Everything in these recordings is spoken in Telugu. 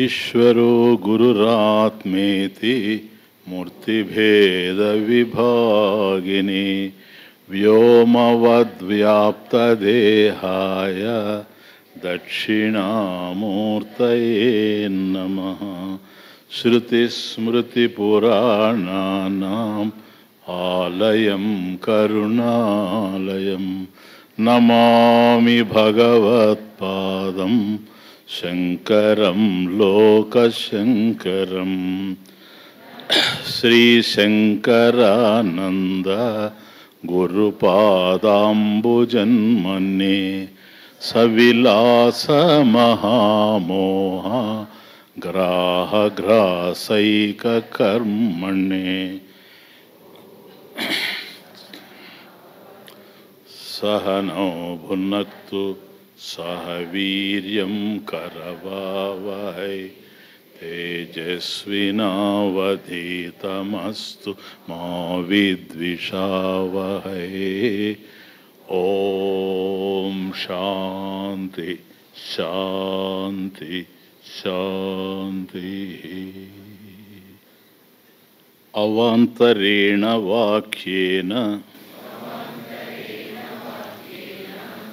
ఈశ్వరో గురురాత్మేతి మూర్తిభేద విభాగిని వ్యోమవద్వ్యాప్తదేహాయ దక్షిణామూర్తయే నమః. శృతిస్మృతిపురాణానాం ఆలయం కరుణాలయం నమామి భగవత్పాదం శంకరం లోకశంకరం. శ్రీశంకరానంద గురుపాదాంబుజన్మనే సవిలాస మహామోహ గ్రాహగ్రాసైక కర్మణే. సహనౌ భునక్తు సహ వీర్యం కరవావహై తేజస్వినావధీతమస్తు మా విద్విషావహై. ఓం శాంతి శాంతి శాంతి. అవాంతరేణ వాక్యేన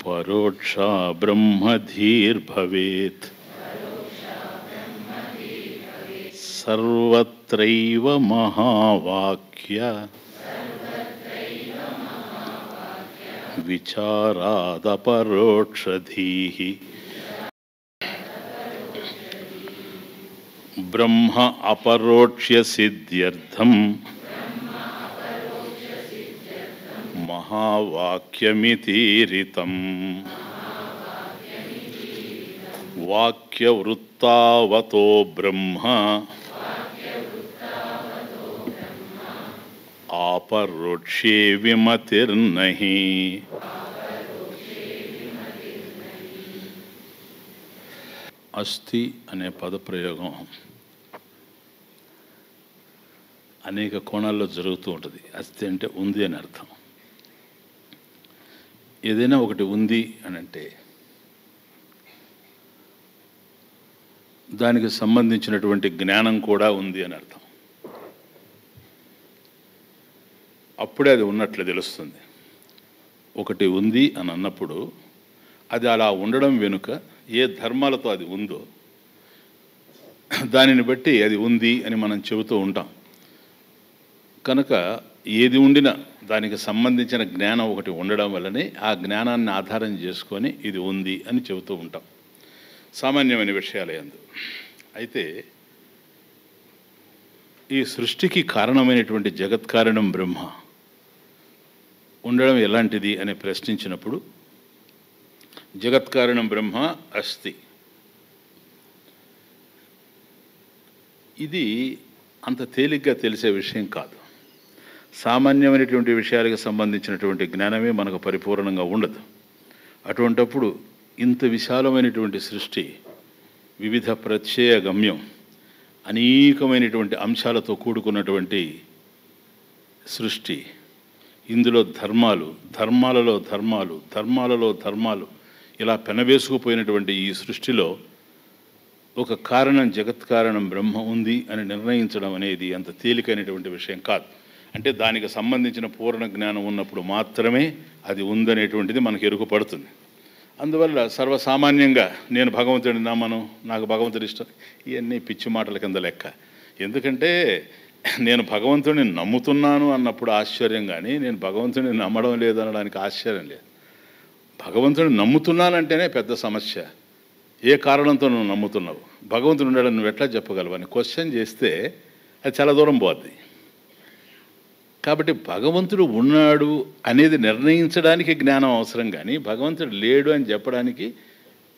పరోక్షా బ్రహ్మధీర్భవేత్. సర్వత్రైవ మహావాక్య విచారాదపరోక్షధీః. బ్రహ్మ అపరోక్ష్య సిద్ధ్యర్థం మహావాక్యమితీరితం. వాక్యవృత్తావతో బ్రహ్మ ఆపరోక్ష్యే విమతిర్నహి. అస్థి అనే పదప్రయోగం అనేక కోణాల్లో జరుగుతూ ఉంటుంది. అస్థి అంటే ఉంది అని అర్థం. ఏదైనా ఒకటి ఉంది అని అంటే దానికి సంబంధించినటువంటి జ్ఞానం కూడా ఉంది అని అర్థం. అప్పుడే అది ఉన్నట్లు తెలుస్తుంది. ఒకటి ఉంది అని అన్నప్పుడు అది అలా ఉండడం వెనుక ఏ ధర్మాలతో అది ఉందో దానిని బట్టి అది ఉంది అని మనం చెబుతూ ఉంటాం. కనుక ఏది ఉండినా దానికి సంబంధించిన జ్ఞానం ఒకటి ఉండడం వల్లనే ఆ జ్ఞానాన్ని ఆధారం చేసుకొని ఇది ఉంది అని చెబుతూ ఉంటాం సామాన్యమైన విషయాలే అందు. అయితే ఈ సృష్టికి కారణమైనటువంటి జగత్కారణం బ్రహ్మ ఉండడం ఎలాంటిది అని ప్రశ్నించినప్పుడు జగత్కారణం బ్రహ్మ అస్తి. ఇది అంత తేలిగ్గా తెలిసే విషయం కాదు. సామాన్యమైనటువంటి విషయాలకు సంబంధించినటువంటి జ్ఞానమే మనకు పరిపూర్ణంగా ఉండదు. అటువంటప్పుడు ఇంత విశాలమైనటువంటి సృష్టి, వివిధ ప్రత్యయ గమ్యం, అనేకమైనటువంటి అంశాలతో కూడుకున్నటువంటి సృష్టి, ఇందులో ధర్మాలు, ధర్మాలలో ధర్మాలు, ధర్మాలలో ధర్మాలు, ఇలా పెనవేసుకుపోయినటువంటి ఈ సృష్టిలో ఒక కారణం, జగత్ కారణం బ్రహ్మ ఉంది అని నిర్ణయించడం అనేది అంత తేలికైనటువంటి విషయం కాదు. అంటే దానికి సంబంధించిన పూర్ణ జ్ఞానం ఉన్నప్పుడు మాత్రమే అది ఉందనేటువంటిది మనకు ఎరుక పడుతుంది. అందువల్ల సర్వసామాన్యంగా నేను భగవంతుడిని నమ్మను, నాకు భగవంతుడి ఇష్టం, ఇవన్నీ పిచ్చి మాటల కింద లెక్క. ఎందుకంటే నేను భగవంతుడిని నమ్ముతున్నాను అన్నప్పుడు ఆశ్చర్యం, కానీ నేను భగవంతుడిని నమ్మడం లేదు అనడానికి ఆశ్చర్యం లేదు. భగవంతుడిని నమ్ముతున్నానంటేనే పెద్ద సమస్య. ఏ కారణంతో నువ్వు నమ్ముతున్నావు, భగవంతుడు ఉన్నాడని నువ్వు ఎట్లా చెప్పగలవు అని క్వశ్చన్ చేస్తే అది చాలా దూరం పోద్ది. కాబట్టి భగవంతుడు ఉన్నాడు అనేది నిర్ణయించడానికి జ్ఞానం అవసరం, కానీ భగవంతుడు లేడు అని చెప్పడానికి,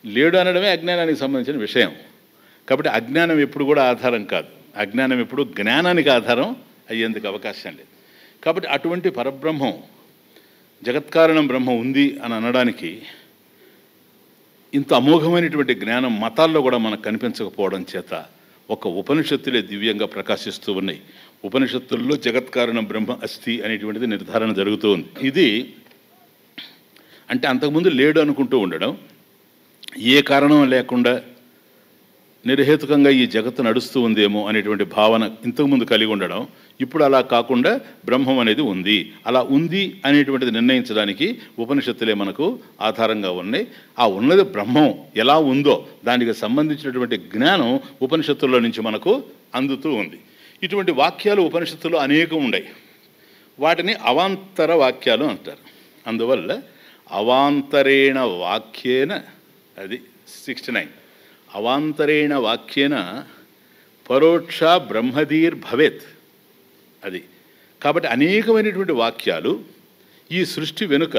లేడు అనడమే అజ్ఞానానికి సంబంధించిన విషయం. కాబట్టి అజ్ఞానం ఎప్పుడు కూడా ఆధారం కాదు, అజ్ఞానం ఎప్పుడు జ్ఞానానికి ఆధారం అయ్యేందుకు అవకాశం లేదు. కాబట్టి అటువంటి పరబ్రహ్మం, జగత్కారణం బ్రహ్మ ఉంది అని అనడానికి ఇంత అమోఘమైనటువంటి జ్ఞానం మతాల్లో కూడా మనకు కనిపించకపోవడం చేత ఒక ఉపనిషత్తులే దివ్యంగా ప్రకాశిస్తూ ఉన్నాయి. ఉపనిషత్తుల్లో జగత్కారణం బ్రహ్మ అస్తి అనేటువంటిది నిర్ధారణ జరుగుతూ ఉంది. ఇది అంటే అంతకుముందు లేడు అనుకుంటూ ఉండడం, ఏ కారణం లేకుండా నిర్హేతుకంగా ఈ జగత్తు నడుస్తూ ఉందేమో అనేటువంటి భావన ఇంతకుముందు కలిగి ఉండడం, ఇప్పుడు అలా కాకుండా బ్రహ్మం అనేది ఉంది, అలా ఉంది అనేటువంటిది నిర్ణయించడానికి ఉపనిషత్తులే మనకు ఆధారంగా ఉన్నాయి. ఆ ఉన్నది బ్రహ్మం ఎలా ఉందో దానికి సంబంధించినటువంటి జ్ఞానం ఉపనిషత్తుల్లో నుంచి మనకు అందుతూ ఉంది. ఇటువంటి వాక్యాలు ఉపనిషత్తుల్లో అనేకం ఉన్నాయి. వాటిని అవాంతర వాక్యాలు అంటారు. అందువల్ల అవాంతరేణ వాక్యేన, అది 69, అవాంతరేణ వాక్యేన పరోక్ష బ్రహ్మధీర్భవేత్. అది కాబట్టి అనేకమైనటువంటి వాక్యాలు ఈ సృష్టి వెనుక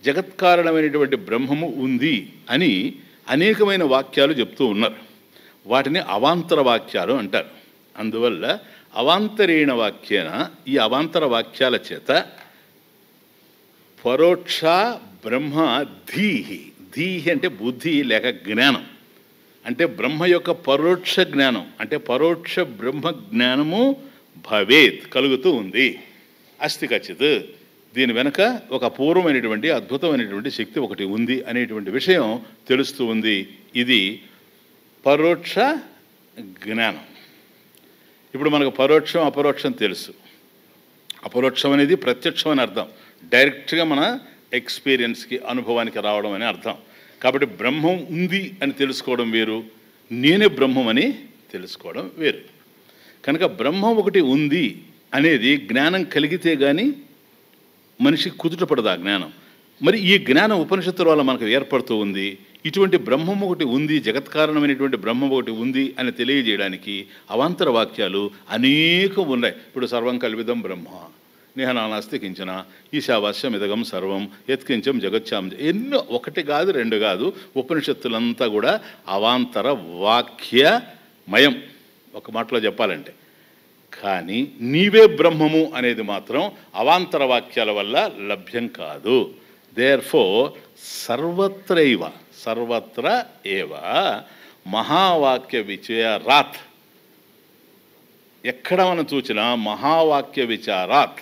జగత్కారణమైనటువంటి బ్రహ్మము ఉంది అని అనేకమైన వాక్యాలు చెప్తూ ఉన్నారు. వాటిని అవాంతర వాక్యాలు అంటారు. అందువల్ల అవాంతరేణ వాక్యేన, ఈ అవాంతర వాక్యాల చేత పరోక్ష బ్రహ్మ ధీహి, ధీహి అంటే బుద్ధి లేక జ్ఞానం, అంటే బ్రహ్మ యొక్క పరోక్ష జ్ఞానం, అంటే పరోక్ష బ్రహ్మ జ్ఞానము భవేత్ కలుగుతూ ఉంది. అస్తి కచ్చిత్, దీని వెనుక ఒక అపూర్వమైనటువంటి అద్భుతమైనటువంటి శక్తి ఒకటి ఉంది అనేటువంటి విషయం తెలుస్తూ ఉంది. ఇది పరోక్ష జ్ఞానం. ఇప్పుడు మనకు పరోక్షం అపరోక్షం తెలుసు. అపరోక్షం అనేది ప్రత్యక్షం అని అర్థం, డైరెక్ట్గా మన ఎక్స్పీరియన్స్కి, అనుభవానికి రావడం అని అర్థం. కాబట్టి బ్రహ్మం ఉంది అని తెలుసుకోవడం వేరు, నేనే బ్రహ్మం అని తెలుసుకోవడం వేరు. కనుక బ్రహ్మం ఒకటి ఉంది అనేది జ్ఞానం కలిగితే కానీ మనిషికి కుదుటపడదు ఆ జ్ఞానం. మరి ఈ జ్ఞానం ఉపనిషత్తుల వల్ల మనకు ఏర్పడుతూ ఉంది. ఇటువంటి బ్రహ్మం ఒకటి ఉంది, జగత్కారణమైనటువంటి బ్రహ్మం ఒకటి ఉంది అని తెలియజేయడానికి అవాంతర వాక్యాలు అనేకం ఉన్నాయి. ఇప్పుడు సర్వం కల్విదం బ్రహ్మ, నిహనానాస్తి కించన, ఈశావాస్యం ఇదగం సర్వం యత్కించం జగచ్చాం, ఎన్నో, ఒకటి కాదు రెండు కాదు, ఉపనిషత్తులంతా కూడా అవాంతర వాక్యమయం, ఒక మాటలో చెప్పాలంటే. కానీ నీవే బ్రహ్మము అనేది మాత్రం అవాంతర వాక్యాల వల్ల లభ్యం కాదు. దేర్ఫోర్ సర్వత్రైవ, సర్వత్ర ఏవ మహావాక్య విచారాత్, ఎక్కడ మనం చూసినా మహావాక్య విచారాత్,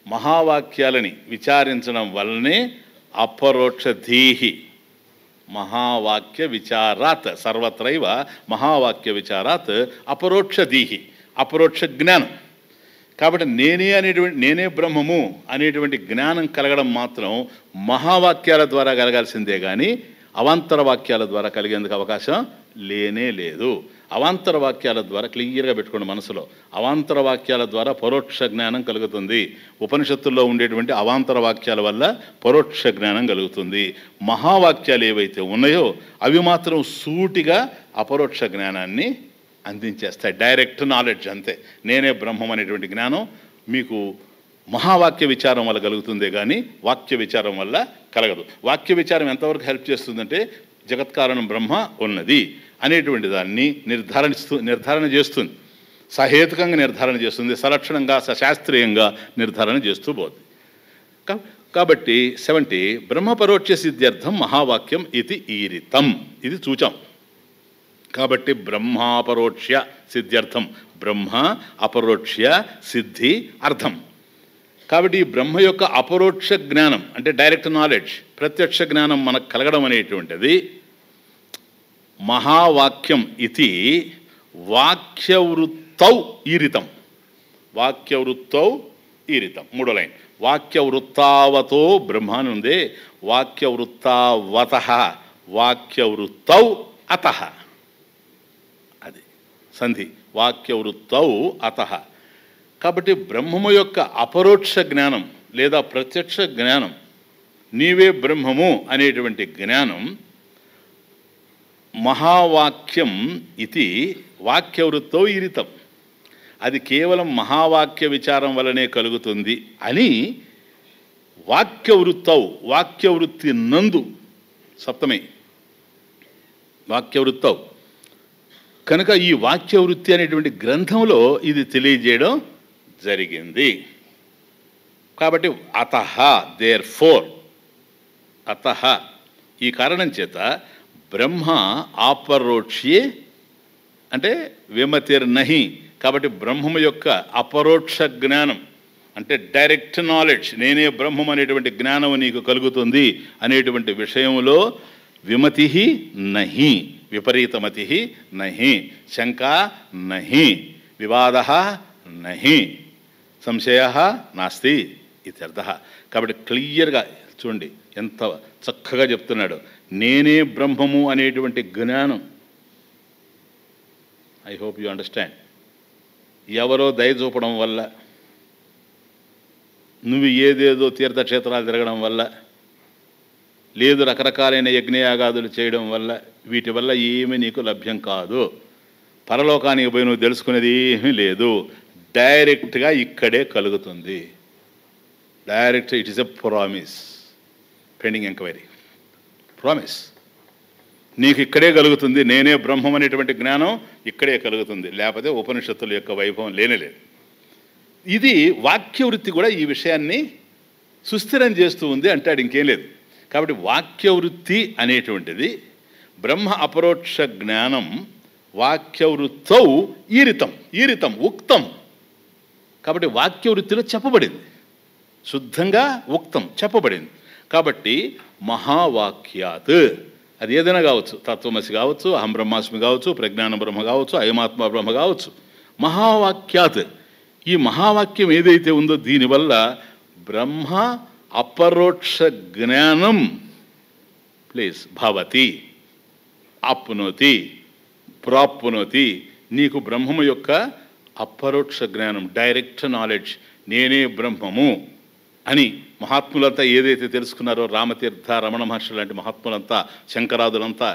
మహావాక్యాలని విచారించడం వల్లనే అపరోక్ష ధీహి, మహావాక్య విచారాత్, సర్వత్రైవ మహావాక్య విచారాత్ అపరోక్ష ధీహి, అపరోక్ష జ్ఞానం. కాబట్టి నేనే బ్రహ్మము అనేటువంటి జ్ఞానం కలగడం మాత్రం మహావాక్యాల ద్వారా కలగాల్సిందే, కానీ అవాంతర వాక్యాల ద్వారా కలిగేందుకు అవకాశం లేనే లేదు. అవాంతర వాక్యాల ద్వారా క్లియర్గా పెట్టుకోండి మనసులో, అవాంతర వాక్యాల ద్వారా పరోక్ష జ్ఞానం కలుగుతుంది. ఉపనిషత్తుల్లో ఉండేటువంటి అవాంతర వాక్యాల వల్ల పరోక్ష జ్ఞానం కలుగుతుంది. మహావాక్యాలు ఏవైతే ఉన్నాయో అవి మాత్రం సూటిగా అపరోక్ష జ్ఞానాన్ని అందించేస్తాయి, డైరెక్ట్ నాలెడ్జ్ అంతే. నేనే బ్రహ్మం అనేటువంటి జ్ఞానం మీకు మహావాక్య విచారం వల్ల కలుగుతుందే కానీ వాక్య విచారం వల్ల కలగదు. వాక్య విచారం ఎంతవరకు హెల్ప్ చేస్తుందంటే జగత్కారణం బ్రహ్మ ఉన్నది అనేటువంటి దాన్ని నిర్ధారణ చేస్తుంది, సహేతుకంగా నిర్ధారణ చేస్తుంది, సలక్షణంగా సశాస్త్రీయంగా నిర్ధారణ చేస్తూ పోతుంది. కాబట్టి 70 బ్రహ్మపరోక్ష సిద్ధ్యర్థం మహావాక్యం ఇది ఈరితం, ఇది చూచాం. కాబట్టి బ్రహ్మాపరోక్ష్య సిద్ధ్యర్థం, బ్రహ్మ అపరోక్ష్య సిద్ధి అర్థం. కాబట్టి ఈ బ్రహ్మ యొక్క అపరోక్ష జ్ఞానం అంటే డైరెక్ట్ నాలెడ్జ్, ప్రత్యక్ష జ్ఞానం మనకు కలగడం అనేటువంటిది మహావాక్యం ఇది వాక్యవృత్తౌ ఈరితం. వాక్యవృత్తౌ ఈరితం. మూడో లైన్. వాక్యవృత్తావతో బ్రహ్మ అని ఉంది. వాక్యవృత్తావత వాక్యవృత్తౌ అత. అది సంధి. వాక్యవృత్తౌ అత. కాబట్టి బ్రహ్మము యొక్క అపరోక్ష జ్ఞానం లేదా ప్రత్యక్ష జ్ఞానం, నీవే బ్రహ్మము అనేటువంటి జ్ఞానం మహావాక్యం ఇది వాక్యవృత్తో ఈరితం. అది కేవలం మహావాక్య విచారం వలనే కలుగుతుంది అని వాక్యవృత్తౌ, వాక్యవృత్తి నందు, సప్తమే వాక్యవృత్తౌ కనుక ఈ వాక్యవృత్తి అనేటువంటి గ్రంథంలో ఇది తెలియజేయడం జరిగింది. కాబట్టి అతః, దేర్ ఫోర్, అతః ఈ కారణం చేత బ్రహ్మ ఆపరోక్ష్యే అంటే విమతిర్నహి. కాబట్టి బ్రహ్మము యొక్క అపరోక్ష జ్ఞానం అంటే డైరెక్ట్ నాలెడ్జ్, నేనే బ్రహ్మం అనేటువంటి జ్ఞానం నీకు కలుగుతుంది అనేటువంటి విషయంలో విమతి నహి, విపరీతమతి నహి, శంకా నహి, వివాద నహి, సంశయ నాస్తి ఇత్యర్థ. కాబట్టి క్లియర్గా చూడండి ఎంత చక్కగా చెప్తున్నాడు. నేనే బ్రహ్మము అనేటువంటి జ్ఞానం. I hope you understand. ఎవరో దయ చూపడం వల్ల, నువ్వు ఏదేదో తీర్థక్షేత్రాలు తిరగడం వల్ల, లేదు రకరకాలైన యజ్ఞయాగాదులు చేయడం వల్ల, వీటి వల్ల ఏమీ నీకు లభ్యం కాదు. పరలోకానికి పోయి నువ్వు తెలుసుకునేది ఏమీ లేదు. డైరెక్ట్గా ఇక్కడే కలుగుతుంది. Direct. It is a promise pending enquiry. Promise. నీకు ఇక్కడే కలుగుతుంది. నేనే బ్రహ్మం అనేటువంటి జ్ఞానం ఇక్కడే కలుగుతుంది. లేకపోతే ఉపనిషత్తుల యొక్క వైభవం లేనేలేదు. ఇది వాక్యవృత్తి కూడా ఈ విషయాన్ని సుస్థిరం చేస్తూ ఉంది అంటాడు, ఇంకేం లేదు. కాబట్టి వాక్యవృత్తి అనేటువంటిది బ్రహ్మ అపరోక్ష జ్ఞానం వాక్యవృత్తౌ ఈరితం. ఈరితం ఉక్తం. కాబట్టి వాక్యవృత్తిలో చెప్పబడింది, శుద్ధంగా ఉక్తం చెప్పబడింది. కాబట్టి మహావాక్యాత్, అది ఏదైనా కావచ్చు, తత్వమసి కావచ్చు, అహం బ్రహ్మాస్మి కావచ్చు, ప్రజ్ఞాన బ్రహ్మ కావచ్చు, అయమాత్మ బ్రహ్మ కావచ్చు. మహావాక్యాత్, ఈ మహావాక్యం ఏదైతే ఉందో దీనివల్ల బ్రహ్మ అపరోక్ష జ్ఞానం ప్లీజ్ భవతి, ఆప్నోతి, ప్రాప్నోతి. నీకు బ్రహ్మము యొక్క అపరోక్ష జ్ఞానం, డైరెక్ట్ నాలెడ్జ్, నేనే బ్రహ్మము అని మహాత్ములంతా ఏదైతే తెలుసుకున్నారో, రామతీర్థ, రమణ మహర్షి లాంటి మహాత్ములంతా, శంకరాదులంతా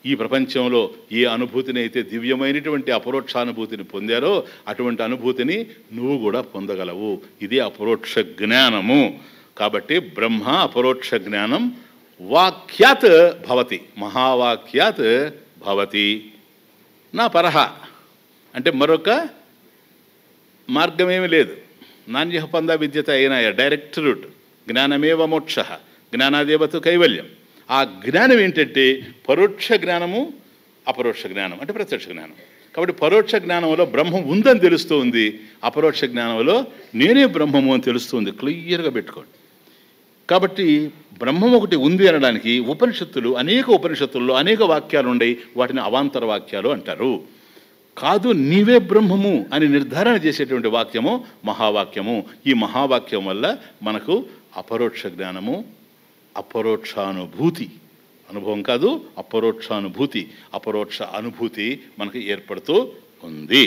ఈ ప్రపంచంలో ఏ అనుభూతిని అయితే దివ్యమైనటువంటి అపరోక్షానుభూతిని పొందారో అటువంటి అనుభూతిని నువ్వు కూడా పొందగలవు. ఇది అపరోక్ష జ్ఞానము. కాబట్టి బ్రహ్మ అపరోక్ష జ్ఞానం వాక్యాత్ భవతి, మహావాక్యాత్ భవతి. నా పరహ అంటే మరొక మార్గమేమీ లేదు. నాణ్య పంద విద్యత అయినా డైరెక్ట్ రూట్. జ్ఞానమేవ మోక్ష, జ్ఞానాదేవతు కైవల్యం. ఆ జ్ఞానం ఏంటంటే పరోక్ష జ్ఞానము, అపరోక్ష జ్ఞానం అంటే ప్రత్యక్ష జ్ఞానం. కాబట్టి పరోక్ష జ్ఞానంలో బ్రహ్మం ఉందని తెలుస్తూ ఉంది, అపరోక్ష జ్ఞానంలో నేనే బ్రహ్మము అని తెలుస్తుంది. క్లియర్గా పెట్టుకోండి. కాబట్టి బ్రహ్మం ఒకటి ఉంది అనడానికి ఉపనిషత్తులు, అనేక ఉపనిషత్తుల్లో అనేక వాక్యాలు ఉన్నాయి. వాటిని అవాంతర వాక్యాలు అంటారు. కాదు, నీవే బ్రహ్మము అని నిర్ధారణ చేసేటువంటి వాక్యము మహావాక్యము. ఈ మహావాక్యం వల్ల మనకు అపరోక్ష జ్ఞానము, అపరోక్షానుభూతి, అనుభవం కాదు అపరోక్షానుభూతి, అపరోక్ష అనుభూతి మనకు ఏర్పడుతూ ఉంది.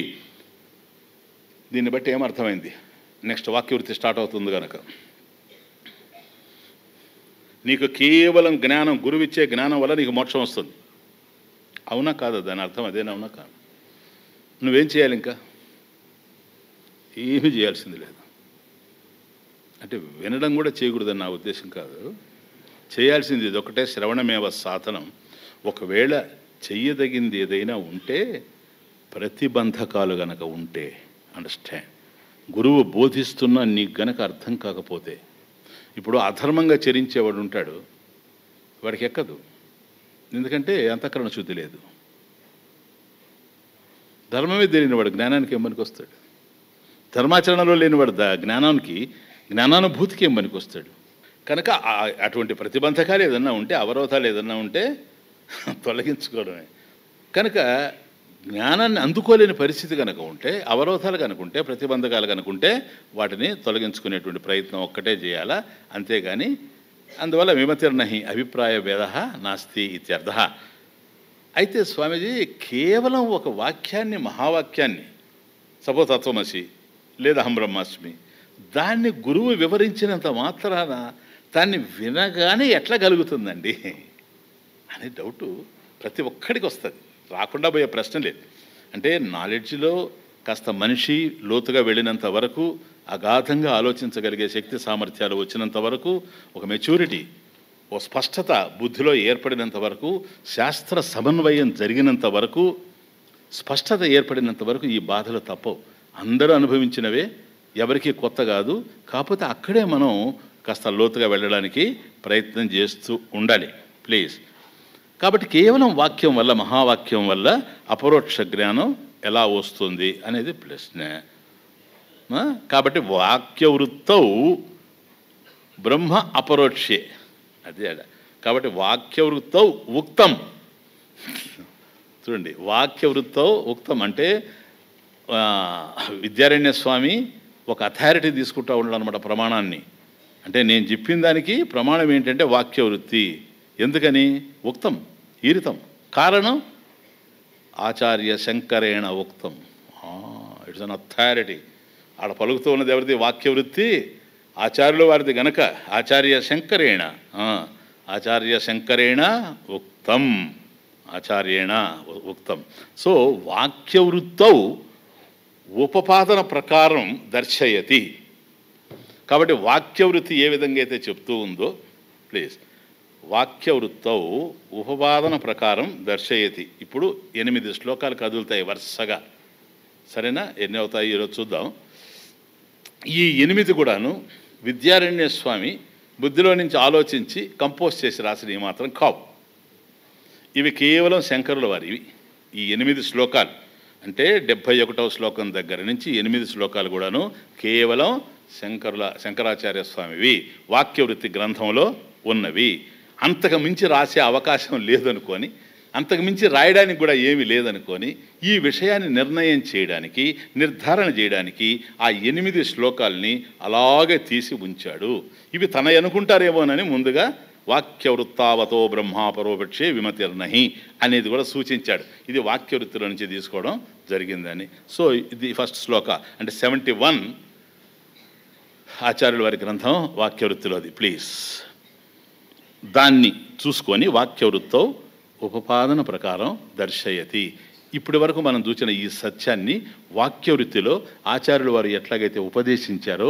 దీన్ని బట్టి ఏమర్థమైంది? నెక్స్ట్ వాక్యవృత్తి స్టార్ట్ అవుతుంది కనుక నీకు కేవలం జ్ఞానం, గురువిచ్చే జ్ఞానం వల్ల నీకు మోక్షం వస్తుంది. అవునా కాదా? దాని అర్థం అదేనా? అవునా కాదు? నువ్వేం చేయాలి? ఇంకా ఏమీ చేయాల్సింది లేదు. అంటే వినడం కూడా చేయకూడదని నా ఉద్దేశం కాదు. చేయాల్సింది ఇదొకటే, శ్రవణమేవ సాధనం. ఒకవేళ చెయ్యదగింది ఏదైనా ఉంటే, ప్రతిబంధకాలు గనక ఉంటే, అండర్స్టాండ్, గురువు బోధిస్తున్నా నీకు గనక అర్థం కాకపోతే, ఇప్పుడు అధర్మంగా చరించేవాడు ఉంటాడు, వాడికి ఎక్కదు. ఎందుకంటే అంతఃకరణ శుద్ధి లేదు. ధర్మమే తెలియనివాడు జ్ఞానానికి ఏం పనికి వస్తాడు? ధర్మాచరణలో లేనివాడు జ్ఞానానికి, జ్ఞానానుభూతికి ఏం పనికి వస్తాడు? కనుక అటువంటి ప్రతిబంధకాలు ఏదన్నా ఉంటే, అవరోధాలు ఏదన్నా ఉంటే తొలగించుకోవడమే. కనుక జ్ఞానాన్ని అందుకోలేని పరిస్థితి కనుక ఉంటే, అవరోధాలు కనుకుంటే, ప్రతిబంధకాలు కనుకుంటే వాటిని తొలగించుకునేటువంటి ప్రయత్నం ఒక్కటే చేయాలా, అంతేగాని అందువల్ల విమతిర్నహి అభిప్రాయ భేద నాస్తి ఇత్యర్థ. అయితే స్వామీజీ కేవలం ఒక వాక్యాన్ని, మహావాక్యాన్ని, సపోజ్ తత్వమసి లేదా అహం బ్రహ్మాస్మి, దాన్ని గురువు వివరించినంత మాత్రాన దాన్ని వినగానే ఎట్లా కలుగుతుందండి అనే డౌటు ప్రతి ఒక్కడికి వస్తుంది. రాకుండా పోయే ప్రశ్న లేదు. అంటే నాలెడ్జ్లో కాస్త మనిషి లోతుగా వెళ్ళినంత వరకు, అగాధంగా ఆలోచించగలిగే శక్తి సామర్థ్యాలు వచ్చినంత వరకు, ఒక మెచ్యూరిటీ, ఓ స్పష్టత బుద్ధిలో ఏర్పడినంత వరకు, శాస్త్ర సమన్వయం జరిగినంత వరకు, స్పష్టత ఏర్పడినంత వరకు ఈ బాధలు తప్పవు. అందరూ అనుభవించినవే, ఎవరికీ కొత్త కాదు. కాకపోతే అక్కడే మనం కాస్త లోతుగా వెళ్ళడానికి ప్రయత్నం చేస్తూ ఉండాలి ప్లీజ్. కాబట్టి కేవలం వాక్యం వల్ల, మహావాక్యం వల్ల అపరోక్ష జ్ఞానం ఎలా వస్తుంది అనేది ప్రశ్న. కాబట్టి వాక్యవృత్తౌ బ్రహ్మ అపరోక్షే, అదే. కాబట్టి వాక్యవృత్తౌ ఉక్తం, చూడండి, వాక్యవృత్తౌ ఉక్తం అంటే విద్యారణ్య స్వామి ఒక అథారిటీ తీసుకుంటూ ఉన్నాడు అనమాట ప్రమాణాన్ని. అంటే నేను చెప్పిన దానికి ప్రమాణం ఏంటంటే వాక్యవృత్తి. ఎందుకని? ఉక్తం, ఈరితం. కారణం ఆచార్య శంకరేణ ఉక్తం. It's an authority. ఆడ పలుకుతూ ఉన్నది ఎవరిది? వాక్యవృత్తి ఆచార్యుల వారిది గనక ఆచార్య శంకరేణ, ఆచార్య శంకరేణ ఉక్తం, ఆచార్యేణ ఉక్తం. సో వాక్యవృత్తౌ ఉపపాదన ప్రకారం దర్శయతి. కాబట్టి వాక్యవృత్తి ఏ విధంగా అయితే చెప్తూ ఉందో, ప్లీజ్, వాక్యవృత్తౌ ఉపపాదన ప్రకారం దర్శయతి. ఇప్పుడు 8 శ్లోకాలు కదులుతాయి వరుసగా, సరేనా? ఎన్ని అవుతాయి ఈరోజు చూద్దాం. ఈ 8 కూడాను విద్యారణ్య స్వామి బుద్ధిలో నుంచి ఆలోచించి కంపోజ్ చేసి రాసినవి మాత్రం కావు. ఇవి కేవలం శంకరుల వారివి. ఈ 8 శ్లోకాలు అంటే 71వ శ్లోకం దగ్గర నుంచి 8 శ్లోకాలు కూడాను కేవలం శంకరాచార్య స్వామివి, వాక్యవృత్తి గ్రంథంలో ఉన్నవి. అంతకు మించి రాసే అవకాశం లేదనుకొని, అంతకు మించి రాయడానికి కూడా ఏమీ లేదనుకొని, ఈ విషయాన్ని నిర్ణయం చేయడానికి, నిర్ధారణ చేయడానికి ఆ 8 శ్లోకాలని అలాగే తీసి ఉంచాడు. ఇవి తన అనుకుంటారేమోనని ముందుగా వాక్యవృత్తావతో బ్రహ్మాపరోపక్షే విమతిర్నహి అనేది కూడా సూచించాడు. ఇది వాక్యవృత్తిలో నుంచి తీసుకోవడం జరిగిందని. సో ఇది ఫస్ట్ శ్లోక, అంటే 71 ఆచార్యుల వారి గ్రంథం వాక్యవృత్తిలోది. ప్లీజ్ దాన్ని చూసుకొని వాక్యవృత్తో ఉపపాదన ప్రకారం దర్శయతి. ఇప్పటి వరకు మనం చూసిన ఈ సత్యాన్ని వాక్యవృత్తిలో ఆచార్యుల వారు ఎట్లాగైతే ఉపదేశించారో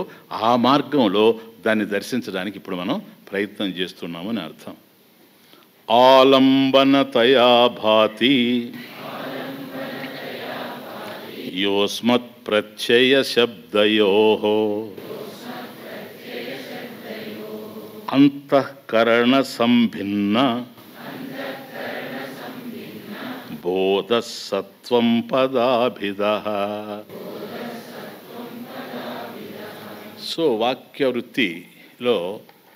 ఆ మార్గంలో దాన్ని దర్శించడానికి ఇప్పుడు మనం ప్రయత్నం చేస్తున్నామని అర్థం. ఆలంబనతయా భాతి యోస్మత్ ప్రత్యయ శబ్దయోః అంతఃకరణ సంభిన్న బోధసత్వం పదాభిదః. సో వాక్యవృత్తిలో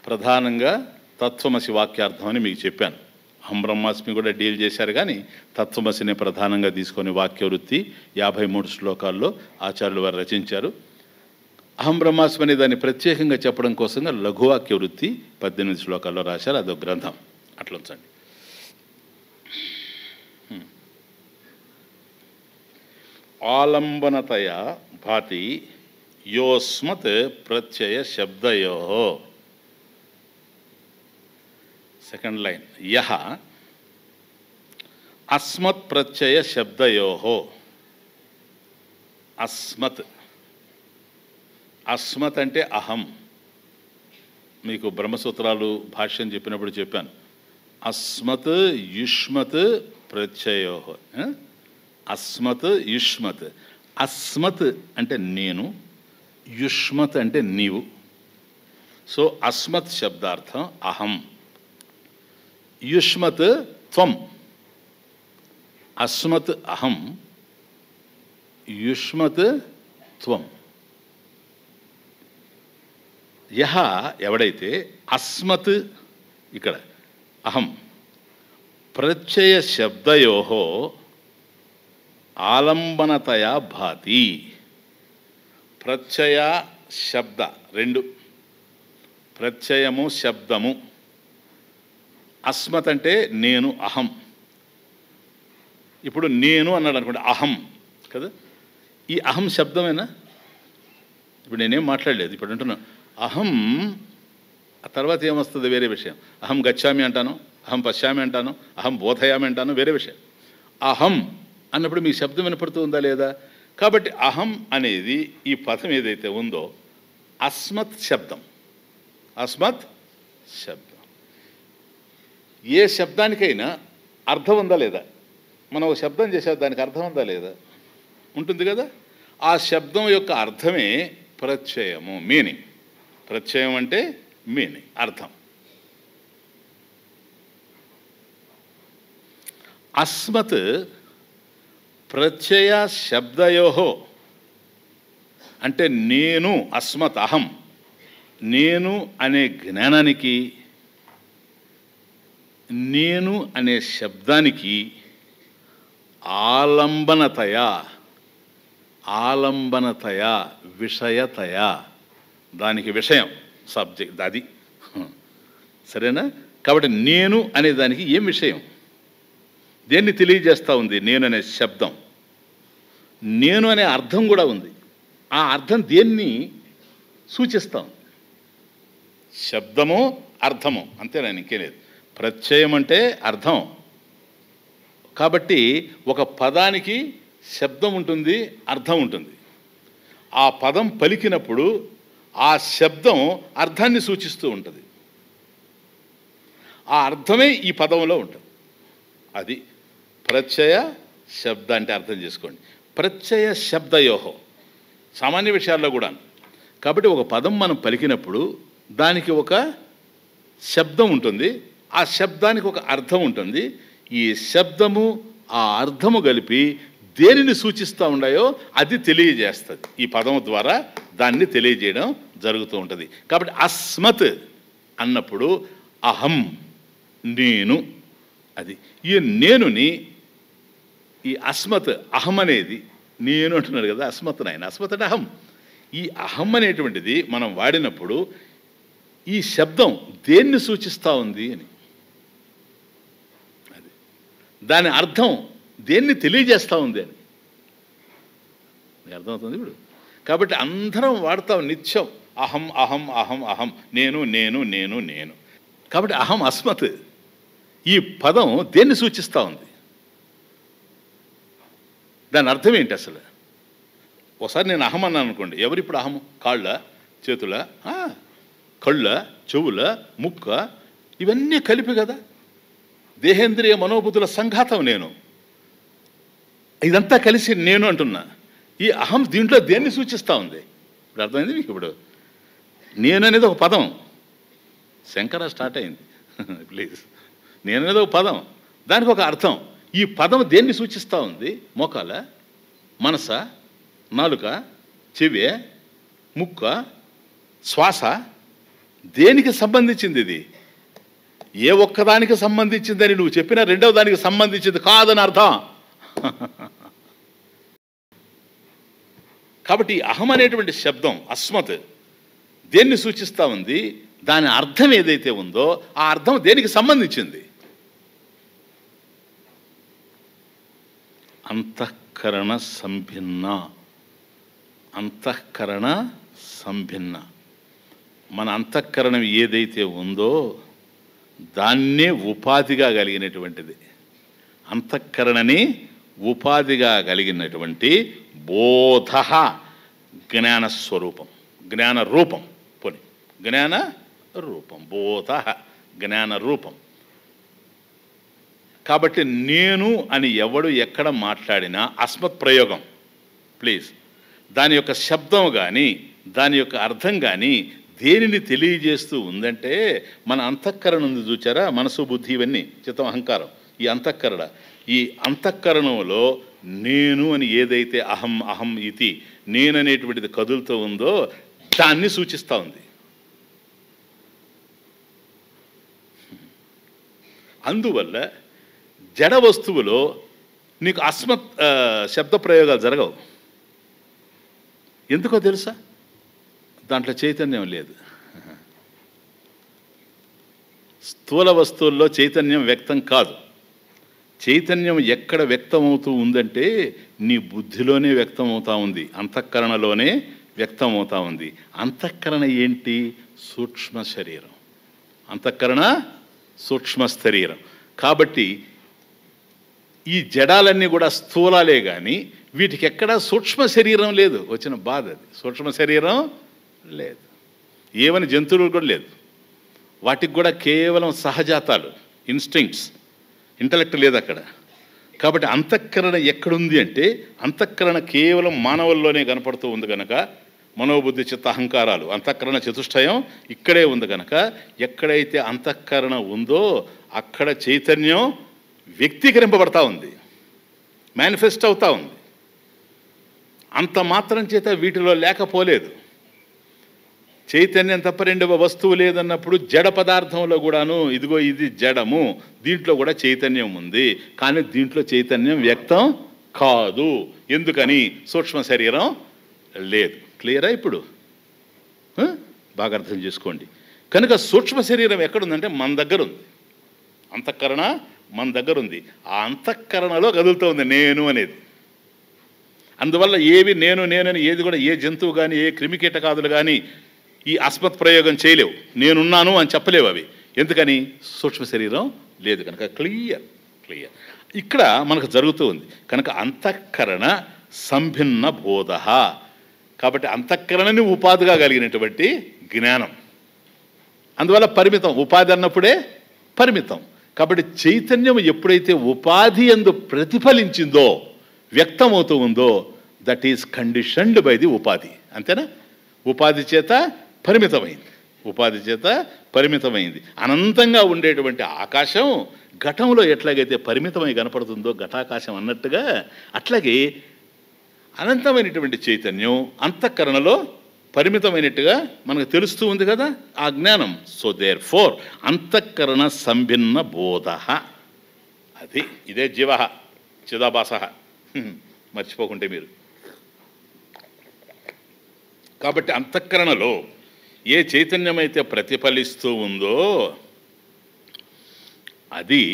ప్రధానంగా తత్వమసి వాక్యార్థం అని మీకు చెప్పాను. అహం బ్రహ్మాస్మి కూడా డీల్ చేశారు, కానీ తత్వమసిని ప్రధానంగా తీసుకొని వాక్యవృత్తి 53 శ్లోకాల్లో ఆచార్యులు వారు రచించారు. అహం బ్రహ్మాస్మి అనే దాన్ని ప్రత్యేకంగా చెప్పడం కోసంగా లఘువాక్యవృత్తి 18 శ్లోకాల్లో రాశారు. అదొక గ్రంథం. అట్లా ఉంచండి. ఆలంబనతయా భాతి యోస్మత్ ప్రత్యయ శబ్దయోః. సెకండ్ లైన్, యః అస్మత్ ప్రత్యయ శబ్దయోః. అస్మత్, అస్మత్ అంటే అహం. మీకు బ్రహ్మసూత్రాలు భాష్యం చెప్పినప్పుడు చెప్పాను. అస్మత్ యుష్మత్ ప్రత్యయోః. అస్మత్ యుష్మత్. అస్మత్ అంటే నేను, యుష్మత్ అంటే నీవు. సో అస్మత్ శబ్దార్థం అహం, యుష్మత్ త్వం. అస్మత్ అహం, యుష్మత్ త్వం. యహ ఎవడైతే అస్మత్ ఇక్కడ అహం ప్రత్యయ శబ్దయోః ఆలంబనతయా భాతి. ప్రత్యయ శబ్ద రెండు, ప్రత్యయము శబ్దము. అస్మత్ అంటే నేను, అహం. ఇప్పుడు నేను అన్నాడు అనుకోండి, అహం కదా. ఈ అహం శబ్దమేనా? ఇప్పుడు నేనేం మాట్లాడలేదు, ఇప్పుడు అంటున్నా అహం. ఆ తర్వాత ఏమొస్తుంది వేరే విషయం. అహం గచ్చామి అంటాను, అహం పశ్యామి అంటాను, అహం బోధయామి అంటాను, వేరే విషయం. అహం అన్నప్పుడు మీకు శబ్దం వినపడుతుందా లేదా? కాబట్టి అహం అనేది ఈ పదం ఏదైతే ఉందో అస్మత్ శబ్దం. అస్మత్ శబ్దం. ఏ శబ్దానికైనా అర్థం ఉందా లేదా? మనం ఒక శబ్దం చేసే దానికి అర్థం ఉందా లేదా? ఉంటుంది కదా. ఆ శబ్దం యొక్క అర్థమే ప్రత్యయము, మీనింగ్. ప్రత్యయం అంటే మీనింగ్, అర్థం. అస్మత్ ప్రత్యయ శబ్దయోహో అంటే నేను, అస్మత్ అహం, నేను అనే జ్ఞానానికి, నేను అనే శబ్దానికి ఆలంబనతయా, ఆలంబనతయా విషయతయా, దానికి విషయం సబ్జెక్ట్ అది. సరేనా? కాబట్టి నేను అనే దానికి ఏం విషయం, దేన్ని తెలియజేస్తూ ఉంది? నేను అనే శబ్దం. నేను అనే అర్థం కూడా ఉంది. ఆ అర్థం దేన్ని సూచిస్తాం? శబ్దము, అర్థము, అంతేనా, ఇంకేం లేదు. ప్రత్యయం అంటే అర్థం. కాబట్టి ఒక పదానికి శబ్దం ఉంటుంది, అర్థం ఉంటుంది. ఆ పదం పలికినప్పుడు ఆ శబ్దం అర్థాన్ని సూచిస్తూ ఉంటుంది. ఆ అర్థమే ఈ పదంలో ఉంటుంది. అది ప్రత్యయ శబ్ద అంటే అర్థం చేసుకోండి. ప్రత్యయ శబ్దయోహో సామాన్య విషయాల్లో కూడా. కాబట్టి ఒక పదం మనం పలికినప్పుడు దానికి ఒక శబ్దం ఉంటుంది, ఆ శబ్దానికి ఒక అర్థం ఉంటుంది. ఈ శబ్దము ఆ అర్థము కలిపి దేనిని సూచిస్తూ ఉన్నాయో అది తెలియజేస్తుంది. ఈ పదం ద్వారా దాన్ని తెలియజేయడం జరుగుతూ ఉంటుంది. కాబట్టి అస్మత్ అన్నప్పుడు అహం, నేను. అది ఈ నేనుని, ఈ అస్మత్ అహం అనేది నేను అంటున్నాడు కదా, అస్మత్ నాయన. అస్మత్ అంటే అహం. ఈ అహం అనేటువంటిది మనం వాడినప్పుడు ఈ శబ్దం దేన్ని సూచిస్తూ ఉంది అని, అది దాని అర్థం దేన్ని తెలియజేస్తూ ఉంది అని అర్థమవుతుంది ఇప్పుడు. కాబట్టి అందరం వాడతాం నిత్యం అహం అహం అహం అహం, నేను నేను నేను నేను. కాబట్టి అహం అస్మత్ ఈ పదం దేన్ని సూచిస్తూ ఉంది? దాని అర్థం ఏంటి అసలు? ఒకసారి నేను అహం అన్నాను అనుకోండి, ఎవరిప్పుడు అహము? కాళ్ళ, చేతుల, కళ్ళ, చెవుల, ముక్క, ఇవన్నీ కలిపి కదా. దేహేంద్రియ మనోబుద్ధుల సంఘాతం నేను. ఇదంతా కలిసి నేను అంటున్నా. ఈ అహం దీంట్లో దేన్ని సూచిస్తూ ఉంది? ఇప్పుడు అర్థమైంది మీకు. ఇప్పుడు నేను అనేది ఒక పదం. శంకర స్టార్ట్ అయింది ప్లీజ్. నేను అనేది ఒక పదం, దానికి ఒక అర్థం. ఈ పదం దేన్ని సూచిస్తూ ఉంది? మోకాల, మనస, నాలుక, చెవి, ముక్క, శ్వాస, దేనికి సంబంధించింది ఇది? ఏ ఒక్కదానికి సంబంధించిందని నువ్వు చెప్పినా రెండవ దానికి సంబంధించింది కాదని అర్థం. కాబట్టి అహం అనేటువంటి శబ్దం అస్మత్ దేన్ని సూచిస్తూ ఉంది? దాని అర్థం ఏదైతే ఉందో ఆ అర్థం దేనికి సంబంధించింది? అంతఃకరణ సంభిన్న. అంతఃకరణ సంభిన్న. మన అంతఃకరణం ఏదైతే ఉందో దాన్నే ఉపాధిగా కలిగినటువంటిది. అంతఃకరణని ఉపాధిగా కలిగినటువంటి బోధ జ్ఞానస్వరూపం, జ్ఞాన రూపం. పోనీ జ్ఞాన రూపం, బోధ జ్ఞాన రూపం. కాబట్టి నేను అని ఎవడు ఎక్కడ మాట్లాడినా అస్మత్ ప్రయోగం. ప్లీజ్, దాని యొక్క శబ్దం కానీ దాని యొక్క అర్థం కానీ దేనిని తెలియజేస్తూ ఉందంటే మన అంతఃకరణ ఉంది చూచారా, మనసు బుద్ధి ఇవన్నీ, చిత్తం అహంకారం, ఈ అంతఃకరణ. ఈ అంతఃకరణంలో నేను అని ఏదైతే అహం అహం ఇతి నేననేటువంటిది కదులుతూ ఉందో దాన్ని సూచిస్తూ ఉంది. అందువల్ల జడ వస్తువులో నీకు అస్మత్ శబ్ద ప్రయోగాలు జరగవు. ఎందుకో తెలుసా? దాంట్లో చైతన్యం లేదు. స్థూల వస్తువుల్లో చైతన్యం వ్యక్తం కాదు. చైతన్యం ఎక్కడ వ్యక్తమవుతూ ఉందంటే నీ బుద్ధిలోనే వ్యక్తమవుతూ ఉంది, అంతఃకరణలోనే వ్యక్తమవుతూ ఉంది. అంతఃకరణ ఏంటి? సూక్ష్మ శరీరం. అంతఃకరణ సూక్ష్మ శరీరం. కాబట్టి ఈ జడాలన్నీ కూడా స్థూలాలే కానీ వీటికి ఎక్కడా సూక్ష్మ శరీరం లేదు. వచ్చిన బాధ అది. సూక్ష్మ శరీరం లేదు. ఏమని జంతువులు కూడా లేదు. వాటికి కూడా కేవలం సహజాతాలు, ఇన్స్టింక్ట్స్, ఇంటలెక్ట్ లేదు అక్కడ. కాబట్టి అంతఃకరణ ఎక్కడుంది అంటే అంతఃకరణ కేవలం మానవుల్లోనే కనపడుతూ ఉంది కనుక, మనోబుద్ధి చిత్త అహంకారాలు అంతఃకరణ చతుష్టయం ఇక్కడే ఉంది కనుక, ఎక్కడైతే అంతఃకరణ ఉందో అక్కడ చైతన్యం వ్యక్తీకరింపబడతా ఉంది, మేనిఫెస్ట్ అవుతూ ఉంది. అంత మాత్రం చేత వీటిలో లేకపోలేదు. చైతన్యం తప్ప రెండవ వస్తువు లేదన్నప్పుడు జడ పదార్థంలో కూడాను ఇదిగో ఇది జడము, దీంట్లో కూడా చైతన్యం ఉంది, కానీ దీంట్లో చైతన్యం వ్యక్తం కాదు. ఎందుకని? సూక్ష్మ శరీరం లేదు. క్లియరా? ఇప్పుడు బాగా అర్థం చేసుకోండి. కనుక సూక్ష్మ శరీరం ఎక్కడుందంటే మన దగ్గర ఉంది. అంతఃకరణ మన దగ్గర ఉంది. ఆ అంతఃకరణలో కదులుతూ ఉంది నేను అనేది. అందువల్ల ఏవి నేను నేనని ఏది కూడా ఏ జంతువు కానీ ఏ క్రిమికీటకాదులు కానీ ఈ అస్మత్ ప్రయోగం చేయలేవు. నేనున్నాను అని చెప్పలేవు అవి. ఎందుకని? సూక్ష్మ శరీరం లేదు కనుక. క్లియర్. ఇక్కడ మనకు జరుగుతూ ఉంది కనుక అంతఃకరణ సంభిన్న బోధ. కాబట్టి అంతఃకరణని ఉపాధిగా కలిగినటువంటి జ్ఞానం. అందువల్ల పరిమితం. ఉపాధి అన్నప్పుడే పరిమితం. కాబట్టి చైతన్యం ఎప్పుడైతే ఉపాధి యందు ప్రతిఫలించిందో, వ్యక్తమవుతూ ఉందో, that is conditioned by the ఉపాధి. అంతేనా? ఉపాధి చేత పరిమితమైంది. ఉపాధి చేత పరిమితమైంది. అనంతంగా ఉండేటువంటి ఆకాశం ఘటంలో ఎట్లాగైతే పరిమితమై కనపడుతుందో ఘటాకాశం అన్నట్టుగా, అట్లాగే అనంతమైనటువంటి చైతన్యం అంతఃకరణలో పరిమితమైనట్టుగా మనకు తెలుస్తూ ఉంది కదా, ఆ జ్ఞానం. సో దేర్ ఫోర్ అంతఃకరణ సంభిన్న బోధ. అది ఇదే జీవ చిదాభాస. మర్చిపోకుంటే మీరు. కాబట్టి అంతఃకరణలో ఏ చైతన్యం అయితే ప్రతిఫలిస్తూ ఉందో అది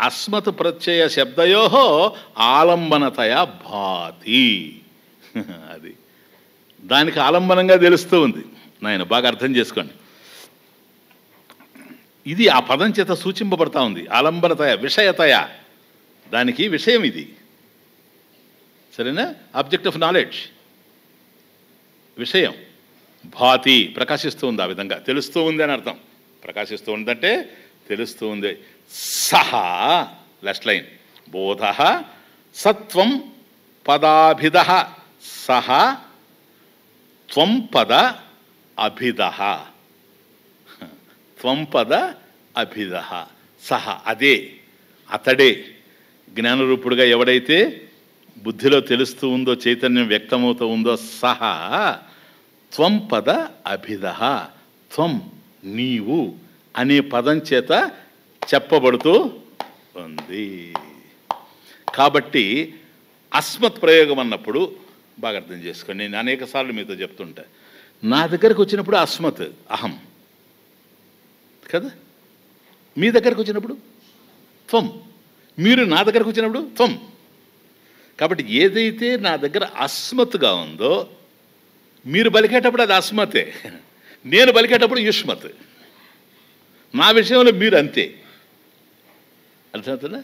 అస్మత్ ప్రత్యయ శబ్దయో ఆలంబనతయా భాతి. అది దానికి ఆలంబనంగా తెలుస్తూ ఉంది. నాయన బాగా అర్థం చేసుకోండి. ఇది ఆ పదం చేత సూచింపబడతా ఉంది. ఆలంబనతయ, విషయతయ. దానికి విషయం ఇది. సరేనా? ఆబ్జెక్ట్ ఆఫ్ నాలెడ్జ్, విషయం. భాతి, ప్రకాశిస్తూ ఉంది. ఆ విధంగా తెలుస్తూ ఉంది అని అర్థం. ప్రకాశిస్తూ ఉందంటే తెలుస్తూ ఉంది. సహా, లాస్ట్ లైన్, బోధ సత్వం పదాభిద సహ త్వం పద అభిద. త్వం పద అభిద. సహ, అదే, అతడే జ్ఞానరూపుడుగా ఎవడైతే బుద్ధిలో తెలుస్తూ ఉందో, చైతన్యం వ్యక్తమవుతూ ఉందో, సహా త్వం పద అభిద. త్వం, నీవు అనే పదం చేత చెప్పబడుతూ ఉంది. కాబట్టి అస్మత్ ప్రయోగం అన్నప్పుడు బాగా అర్థం చేసుకోండి. నేను అనేక సార్లు మీతో చెప్తుంటా, నా దగ్గరకు వచ్చినప్పుడు అస్మత్, అహం కదా. మీ దగ్గరకు వచ్చినప్పుడు త్వం, మీరు నా దగ్గరకు వచ్చినప్పుడు త్వం. కాబట్టి ఏదైతే నా దగ్గర అస్మత్గా ఉందో, మీరు పలికేటప్పుడు అది అస్మతే, నేను పలికేటప్పుడు యుష్మత్. నా విషయంలో మీరు అంతే. అర్థమవుతుందా?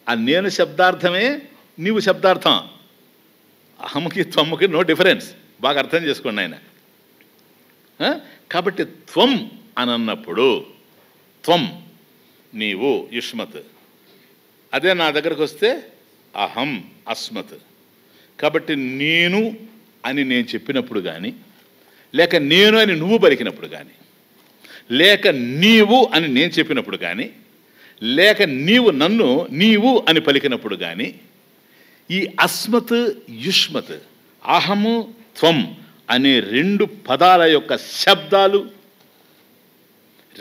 ఆ నేను శబ్దార్థమే, నీవు శబ్దార్థం. అహంకి త్వమ్ముకి నో డిఫరెన్స్. బాగా అర్థం చేసుకోండి ఆయన. కాబట్టి త్వం అని అన్నప్పుడు త్వం, నీవు యుష్మత్. అదే నా దగ్గరకు వస్తే అహం అస్మత్. కాబట్టి నేను అని నేను చెప్పినప్పుడు కానీ, లేక నేను అని నువ్వు పలికినప్పుడు కానీ, లేక నీవు అని నేను చెప్పినప్పుడు కానీ, లేక నీవు నన్ను నీవు అని పలికినప్పుడు కానీ, ఈ అస్మత్ యుష్మత్, అహము త్వం అనే రెండు పదాల యొక్క శబ్దాలు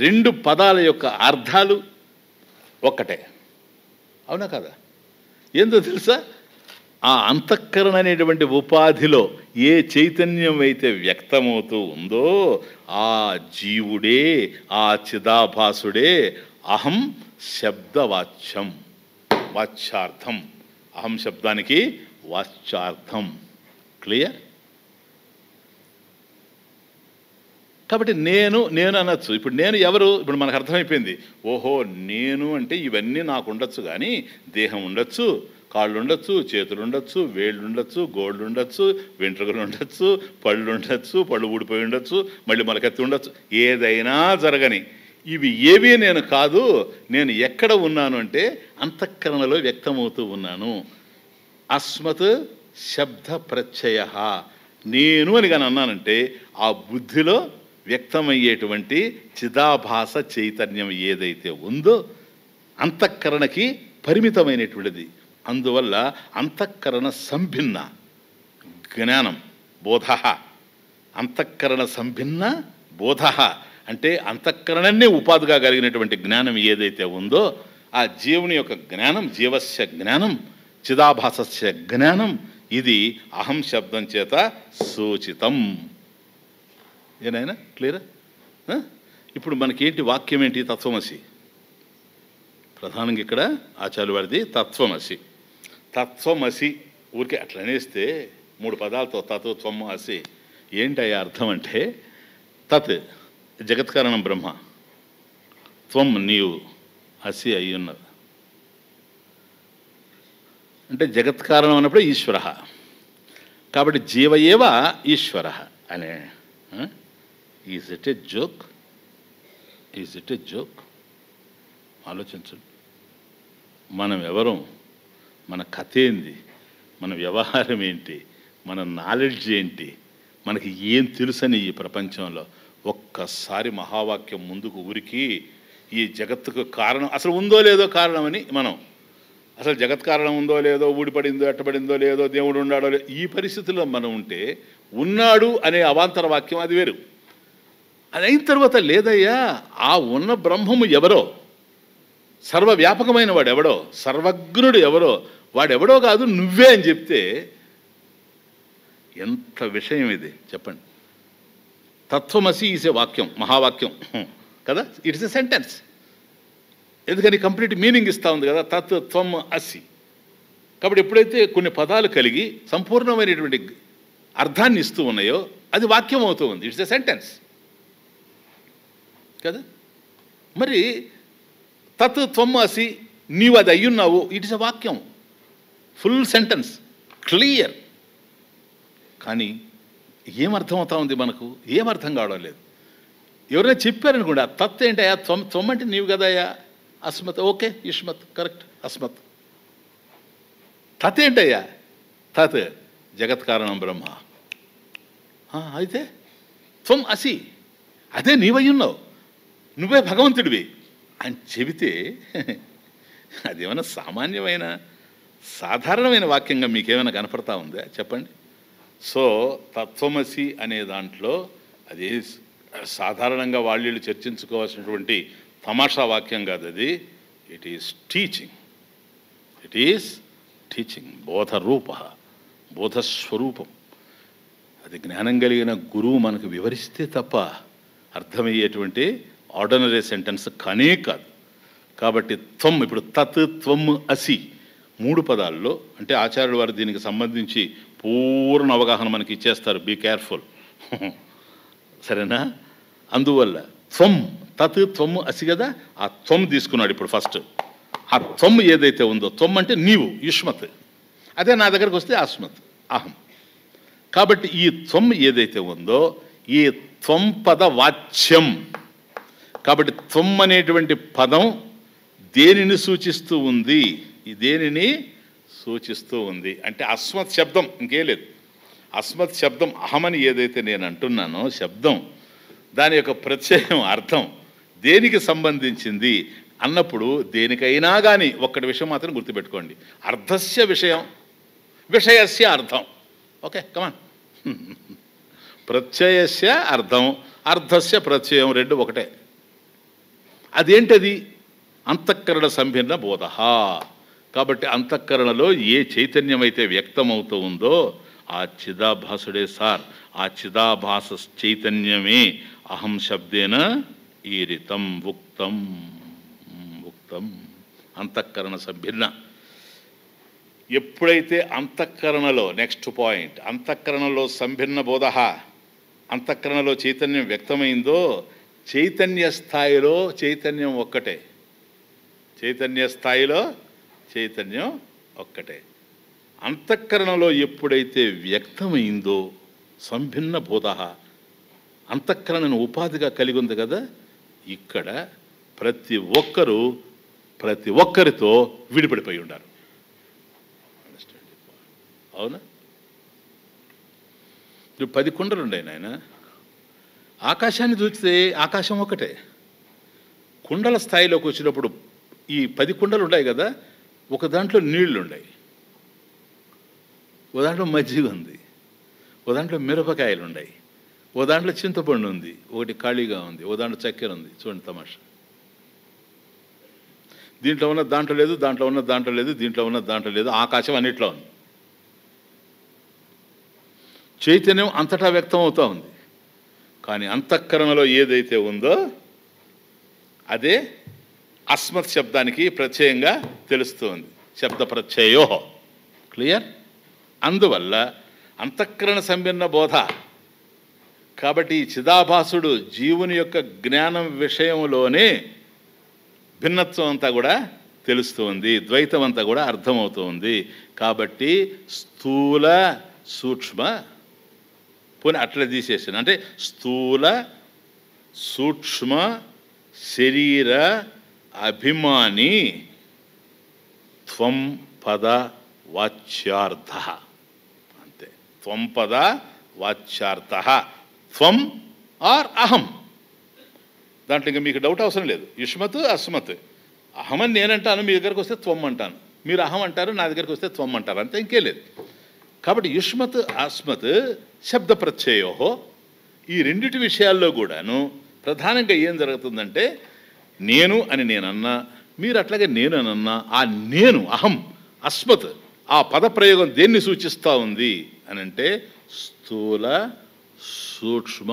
రెండు పదాల యొక్క అర్థాలు ఒక్కటే. అవునా కదా? ఏందో తెలుసా? ఆ అంతఃకరణ అనేటువంటి ఉపాధిలో ఏ చైతన్యం అయితే వ్యక్తమవుతూ ఉందో ఆ జీవుడే, ఆ చిదాభాసుడే అహం శబ్దవాచ్యం, వాచ్యార్థం. అహం శబ్దానికి వాచ్యార్థం. క్లియర్? కాబట్టి నేను అనొచ్చు. ఇప్పుడు నేను ఎవరు? ఇప్పుడు మనకు అర్థమైపోయింది. ఓహో, నేను అంటే ఇవన్నీ నాకు ఉండొచ్చు, కానీ దేహం ఉండొచ్చు, కాళ్ళు ఉండొచ్చు, చేతులు ఉండొచ్చు, వేళ్ళు ఉండొచ్చు, గోళ్ళు ఉండొచ్చు, వెంట్రుకలు ఉండొచ్చు, పళ్ళు ఉండొచ్చు, పళ్ళు ఊడిపోయి ఉండొచ్చు, మళ్ళీ మొలకెత్తి ఉండొచ్చు, ఏదైనా జరగని ఇవి ఏవీ నేను కాదు. నేను ఎక్కడ ఉన్నాను అంటే అంతఃకరణలో వ్యక్తమవుతూ ఉన్నాను. అస్మత్ శబ్ద ప్రత్యయ. నేను అని కానీ అన్నానంటే ఆ బుద్ధిలో వ్యక్తమయ్యేటువంటి చిదాభాస చైతన్యం ఏదైతే ఉందో అంతఃకరణకి పరిమితమైనటువంటిది. అందువల్ల అంతఃకరణ సంభిన్న జ్ఞానం బోధ. అంతఃకరణ సంభిన్న బోధ అంటే అంతఃకరణనే ఉపాధిగా కలిగినటువంటి జ్ఞానం ఏదైతే ఉందో ఆ జీవుని యొక్క జ్ఞానం, జీవస్య జ్ఞానం, చిదాభాసస్య జ్ఞానం, ఇది అహం శబ్దం చేత సూచితం. ఏనాయనా క్లియరా? ఇప్పుడు మనకేంటి వాక్యం ఏంటి? తత్వమసి. ప్రధానంగా ఇక్కడ ఆచార్య వారిది తత్వమసి. తత్వమసి ఊరికే అట్లా అనేస్తే 3 పదాలతో తత్ త్వం అసి ఏంటయ్యా అర్థం అంటే, తత్ జగత్కారణం బ్రహ్మ, త్వం నీవు, అసి అయ్యున్నది. అంటే జగత్కారణం అన్నప్పుడు ఈశ్వర. కాబట్టి జీవయేవ ఈశ్వర అనే. Is it A joke? Is it A joke? ఆలోచించండి. మనం ఎవరం, మన కథ ఏంది, మన వ్యవహారం ఏంటి, మన నాలెడ్జ్ ఏంటి, మనకి ఏం తెలుసని ఈ ప్రపంచంలో ఒక్కసారి మహావాక్యం ముందుకు ఉరికి ఈ జగత్తుకు కారణం అసలు ఉందో లేదో కారణమని మనం అసలు జగత్ కారణం ఉందో లేదో, ఊడిపడిందో, ఎట్టబడిందో లేదో, దేవుడు ఉన్నాడో లేదో, ఈ పరిస్థితుల్లో మనం ఉంటే ఉన్నాడు అనే అవాంతర వాక్యం అది వేరు. అది అయిన తర్వాత లేదయ్యా ఆ ఉన్న బ్రహ్మము ఎవరో, సర్వవ్యాపకమైన వాడు ఎవడో, సర్వజ్ఞుడు ఎవరో, వాడెవడో కాదు నువ్వే అని చెప్తే ఎంత విషయం ఇది చెప్పండి. తత్వమసి ఈజ్ ఏ వాక్యం, మహావాక్యం కదా. It's a sentence. ఎందుకని కంప్లీట్ మీనింగ్ ఇస్తూ ఉంది కదా, తత్ త్వం అసి. కాబట్టి ఎప్పుడైతే కొన్ని పదాలు కలిగి సంపూర్ణమైనటువంటి అర్థాన్ని ఇస్తూ ఉన్నాయో అది వాక్యం అవుతూ ఉంది. ఇట్స్ ఎ సెంటెన్స్ కదా. మరి తత్ త్వం అసి, నీవు అది అయ్యున్నావు, ఇట్స్ ఎ వాక్యం, ఫుల్ సెంటెన్స్, క్లియర్. కానీ ఏమర్థం అవుతా ఉంది మనకు? ఏమర్థం కావడం లేదు. ఎవరైనా చెప్పారనుకోండి, ఆ తత్ ఏంటయ్యా, త్వం అంటే నీవు కదయ్యా, అస్మత్, ఓకే, యుష్మత్, కరెక్ట్, అస్మత్. తత్ ఏంటయ్యా? తత్ జగత్కారణం బ్రహ్మ. అయితే త్వం అసి, అదే నీవయ్యున్నావు, నువ్వే భగవంతుడివి అని చెబితే అదేమైనా సామాన్యమైన సాధారణమైన వాక్యంగా మీకేమైనా కనపడతా ఉందా చెప్పండి. సో తత్వమసి అనే దాంట్లో అది సాధారణంగా వాళ్ళు చర్చించుకోవాల్సినటువంటి తమాషా వాక్యం కాదు అది. It is teaching. It is teaching. బోధరూప, బోధస్వరూపం. అది జ్ఞానం కలిగిన గురువు మనకు వివరిస్తే తప్ప అర్థమయ్యేటువంటి ఆర్డినరీ సెంటెన్స్ కానే కాదు. కాబట్టి త్వం, ఇప్పుడు తత్ త్వం అసి 3 పదాల్లో అంటే ఆచార్యుడు వారు దీనికి సంబంధించి పూర్ణ అవగాహన మనకి ఇచ్చేస్తారు. బీ కేర్ఫుల్, సరేనా. అందువల్ల త్వం, తత్ త్వం అసి కదా, ఆ త్వం తీసుకున్నాడు ఇప్పుడు ఫస్ట్. ఆ త్వం ఏదైతే ఉందో, త్వం అంటే నీవు, యుష్మత్. అదే నా దగ్గరకు వస్తే అస్మత్, అహం. కాబట్టి ఈ త్వం ఏదైతే ఉందో ఈ త్వం పద వాచ్యం. కాబట్టి త్వం అనేటువంటి పదం దేనిని సూచిస్తూ ఉంది? ఈ దేనిని సూచిస్తూ ఉంది అంటే అస్మత్ శబ్దం, ఇంకే లేదు. అస్మత్ శబ్దం అహమని ఏదైతే నేను అంటున్నానో శబ్దం, దాని యొక్క ప్రత్యయం అర్థం దేనికి సంబంధించింది అన్నప్పుడు దేనికైనా కానీ ఒక్కటి విషయం మాత్రం గుర్తుపెట్టుకోండి. అర్థస్య విషయం, విషయస్య అర్థం. ఓకే, కమాన్. ప్రత్యయస్య అర్థం, అర్థస్య ప్రత్యయం, రెండు ఒకటే. అదేంటది? అంతఃకరణ సంభిన్న బోధ. కాబట్టి అంతఃకరణలో ఏ చైతన్యం అయితే వ్యక్తమవుతూ ఉందో ఆ చిదాభాసుడే సార్. ఆ చిదాభాస చైతన్యమే అహం శబ్దేన ఈరితం ఉక్తం. ఉక్తం అంతఃకరణ సంభిన్న. ఎప్పుడైతే అంతఃకరణలో, నెక్స్ట్ పాయింట్, అంతఃకరణలో సంభిన్న బోధ, అంతఃకరణలో చైతన్యం వ్యక్తమైందో చైతన్య స్థాయిలో చైతన్యం ఒక్కటే. చైతన్య స్థాయిలో చైతన్యం ఒక్కటే. అంతఃకరణలో ఎప్పుడైతే వ్యక్తమైందో సంభిన్న బోధ, అంతఃకరణను ఉపాధిగా కలిగి ఉంది కదా, ఇక్కడ ప్రతి ఒక్కరితో విడిపడిపోయి ఉండారు. అవునా? ఇప్పుడు 10 కుండలు ఉన్నాయి నాయన. ఆకాశాన్ని చూస్తే ఆకాశం ఒకటే. కుండల స్థాయిలోకి వచ్చినప్పుడు ఈ 10 కుండలు ఉన్నాయి కదా, ఒక దాంట్లో నీళ్లు ఉన్నాయి, ఓ దాంట్లో మజ్జిగ ఉంది, ఓ దాంట్లో మిరపకాయలు ఉన్నాయి, ఓ దాంట్లో చింతపండు ఉంది, ఒకటి ఖాళీగా ఉంది, ఓ దాంట్లో చక్కెర ఉంది. చూడండి తమాషా. దీంట్లో ఉన్న దాంట్లో లేదు, దాంట్లో ఉన్న దాంట్లో లేదు, దీంట్లో ఉన్న దాంట్లో లేదు. ఆకాశం అన్నిట్లో ఉంది. చైతన్యం అంతటా వ్యక్తం అవుతూ ఉంది. కానీ అంతఃకరణలో ఏదైతే ఉందో అదే అస్మత్ శబ్దానికి ప్రత్యయంగా తెలుస్తుంది. శబ్ద ప్రత్యయో. క్లియర్? అందువల్ల అంతఃకరణ సంభిన్న బోధ. కాబట్టి ఈ చిదాభాసుడు జీవుని యొక్క జ్ఞానం విషయంలోనే భిన్నత్వం అంతా కూడా తెలుస్తుంది, ద్వైతం అంతా కూడా అర్థమవుతుంది. కాబట్టి స్థూల సూక్ష్మ, పోనీ అట్లా తీసేసాను, అంటే స్థూల సూక్ష్మ శరీర అభిమాని త్వం పద వాచ్యార్థ. అంతే. త్వం పద వాచ్యార్థ. త్వం ఆర్ అహం. దాంట్లో ఇంకా మీకు డౌట్ అవసరం లేదు. యుష్మత్ అస్మత్. అహమని నేనంటాను, మీ దగ్గరకు వస్తే త్వం అంటాను, మీరు అహం అంటారు, నా దగ్గరకు వస్తే త్వం అంటారు, అంతే, ఇంకే లేదు. కాబట్టి యుష్మత్ అస్మత్ శబ్ద ప్రత్యయో. ఈ రెండిటి విషయాల్లో కూడాను ప్రధానంగా ఏం జరుగుతుందంటే, నేను అని నేనన్నా, మీరు అట్లాగే నేను అని అన్నా, ఆ నేను అహం అస్మత్ ఆ పదప్రయోగం దేన్ని సూచిస్తూ ఉంది అని అంటే స్థూల సూక్ష్మ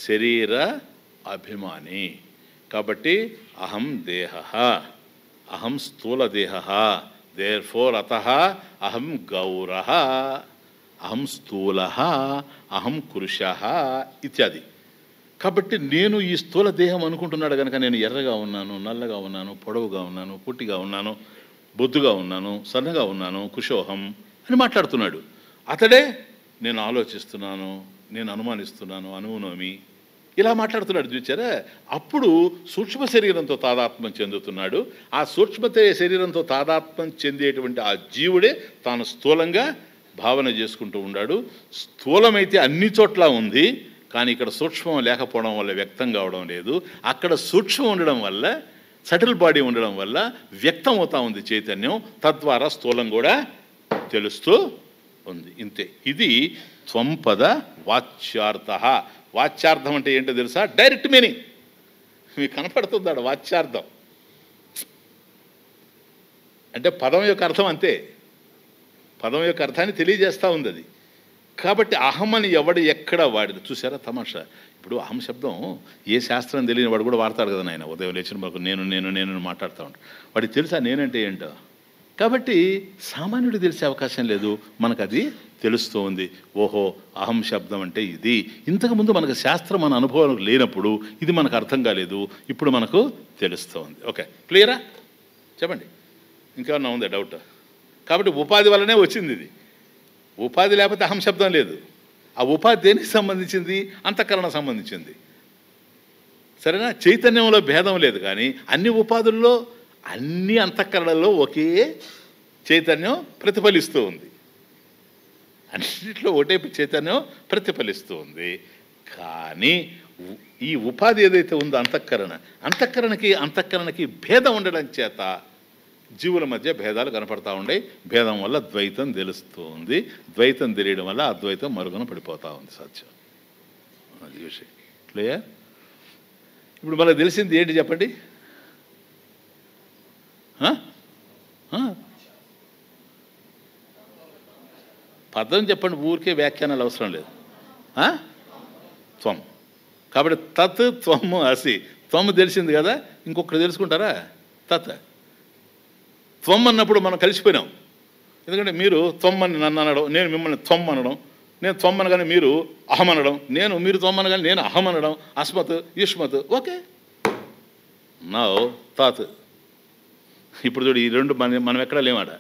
శరీర అభిమాని. కాబట్టి అహం దేహ, అహం స్థూల దేహ, దేర్ఫోర్ అతః అహం గౌర, అహం స్థూల, అహం పురుష ఇత్యాది. కాబట్టి నేను ఈ స్థూల దేహం అనుకుంటున్నాడు కనుక నేను ఎర్రగా ఉన్నాను, నల్లగా ఉన్నాను, పొడవుగా ఉన్నాను, పొట్టిగా ఉన్నాను, బొద్దుగా ఉన్నాను, సన్నగా ఉన్నాను, కుశోహం అని మాట్లాడుతున్నాడు. అతడే నేను ఆలోచిస్తున్నాను, నేను అనుమానిస్తున్నాను, అనునోమి, ఇలా మాట్లాడుతున్నాడు. చూచారా? అప్పుడు సూక్ష్మ శరీరంతో తాదాత్మ్యం చెందుతున్నాడు. ఆ సూక్ష్మ శరీరంతో తాదాత్మ్యం చెందేటువంటి ఆ జీవుడే తాను స్థూలంగా భావన చేసుకుంటూ ఉన్నాడు. స్థూలమైతే అన్ని చోట్ల ఉంది, కానీ ఇక్కడ సూక్ష్మం లేకపోవడం వల్ల వ్యక్తం కావడం లేదు. అక్కడ సూక్ష్మం ఉండడం వల్ల, సటిల్ బాడీ ఉండడం వల్ల వ్యక్తం అవుతా ఉంది చైతన్యం. తద్వారా స్థూలం కూడా తెలుస్తూ ఉంది. ఇంతే. ఇది త్వంపద వాచ్యార్థ. వాచ్యార్థం అంటే ఏంటో తెలుసా? డైరెక్ట్ మీనింగ్ మీకు కనపడుతుందాడు. వాచ్యార్థం అంటే పదం యొక్క అర్థం, అంతే. పదం యొక్క అర్థాన్ని తెలియజేస్తూ ఉంది అది. కాబట్టి అహమని ఎవడు ఎక్కడ వాడిది. చూసారా తమాషా? ఇప్పుడు అహం శబ్దం ఏ శాస్త్రం తెలియని వాడు కూడా వాడతాడు కదా నాయన. ఉదయం లేచిన మనకు నేను నేను నేను మాట్లాడుతూ ఉంటాడు. వాడికి తెలుసా నేనంటే ఏంటో? కాబట్టి సామాన్యుడు తెలిసే అవకాశం లేదు, మనకు అది తెలుస్తూ ఉంది. ఓహో, అహం శబ్దం అంటే ఇది. ఇంతకుముందు మనకు శాస్త్రం మన అనుభవం లేనప్పుడు ఇది మనకు అర్థం కాలేదు, ఇప్పుడు మనకు తెలుస్తూ ఉంది. ఓకే, క్లియరా? చెప్పండి, ఇంకేమన్నా ఉందా డౌట్? కాబట్టి ఉపాధి వల్లనే వచ్చింది ఇది. ఉపాధి లేకపోతే అహం శబ్దం లేదు. ఆ ఉపాధి దేనికి సంబంధించింది? అంతఃకరణ సంబంధించింది. సరేనా? చైతన్యంలో భేదం లేదు, కానీ అన్ని ఉపాధుల్లో, అన్ని అంతఃకరణలో ఒకే చైతన్యం ప్రతిఫలిస్తూ ఉంది. అన్నింటిలో ఒకటే చైతన్యం ప్రతిఫలిస్తూ ఉంది. కానీ ఈ ఉపాధి ఏదైతే ఉందో అంతఃకరణకి భేదం ఉండడం చేత జీవుల మధ్య భేదాలు కనపడతా ఉండే. భేదం వల్ల ద్వైతం తెలుస్తూ ఉంది. ద్వైతం తెలియడం వల్ల అద్వైతం మరుగున పడిపోతూ ఉంది. సత్యం అది విషయం. క్లియర్? ఇప్పుడు మనకు తెలిసింది ఏంటి చెప్పండి? పదం చెప్పండి, ఊరికే వ్యాఖ్యానాలు అవసరం లేదు. త్వం. కాబట్టి తత్ త్వము అసి. త్వము తెలిసింది కదా, ఇంకొకటి తెలుసుకుంటారా? తత్. త్వం అన్నప్పుడు మనం కలిసిపోయినాం. ఎందుకంటే మీరు త్వమ్మని నన్ను అనడం, నేను మిమ్మల్ని త్వమ్ అనడం, నేను త్వమ్ అనగానే మీరు అహం అనడం, మీరు త్వమ్ అనగానే నేను అహం అనడం, అస్మత్ యుష్మత్. ఓకే, నా తాత్. ఇప్పుడు చూడు, ఈ రెండు మనం ఎక్కడ లేమాట.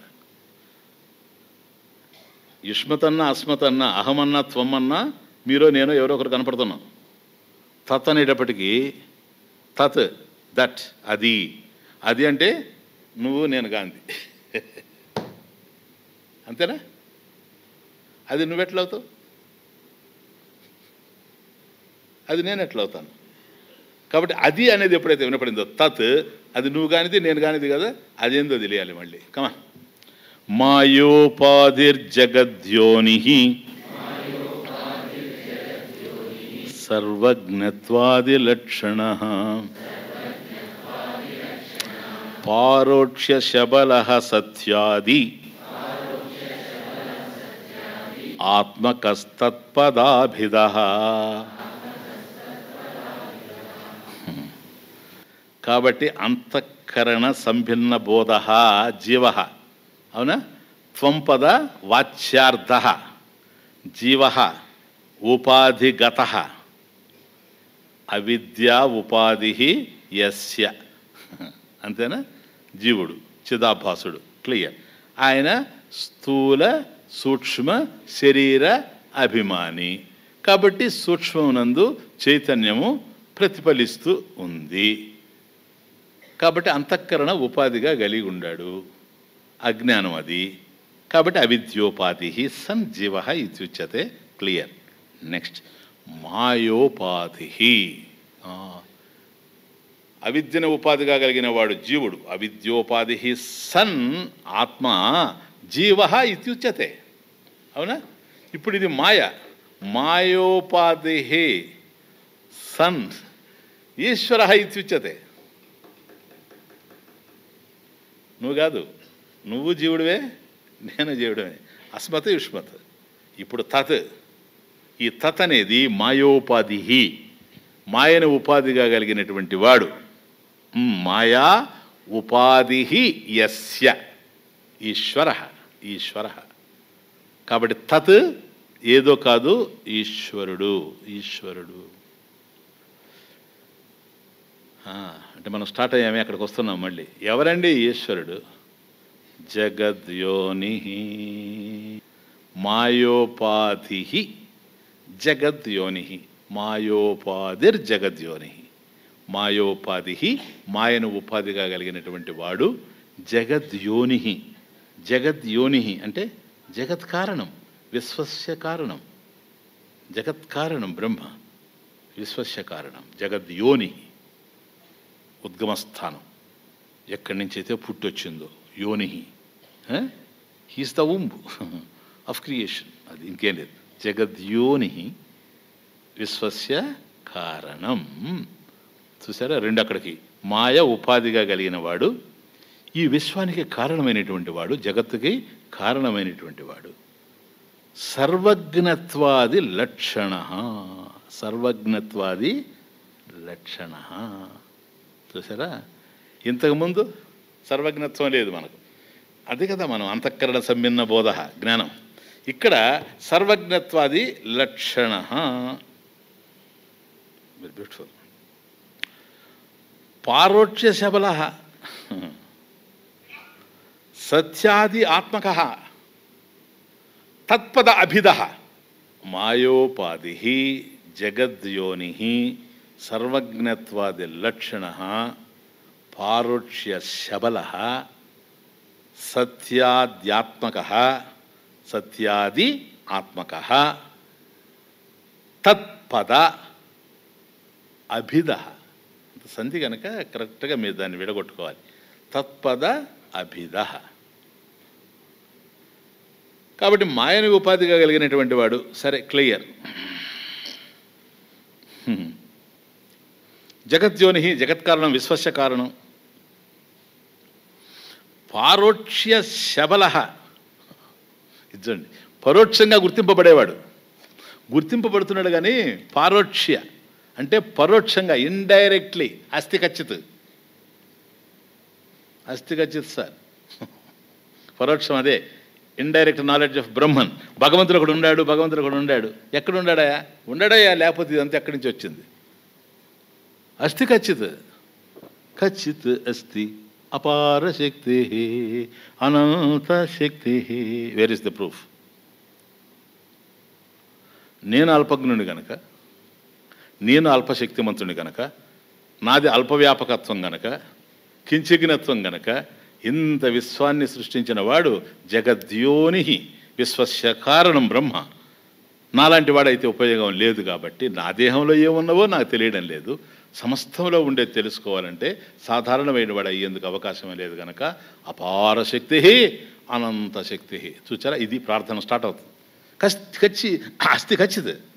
యుష్మత్ అన్నా అస్మత్ అన్నా అహమన్నా త్వమ్మన్నా మీరో నేనో ఎవరో ఒకరు కనపడుతున్నాం. తత్ అనేటప్పటికీ తత్ దట్, అది. అది అంటే నువ్వు నేను గాంధీ. అంతేనా? అది నువ్వెట్లా అవుతావు, అది నేను ఎట్లా అవుతాను? కాబట్టి అది అనేది ఎప్పుడైతే వినపడిందో తత్, అది నువ్వు కానిది నేను కానిది కదా, అదేందో తెలియాలి మళ్ళీ. కమా. మాయోపాధిర్జగద్యోని సర్వజ్ఞత్వాదిలక్షణ పారోక్ష్య శబలః సత్యాది ఆత్మకస్తత్పదాభిదః. కాబట్టి అంతఃకరణ సంభిన్న బోధ జీవ. అవునా? త్వంపద వాచ్యార్థ జీవ ఉపాధిగత అవిద్యా ఉపాధి యస్య. అంతేనా? జీవుడు చిదాభాసుడు. క్లియర్. ఆయన స్థూల సూక్ష్మ శరీర అభిమాని. కాబట్టి సూక్ష్మమునందు చైతన్యము ప్రతిఫలిస్తూ ఉంది. కాబట్టి అంతఃకరణ ఉపాధిగా కలిగి ఉండాడు. అజ్ఞానం అది. కాబట్టి అవిద్యోపాధి సన్ జీవ ఇత్యుచ్యతే. క్లియర్. నెక్స్ట్, మాయోపాధి. అవిద్యను ఉపాధిగా కలిగిన వాడు జీవుడు. అవిద్యోపాధి సన్ ఆత్మ జీవ ఇత్యుచ్యతే. అవునా? ఇప్పుడు ఇది మాయ. మాయోపాధి సన్ ఈశ్వర ఇత్యుచ్యతే. నువ్వు కాదు, నువ్వు జీవుడివే, నేను జీవుడివే. అస్మత్ యుష్మత్. ఇప్పుడు తత్. ఈ తత్ అనేది మాయోపాధి, మాయను ఉపాధిగా కలిగినటువంటి వాడు. మాయా ఉపాధి యస్య ఈశ్వర. ఈశ్వర. కాబట్టి తత్ ఏదో కాదు, ఈశ్వరుడు. ఈశ్వరుడు అంటే మనం స్టార్ట్ అయ్యామే, అక్కడికి వస్తున్నాం మళ్ళీ. ఎవరండి ఈశ్వరుడు? జగద్యోని మాయోపాధి జగద్యోని. మాయోపాధిర్జగద్యోని. మాయోపాధి మాయను ఉపాధిగా కలిగినటువంటి వాడు. జగద్యోని. జగద్యోని అంటే జగత్ కారణం, విశ్వస్య కారణం. జగత్ కారణం బ్రహ్మ, విశ్వస్య కారణం. జగద్యోని ఉద్గమస్థానం, ఎక్కడి నుంచి అయితే పుట్టొచ్చిందో. యోని హీస్ ద ఉంబ్ ఆఫ్ క్రియేషన్. అది ఇంకేం లేదు. జగద్యోని విశ్వస్య కారణం. చూసారా? రెండు అక్కడికి. మాయ ఉపాధిగా కలిగిన వాడు, ఈ విశ్వానికి కారణమైనటువంటి వాడు, జగత్తుకి కారణమైనటువంటి వాడు. సర్వజ్ఞత్వాది లక్షణ. సర్వజ్ఞత్వాది లక్షణ. చూసారా? ఇంతకుముందు సర్వజ్ఞత్వం లేదు మనకు. అది కదా మనం అంతఃకరణ సంభిన్న బోధ జ్ఞానం. ఇక్కడ సర్వజ్ఞత్వాది లక్షణ. Very beautiful. పారోక్ష్య శబల సత్యాది ఆత్మక తత్పద అభిద. మాయోపాధి జగద్యోని సర్వజ్ఞత్వాది లక్షణ పారోక్ష్య శబల సత్యాద్యాత్మక సత్యాది ఆత్మక తత్పద అభిద. సంధి కనుక కరెక్ట్గా మీరు దాన్ని విడగొట్టుకోవాలి. తత్పద అభిద. కాబట్టి మాయని ఉపాధిగా కలిగినటువంటి వాడు. సరే, క్లియర్. జగద్యోని జగత్కారణం, విశ్వస్య కారణం. పారోక్ష్య శబల. ఇదండి పరోక్షంగా గుర్తింపబడేవాడు. గుర్తింపబడుతున్నాడు కానీ పారోక్ష్య అంటే పరోక్షంగా, ఇండైరెక్ట్లీ. అస్థి ఖచ్చిత్ సార్, పరోక్షం అదే ఇండైరెక్ట్ నాలెడ్జ్ ఆఫ్ బ్రహ్మన్. భగవంతుడు ఒకడు ఉండాడు. ఎక్కడ ఉండడాయా లేకపోతే ఇదంతా ఎక్కడి నుంచి వచ్చింది? అస్థి ఖచ్చిత్ అస్థి అపార శక్తి అనంత శక్తి. Where is the proof? నేను అల్పజ్ఞుని గనక, నేను అల్పశక్తిమంతుని గనక, నాది అల్పవ్యాపకత్వం గనక, కించజ్ఞత్వం గనక, ఇంత విశ్వాన్ని సృష్టించిన వాడు జగద్యోని విశ్వస్య కారణం బ్రహ్మ. నాలాంటి వాడైతే ఉపయోగం లేదు కాబట్టి నా దేహంలో ఏమున్నవో నాకు తెలియడం లేదు. సమస్తంలో ఉండేది తెలుసుకోవాలంటే సాధారణమైన వాడు అయ్యేందుకు అవకాశమే లేదు కనుక అపార శక్తి అనంత శక్తి. చూచారా, ఇది ప్రార్థన స్టార్ట్ అవుతుంది.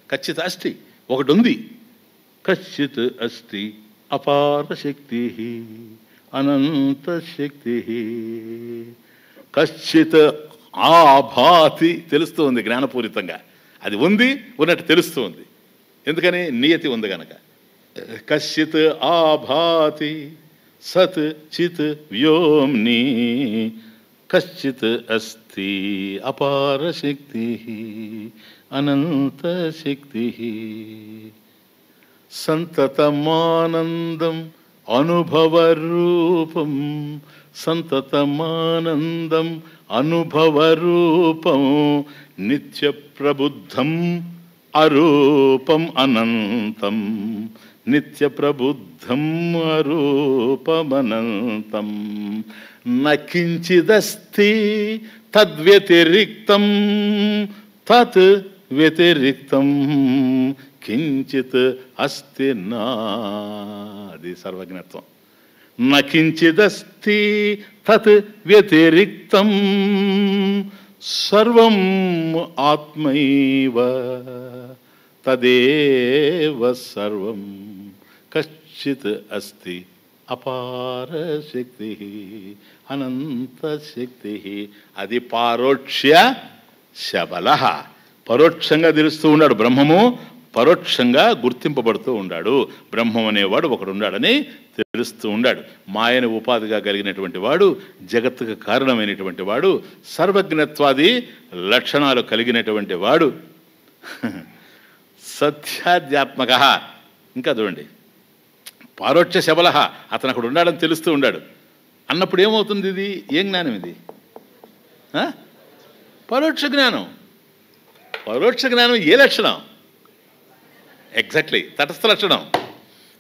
ఖచ్చిత అస్థి ఒకటి ఉంది. కచ్చిత్ అస్థి అపార శక్తి అనంత శక్తి. కచ్చిత్ ఆభాతి తెలుస్తూ ఉంది జ్ఞానపూరితంగా. అది ఉంది, ఉన్నట్టు తెలుస్తూ ఉంది. ఎందుకని? నియతి ఉంది కనుక. కచ్చిత్ ఆభాతి సత్ చిత్ వ్యోమ్ని కచ్చిత్ అస్తి అపార శక్తి అనంత శక్తి. సంతతమానందం అనుభవరూపం, సంతతమానందం అనుభవరూపం, నిత్య ప్రబుద్ధం అరూపం అనంతం, నిత్య ప్రబుద్ధం అరూపమనంతం. నకించిదస్తి తద్వ్యతిరిక్తం తత్ వ్యతిరిక్తం కించిత్ అస్తి నాది సర్వజ్ఞత్వం. నకించిదస్తి తత్ వ్యతిరిక్తం సర్వం ఆత్మైవ తదేవ సర్వం. కచ్చిత్ అస్తి అపార శక్తి అనంత శక్తి. అది పారోక్ష్య శబల. పరోక్షంగా తెలుస్తూ ఉన్నాడు బ్రహ్మము, పరోక్షంగా గుర్తింపబడుతూ ఉన్నాడు. బ్రహ్మం అనేవాడు ఒకడున్నాడని తెలుస్తూ ఉన్నాడు. మాయను ఉపాధిగా కలిగినటువంటి వాడు, జగత్తుకు కారణమైనటువంటి వాడు, సర్వజ్ఞత్వాది లక్షణాలు కలిగినటువంటి వాడు, సత్యాధ్యాత్మక. ఇంకా చూడండి, పారోక్ష శబల, అతను అక్కడ ఉన్నాడని తెలుస్తూ ఉన్నాడు అన్నప్పుడు ఏమవుతుంది? ఇది ఏం జ్ఞానం? ఇది పరోక్ష జ్ఞానం. పరోక్ష జ్ఞానం ఏ లక్షణం? ఎగ్జాక్ట్లీ తటస్థ లక్షణం.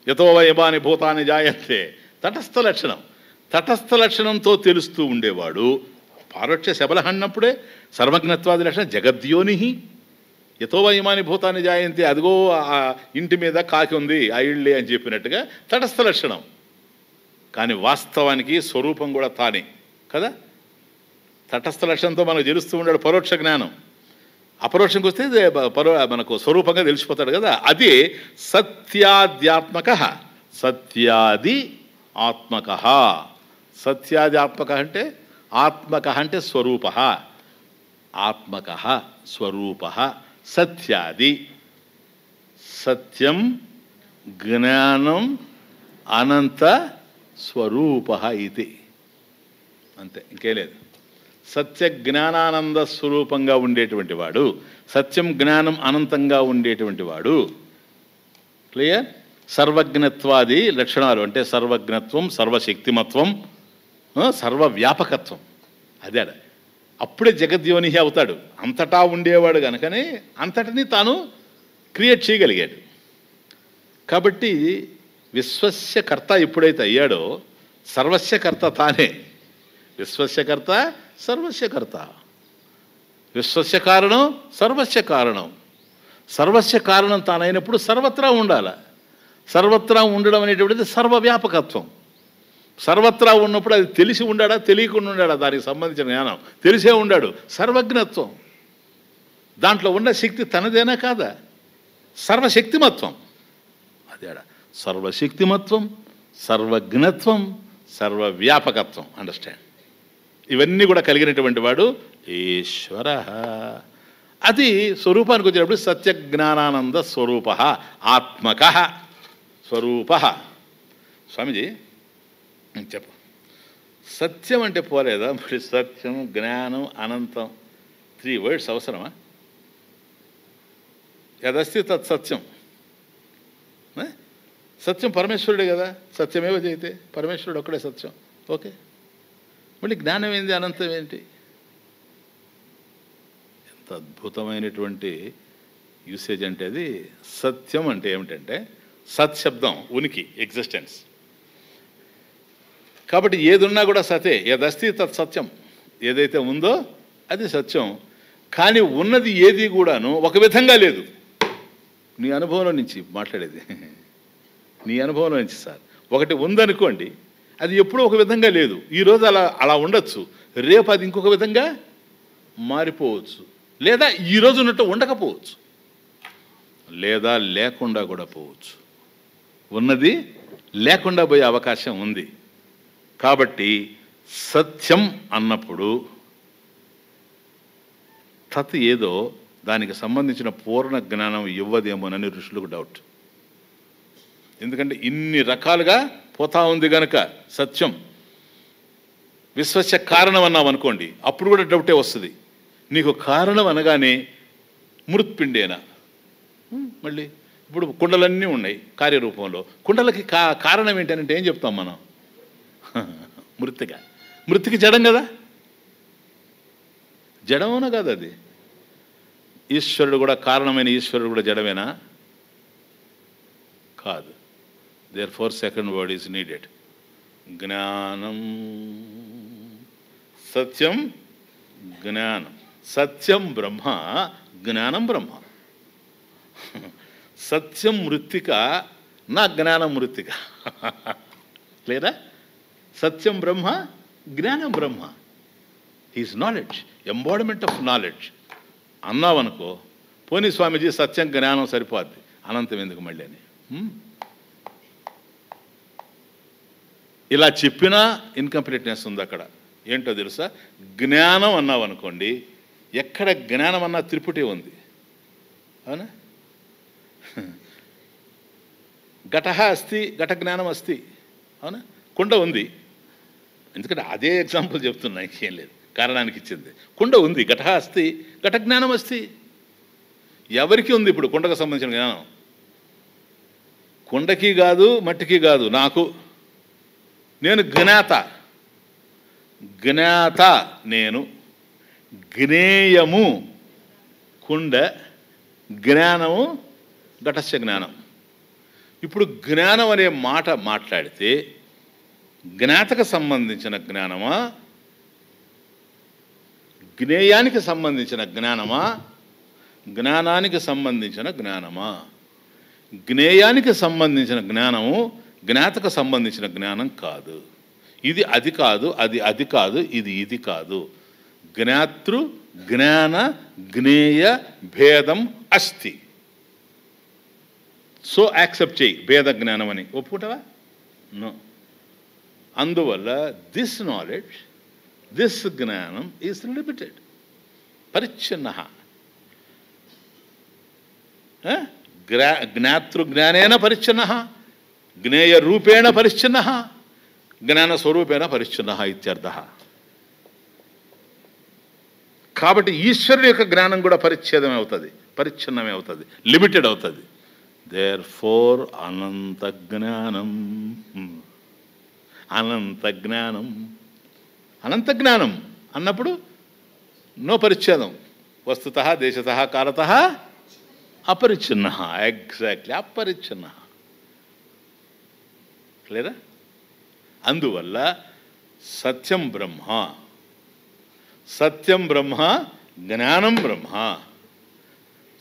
యతో వయమాని భూతాన్ని జాయంతే, తటస్థ లక్షణం. తటస్థ లక్షణంతో తెలుస్తూ ఉండేవాడు పారోక్ష శబల అన్నప్పుడే. సర్వజ్ఞత్వాది లక్షణం జగద్యోని. యతో వయమాని భూతాన్ని జాయంతే, అదిగో ఆ ఇంటి మీద కాకి ఉంది ఆ ఇళ్ళే అని చెప్పినట్టుగా తటస్థ లక్షణం. కానీ వాస్తవానికి స్వరూపం కూడా తానే కదా. తటస్థ లక్షణంతో మనకు తెలుస్తూ ఉన్నాడు పరోక్ష జ్ఞానం. అపరోక్షంకి వస్తే మనకు స్వరూపంగా తెలిసిపోతాడు కదా. అది సత్యాధ్యాత్మక. సత్యాది ఆత్మక. సత్యాది ఆత్మక అంటే ఆత్మక అంటే స్వరూప, ఆత్మక స్వరూప. సత్యాది సత్యం జ్ఞానం అనంత స్వరూప ఇది. అంతే, ఇంకే లేదు. సత్య జ్ఞానానంద స్వరూపంగా ఉండేటువంటి వాడు, సత్యం జ్ఞానం అనంతంగా ఉండేటువంటి వాడు. క్లియర్? సర్వజ్ఞత్వాది లక్షణాలు అంటే సర్వజ్ఞత్వం, సర్వశక్తిమత్వం, సర్వవ్యాపకత్వం. అదే అప్పుడే జగద్యోని అవుతాడు. అంతటా ఉండేవాడు కనుకనే అంతటినీ తాను క్రియేట్ చేయగలిగాడు. కాబట్టి విశ్వస్య కర్త ఎప్పుడైతే అయ్యాడో సర్వస్య కర్త తానే. విశ్వస్య కర్త సర్వస్య కర్త, విశ్వస్య కారణం సర్వస్య కారణం. సర్వస్య కారణం తానైనప్పుడు సర్వత్రా ఉండాలి. సర్వత్రా ఉండడం అనేటువంటిది సర్వవ్యాపకత్వం. సర్వత్రా ఉన్నప్పుడు అది తెలిసి ఉండాడా తెలియకుండా ఉండాడా దానికి సంబంధించిన జ్ఞానం. తెలిసే ఉండాడు, సర్వజ్ఞత్వం. దాంట్లో ఉన్న శక్తి తనదేనా కాదా? సర్వశక్తిమత్వం. అదేడా సర్వశక్తిమత్వం, సర్వజ్ఞత్వం, సర్వవ్యాపకత్వం. అండర్స్టాండ్? ఇవన్నీ కూడా కలిగినటువంటి వాడు ఈశ్వర. అది స్వరూపానికి వచ్చేటప్పుడు సత్య జ్ఞానానంద స్వరూప ఆత్మక స్వరూప. స్వామిజీ చెప్పు, సత్యం అంటే పోలేదా? మరి సత్యం, జ్ఞానం, అనంతం 3 వర్డ్స్ అవసరమా? యదస్తి తత్ సత్యం. సత్యం పరమేశ్వరుడే కదా, సత్యమేవ జయితే, పరమేశ్వరుడు ఒక్కడే సత్యం. ఓకే, మళ్ళీ జ్ఞానం ఏంది, అనంతం ఏంటి? ఎంత అద్భుతమైనటువంటి యూసేజ్ అంటే అది. సత్యం అంటే ఏమిటంటే సత్శబ్దం, ఉనికి, ఎగ్జిస్టెన్స్. కాబట్టి ఏది ఉన్నా కూడా సతే, ఏదస్తి తత్ సత్యం. ఏదైతే ఉందో అది సత్యం. కానీ ఉన్నది ఏది కూడాను ఒక విధంగా లేదు. నీ అనుభవంలో నుంచి మాట్లాడేది, నీ అనుభవంలో నుంచి సార్. ఒకటి ఉందనుకోండి, అది ఎప్పుడూ ఒక విధంగా లేదు. ఈరోజు అలా ఉండొచ్చు, రేపు అది ఇంకొక విధంగా మారిపోవచ్చు, లేదా ఈరోజు ఉన్నట్టు ఉండకపోవచ్చు, లేదా లేకుండా కూడా పోవచ్చు. ఉన్నది లేకుండా పోయే అవకాశం ఉంది. కాబట్టి సత్యం అన్నప్పుడు తత్ ఏదో దానికి సంబంధించిన పూర్ణ జ్ఞానం ఇవ్వదేమోనని ఋషులకు డౌట్. ఎందుకంటే ఇన్ని రకాలుగా పోతా ఉంది గనక సత్యం. విశ్వస్య కారణం అన్నాం అనుకోండి, అప్పుడు కూడా డౌటే వస్తుంది. నీకు కారణం అనగానే మృత్పిండేనా? మళ్ళీ ఇప్పుడు కుండలన్నీ ఉన్నాయి కార్యరూపంలో. కుండలకి కారణం ఏంటంటే ఏం చెప్తాం మనం? మృత్తిక. మృత్తికి జడం కదా, జడమవునా కాదు అది. ఈశ్వరుడు కూడా, కారణమైన ఈశ్వరుడు కూడా జడమేనా? కాదు. therefore second word is needed. జ్ఞానం, సత్యం, జ్ఞానం. సత్యం బ్రహ్మ, జ్ఞానం బ్రహ్మ. సత్యం మృత్తిక, నా జ్ఞానం మృత్తిక. లేదా సత్యం బ్రహ్మ, జ్ఞానం బ్రహ్మ. Is knowledge, embodiment of knowledge అన్నావనుకో, పోనీ స్వామీజీ సత్యం జ్ఞానం సరిపోద్ది, అనంతం ఎందుకు మళ్ళీ అని. ఇలా చెప్పినా ఇన్కంప్లీట్నెస్ ఉంది అక్కడ. ఏంటో తెలుసా? జ్ఞానం అన్నావనుకోండి, ఎక్కడ జ్ఞానం అన్నా త్రిపుటి ఉంది, అవునా? ఘటః అస్తి, ఘట జ్ఞానం అస్తి, అవునా? కుండ ఉంది, ఎందుకంటే అదే ఎగ్జాంపుల్ చెప్తున్నా, ఇంకేం లేదు, కారణానికి ఇచ్చింది. కుండ ఉంది, ఘటః అస్తి, ఘట జ్ఞానం అస్తి. ఎవరికి ఉంది ఇప్పుడు కుండకు సంబంధించిన జ్ఞానం? కుండకి కాదు, మట్టికి కాదు, నాకు. నేను జ్ఞాత, జ్ఞాత నేను. జ్ఞేయము కుండ, జ్ఞానము ఘటస్య జ్ఞానం. ఇప్పుడు జ్ఞానం అనే మాట మాట్లాడితే జ్ఞాతకు సంబంధించిన జ్ఞానమా, జ్ఞేయానికి సంబంధించిన జ్ఞానమా, జ్ఞానానికి సంబంధించిన జ్ఞానమా? జ్ఞేయానికి సంబంధించిన జ్ఞానము జ్ఞాతకు సంబంధించిన జ్ఞానం కాదు. ఇది అది కాదు, అది కాదు, ఇది కాదు. జ్ఞాతృ జ్ఞాన జ్ఞేయ భేదం అస్తి. సో యాక్సెప్ట్ చేయి భేద జ్ఞానం అని. ఒప్పుకుంటావా? నో. అందువల్ల దిస్ నాలెడ్జ్, దిస్ జ్ఞానం ఈజ్ లిమిటెడ్, పరిచ్ఛిన్న. జ్ఞాతృజ్ఞానేన పరిచ్ఛిన్న, జ్ఞేయ రూపేణ పరిచ్ఛిన్న, జ్ఞానస్వరూపేణ పరిచ్ఛిన్న ఇత్యర్థ. కాబట్టి ఈశ్వరుడు యొక్క జ్ఞానం కూడా పరిచ్ఛేదమే అవుతుంది, పరిచ్ఛిన్నమే అవుతుంది, లిమిటెడ్ అవుతుంది. దేర్ఫోర్ అనంత జ్ఞానం, అనంత జ్ఞానం. అనంత జ్ఞానం అన్నప్పుడు నో పరిచ్ఛేదం. వస్తుతః దేశతః కాలతః అపరిచ్ఛిన్న. ఎగ్జాక్ట్లీ, అపరిచ్ఛిన్న. క్లియరా? అందువల్ల సత్యం బ్రహ్మ, సత్యం బ్రహ్మ, జ్ఞానం బ్రహ్మ.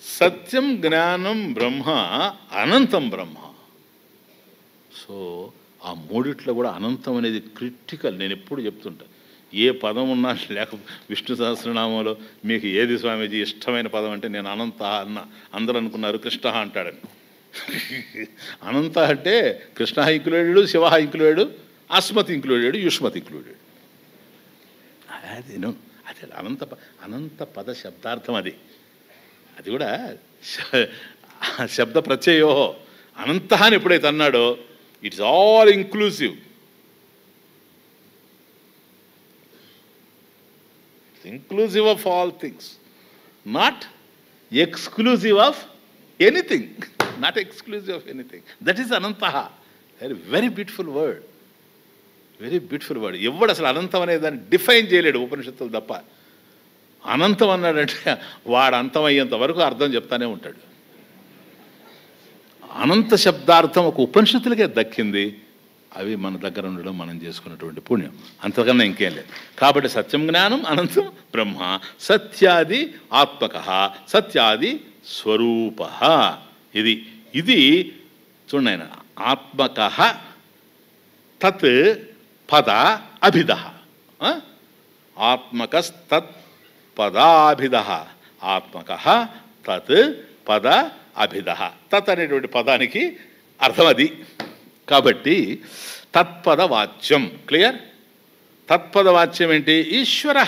సత్యం జ్ఞానం బ్రహ్మ, అనంతం బ్రహ్మ. సో ఆ మూడిట్లో కూడా అనంతం అనేది క్రిటికల్. నేను ఎప్పుడు చెప్తుంటా, ఏ పదం ఉన్నా లేక విష్ణు సహస్రనామంలో మీకు ఏది స్వామీజీ ఇష్టమైన పదం అంటే నేను అనంత అన్న. అందరూ అనుకున్నారు కృష్ణ అంటాడని. అనంత అంటే కృష్ణ ఇంక్లూడెడ్, శివ ఇంక్లూడెడ్, అస్మత్ ఇంక్లూడెడ్, యుష్మత్ ఇంక్లూడెడ్. అదే అనంత పద శబ్దార్థం అది. అది కూడా శబ్ద ప్రత్యయో అనంత అని ఎప్పుడైతే అన్నాడో it's all inclusive. Inclusive of all things, not exclusive of anything, not exclusive of anything. That is Anantha. Very beautiful word, very beautiful word. ఎవడు అసలు అనంతం అనే దాన్ని డిఫైన్ చేయలేడు ఉపనిషత్తులు తప్ప. అనంతం అన్నాడంటే వాడు అంతం అయ్యేంత వరకు అర్థం చెప్తానే ఉంటాడు. అనంత శబ్దార్థం ఒక ఉపనిషత్తులకే దక్కింది. అవి మన దగ్గర ఉండడం మనం చేసుకున్నటువంటి పుణ్యం, అంతకన్నా ఇంకేం లేదు. కాబట్టి సత్యం జ్ఞానం అనంతం బ్రహ్మ, సత్యాది ఆత్మక, సత్యాది స్వరూప. ఇది ఇది చూడండి ఆయన, ఆత్మక తత్ పద అభిద, ఆత్మకస్తత్ పదాభిద, ఆత్మక తత్ పద అభిద. తత్ అనేటువంటి పదానికి అర్థం అది. కాబట్టి తత్పద వాచ్యం క్లియర్. తత్పద వాచ్యం ఏంటి? ఈశ్వర.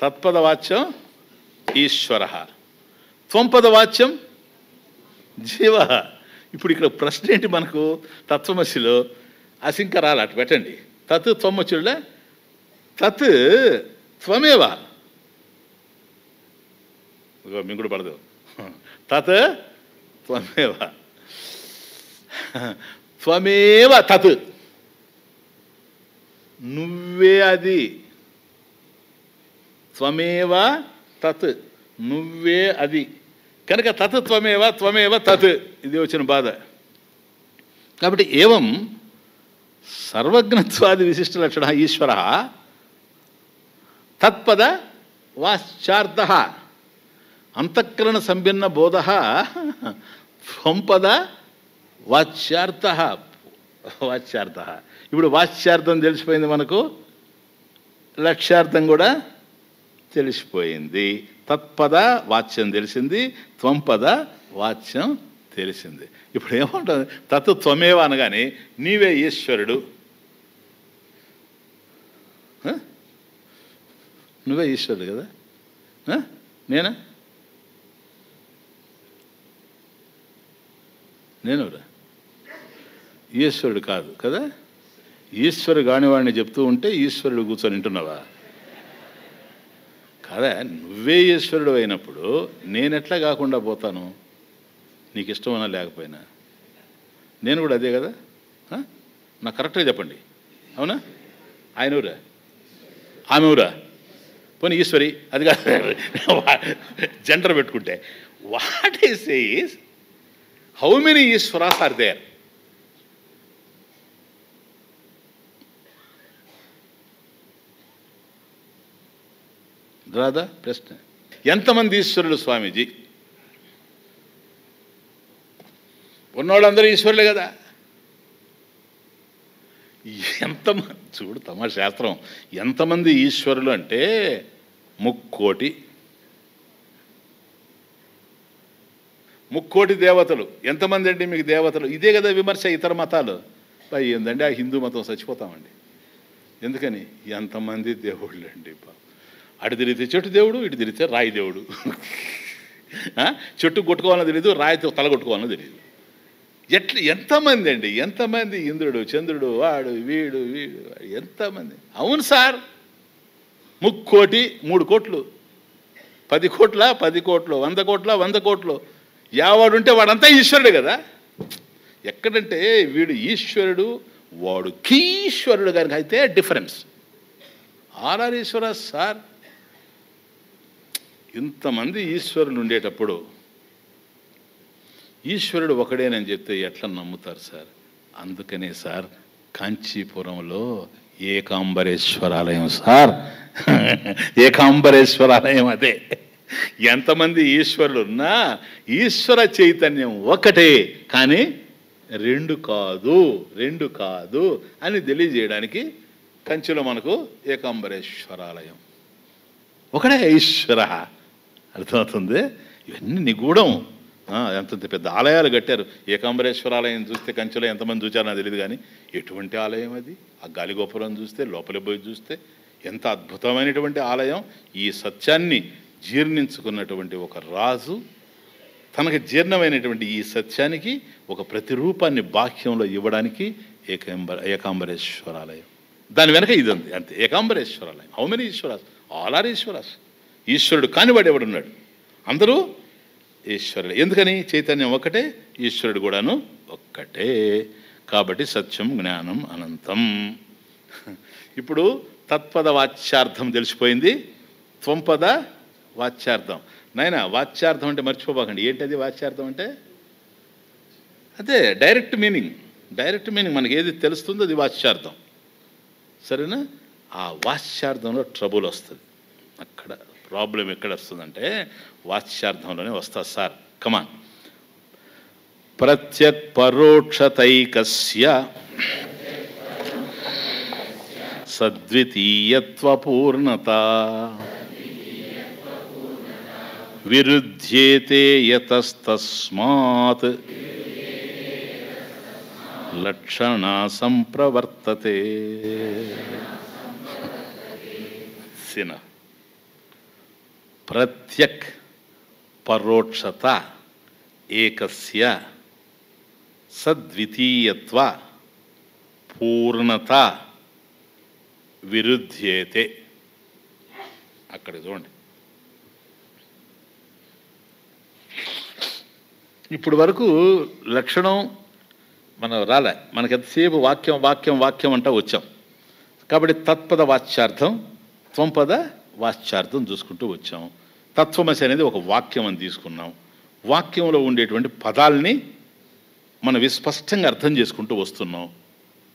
తత్పద వాచ్యం ఈశ్వర, త్వంపద వాచ్యం జీవ. ఇప్పుడు ఇక్కడ ప్రశ్న ఏంటి మనకు? తత్వమసిలో అసింకరాలు అటు పెట్టండి. తత్ త్వమచుడులే, తత్ త్వమేవ. మీకు కూడా పడదు. తత్ త్వమేవ, త్వమేవ తత్, నువ్వే అది. త్వమేవ తత్, నువ్వే అది. కనుక తత్ త్వమేవ, త్వమేవ తత్, ఇది వచ్చిన బాధ. కాబట్టి ఏవం సర్వజ్ఞత్వాది విశిష్ట లక్షణ ఈశ్వర తత్పద వాచ్యార్థ అంతఃకరణ సంభిన్న బోధ త్వంపద వాచ్యార్థ. వాచ్యార్థ. ఇప్పుడు వాచ్యార్థం తెలిసిపోయింది మనకు, లక్ష్యార్థం కూడా తెలిసిపోయింది. తత్పద వాచ్యం తెలిసింది, త్వంపద వాచ్యం తెలిసింది. ఇప్పుడు ఏమంటుంది? తత్ త్వమేవ అనగానే నీవే ఈశ్వరుడు, నువ్వే ఈశ్వరుడు కదా. నేనా? నేను ఈశ్వరుడు కాదు కదా. ఈశ్వరుడు కానివాడిని చెప్తూ ఉంటే ఈశ్వరుడు కూర్చొని వింటున్నావా? కదా. నువ్వే ఈశ్వరుడు అయినప్పుడు నేనెట్లా కాకుండా పోతాను? నీకు ఇష్టమన్నా లేకపోయినా నేను కూడా అదే కదా. నాకు కరెక్ట్గా చెప్పండి, అవునా? ఆయన ఊరా, ఆమె ఊరా, పోనీ ఈశ్వరి, అది కాదు జెండర్ పెట్టుకుంటే. What is is how many Ishwaras are there? రాదా ప్రశ్న? ఎంతమంది ఈశ్వరులు స్వామీజీ? ఉన్నవాళ్ళందరూ ఈశ్వరులే కదా. ఎంతమంది చూడు తమ శాస్త్రం, ఎంతమంది ఈశ్వరులు అంటే 3,000,000. 3,000,000 దేవతలు. ఎంతమంది అండి మీకు దేవతలు? ఇదే కదా విమర్శ ఇతర మతాలు. ఏందండి ఆ హిందూ మతం చచ్చిపోతామండి. ఎందుకని? ఎంతమంది దేవుళ్ళు అండి. అటు తిరిగితే చెట్టు దేవుడు, ఇటు తిరిగితే రాయి దేవుడు. చెట్టు కొట్టుకోవాలో తెలియదు, రాయితో తల కొట్టుకోవాలో తెలియదు. ఎంతమంది అండి, ఎంతమంది? ఇంద్రుడు, చంద్రుడు, వాడు, వీడు, ఎంతమంది? అవును సార్, 3,000,000, 3 కోట్లు, 10 కోట్ల, 10 కోట్లు, 100 కోట్ల, 100 కోట్లు. యావాడుంటే వాడంతా ఈశ్వరుడు కదా. ఎక్కడంటే వీడు ఈశ్వరుడు, వాడు కీశ్వరుడు కనుక అయితే డిఫరెన్స్. ఆర్ఆర్ ఈశ్వర సార్. ఇంతమంది ఈశ్వరులు ఉండేటప్పుడు ఈశ్వరుడు ఒకడేనని చెప్తే ఎట్లా నమ్ముతారు సార్? అందుకనే సార్ కాంచీపురంలో ఏకాంబరేశ్వరాలయం సార్. ఏకాంబరేశ్వరాలయం అదే. ఎంతమంది ఈశ్వరులు ఉన్నా ఈశ్వర చైతన్యం ఒకటే, కానీ రెండు కాదు అని తెలియజేయడానికి కంచిలో మనకు ఏకాంబరేశ్వరాలయం ఒకడే ఈశ్వర. అర్థమవుతుంది? ఇవన్నీ నిగూఢం. ఎంత పెద్ద ఆలయాలు కట్టారు. ఏకాంబరేశ్వరాలయం చూస్తే కంచిలో ఎంతమంది చూచారో నాకు తెలియదు, కానీ ఎటువంటి ఆలయం అది! ఆ గాలిగోపురం చూస్తే, లోపలి పోయి చూస్తే ఎంత అద్భుతమైనటువంటి ఆలయం. ఈ సత్యాన్ని జీర్ణించుకున్నటువంటి ఒక రాజు తనకు జీర్ణమైనటువంటి ఈ సత్యానికి ఒక ప్రతిరూపాన్ని బాహ్యంలో ఇవ్వడానికి ఏకాంబరేశ్వరాలయం. దాని వెనక ఇది ఉంది అంతే, ఏకాంబరేశ్వరాలయం. How many Ishwaras? All are Ishwaras. ఈశ్వరుడు కానివాడు ఎవడున్నాడు? అందరూ ఈశ్వరుడు. ఎందుకని? చైతన్యం ఒక్కటే, ఈశ్వరుడు కూడాను ఒక్కటే. కాబట్టి సత్యం జ్ఞానం అనంతం. ఇప్పుడు తత్పద వాచ్యార్థం తెలిసిపోయింది, త్వంపద వాచ్యార్థం. నాయన వాచ్యార్థం అంటే మర్చిపోబాకండి. ఏంటది వాచ్యార్థం అంటే? అదే డైరెక్ట్ మీనింగ్. డైరెక్ట్ మీనింగ్ మనకి ఏది తెలుస్తుందో అది వాచ్యార్థం. సరేనా? ఆ వాచ్యార్థంలో ట్రబుల్ వస్తుంది. అక్కడ ప్రాబ్లం ఎక్కడ వస్తుందంటే వాచ్యార్థంలోనే వస్తుంది సార్. కమాన్. ప్రత్యక్ పరోక్షతైకస్య సద్వితీయత్వపూర్ణత విరుధ్యేతే యతస్తస్మాత్ లక్షణా సంప్రవర్తతే. సిన ప్రత్యక్ పరోక్షత ఏకస్య సద్వితీయత్వ పూర్ణత విరుధ్యేతే. అక్కడ చూడండి. ఇప్పుడు వరకు లక్షణం మనం రాలే, మనకి ఎంతసేపు వాక్యం వాక్యం వాక్యం అంటూ వచ్చాం. కాబట్టి తత్పద వాచ్యార్థం, త్వంపద వాచ్యార్థం చూసుకుంటూ వచ్చాం. తత్వమసి అనేది ఒక వాక్యం అని తీసుకున్నాం. వాక్యంలో ఉండేటువంటి పదాలని మనం విస్పష్టంగా అర్థం చేసుకుంటూ వస్తున్నాం.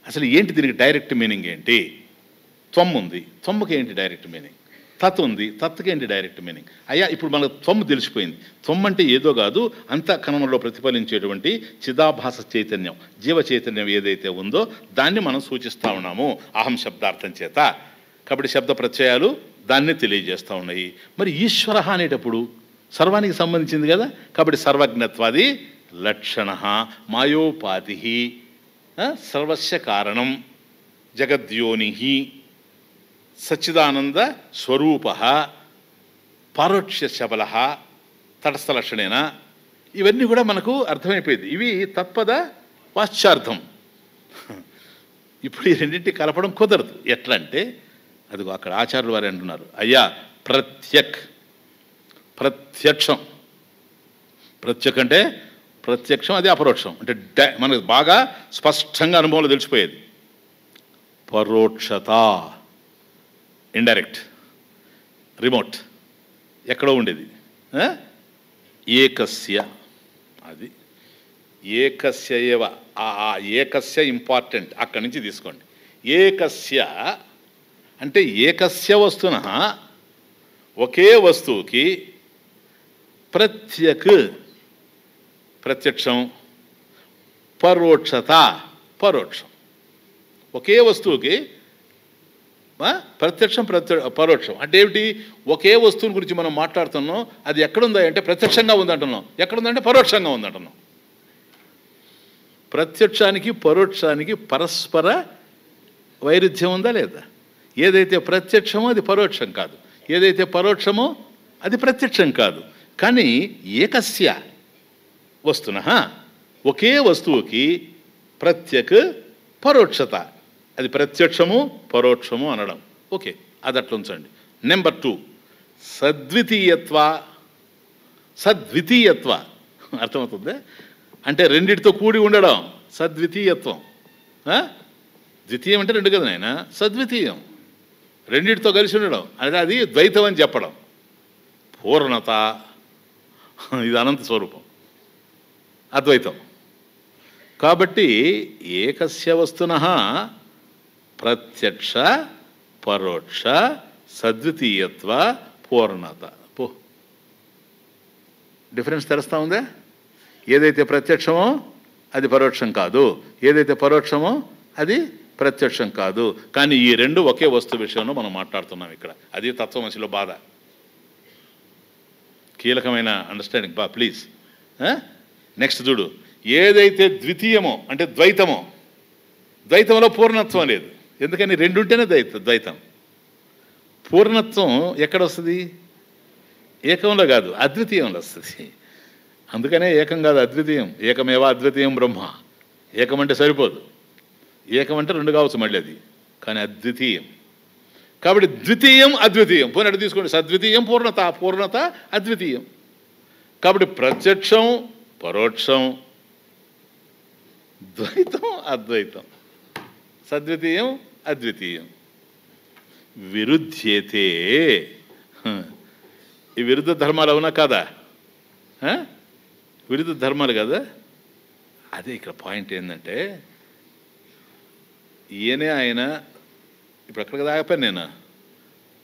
అసలు ఏంటి దీనికి డైరెక్ట్ మీనింగ్ ఏంటి? త్వం ఉంది, త్వమ్ముకి ఏంటి డైరెక్ట్ మీనింగ్? తత్ ఉంది, తత్కి ఏంటి డైరెక్ట్ మీనింగ్? అయ్యా ఇప్పుడు మనకు త్వమ్ము తెలిసిపోయింది. త్వమ్ అంటే ఏదో కాదు, అంతఃకరణంలో ప్రతిఫలించేటువంటి చిదాభాస చైతన్యం, జీవ చైతన్యం ఏదైతే ఉందో దాన్ని మనం సూచిస్తూ ఉన్నాము అహం శబ్దార్థం చేత. కాబట్టి శబ్ద ప్రత్యయాలు దాన్ని తెలియజేస్తూ ఉన్నాయి. మరి ఈశ్వర అనేటప్పుడు సర్వానికి సంబంధించింది కదా. కాబట్టి సర్వజ్ఞత్వాది లక్షణ మాయోపాధి సర్వస్య కారణం జగద్యోని సచ్చిదానంద స్వరూప పరోక్ష శబల తటస్థలక్షణేన. ఇవన్నీ కూడా మనకు అర్థమైపోయింది. ఇవి తత్పద వాచ్యార్థం. ఇప్పుడు ఈ రెండింటిని కలపడం కుదరదు. ఎట్లా అంటే అదిగో అక్కడ ఆచార్యులు వారు అంటున్నారు, అయ్యా ప్రత్యక్షం. ప్రత్యక్ అంటే ప్రత్యక్షం, అది అపరోక్షం. అంటే మనకు బాగా స్పష్టంగా అనుభవంలో తెలిసిపోయేది. పరోక్షత ఇండైరెక్ట్, రిమోట్, ఎక్కడో ఉండేది. ఏకస్య, అది ఏకస్య ఏవ. ఆ ఏకస్య ఇంపార్టెంట్, అక్కడి నుంచి తీసుకోండి. ఏకస్య అంటే ఏకస్య వస్తున, ఒకే వస్తువుకి ప్రత్యక్షం, పరోక్షత పరోక్షం. ఒకే వస్తువుకి ప్రత్యక్షం పరోక్షం అంటే ఏమిటి? ఒకే వస్తువుని గురించి మనం మాట్లాడుతున్నాం, అది ఎక్కడుందా అంటే ప్రత్యక్షంగా ఉందంటున్నాం, ఎక్కడుందంటే పరోక్షంగా ఉందంటున్నాం. ప్రత్యక్షానికి పరోక్షానికి పరస్పర వైరుధ్యం ఉందా లేదా? ఏదైతే ప్రత్యక్షమో అది పరోక్షం కాదు, ఏదైతే పరోక్షమో అది ప్రత్యక్షం కాదు. కానీ ఏకస్య వస్తున, ఒకే వస్తువుకి ప్రత్యక్ పరోక్షత, అది ప్రత్యక్షము పరోక్షము అనడం. ఓకే, అది అట్లా ఉంచండి. నెంబర్ 2 సద్వితీయత్వ అర్థమవుతుంది. అంటే రెండిటితో కూడి ఉండడం సద్వితీయత్వం. ద్వితీయం అంటే రెండు కదా నాయన, సద్వితీయం రెండిటితో కలిసి ఉండడం, అది ద్వైతం అని చెప్పడం. పూర్ణత, ఇది అనంత స్వరూపం, అద్వైతం. కాబట్టి ఏకస్య వస్తున ప్రత్యక్ష పరోక్ష సద్వితీయత్వ పూర్ణత. డిఫరెన్స్ తెలుస్తూ ఉందే? ఏదైతే ప్రత్యక్షమో అది పరోక్షం కాదు, ఏదైతే పరోక్షమో అది ప్రత్యక్షం కాదు. కానీ ఈ రెండు ఒకే వస్తువు విషయంలో మనం మాట్లాడుతున్నాం ఇక్కడ. అది తత్వమసిలో బాధ. కీలకమైన అండర్స్టాండింగ్ ప్లీజ్. నెక్స్ట్ చూడు, ఏదైతే ద్వితీయమో అంటే ద్వైతమో, ద్వైతంలో పూర్ణత్వం లేదు. ఎందుకని? రెండుంటేనే ద్వైతం. పూర్ణత్వం ఎక్కడ వస్తుంది? ఏకంలో కాదు, అద్వితీయంలో వస్తుంది. అందుకనే ఏకం కాదు, అద్వితీయం. ఏకమేవా అద్వితీయం బ్రహ్మ. ఏకం అంటే సరిపోదు, ఏకం అంటే రెండు కావచ్చు మళ్ళీ అది, కానీ అద్వితీయం. కాబట్టి ద్వితీయం అద్వితీయం పోనీ అటు తీసుకోండి. సద్వితీయం పూర్ణత, పూర్ణత అద్వితీయం. కాబట్టి ప్రత్యక్షం పరోక్షం, ద్వైతం అద్వైతం, సద్వితీయం అద్వితీయం. విరుధ్యతే, ఈ విరుద్ధ ధర్మాలు అవునా కాదా? విరుద్ధ ధర్మాలు కదా. అదే ఇక్కడ పాయింట్ ఏంటంటే, ఈయనే ఆయన ఇప్పుడు ఎక్కడికి దాకపోయాను నేను,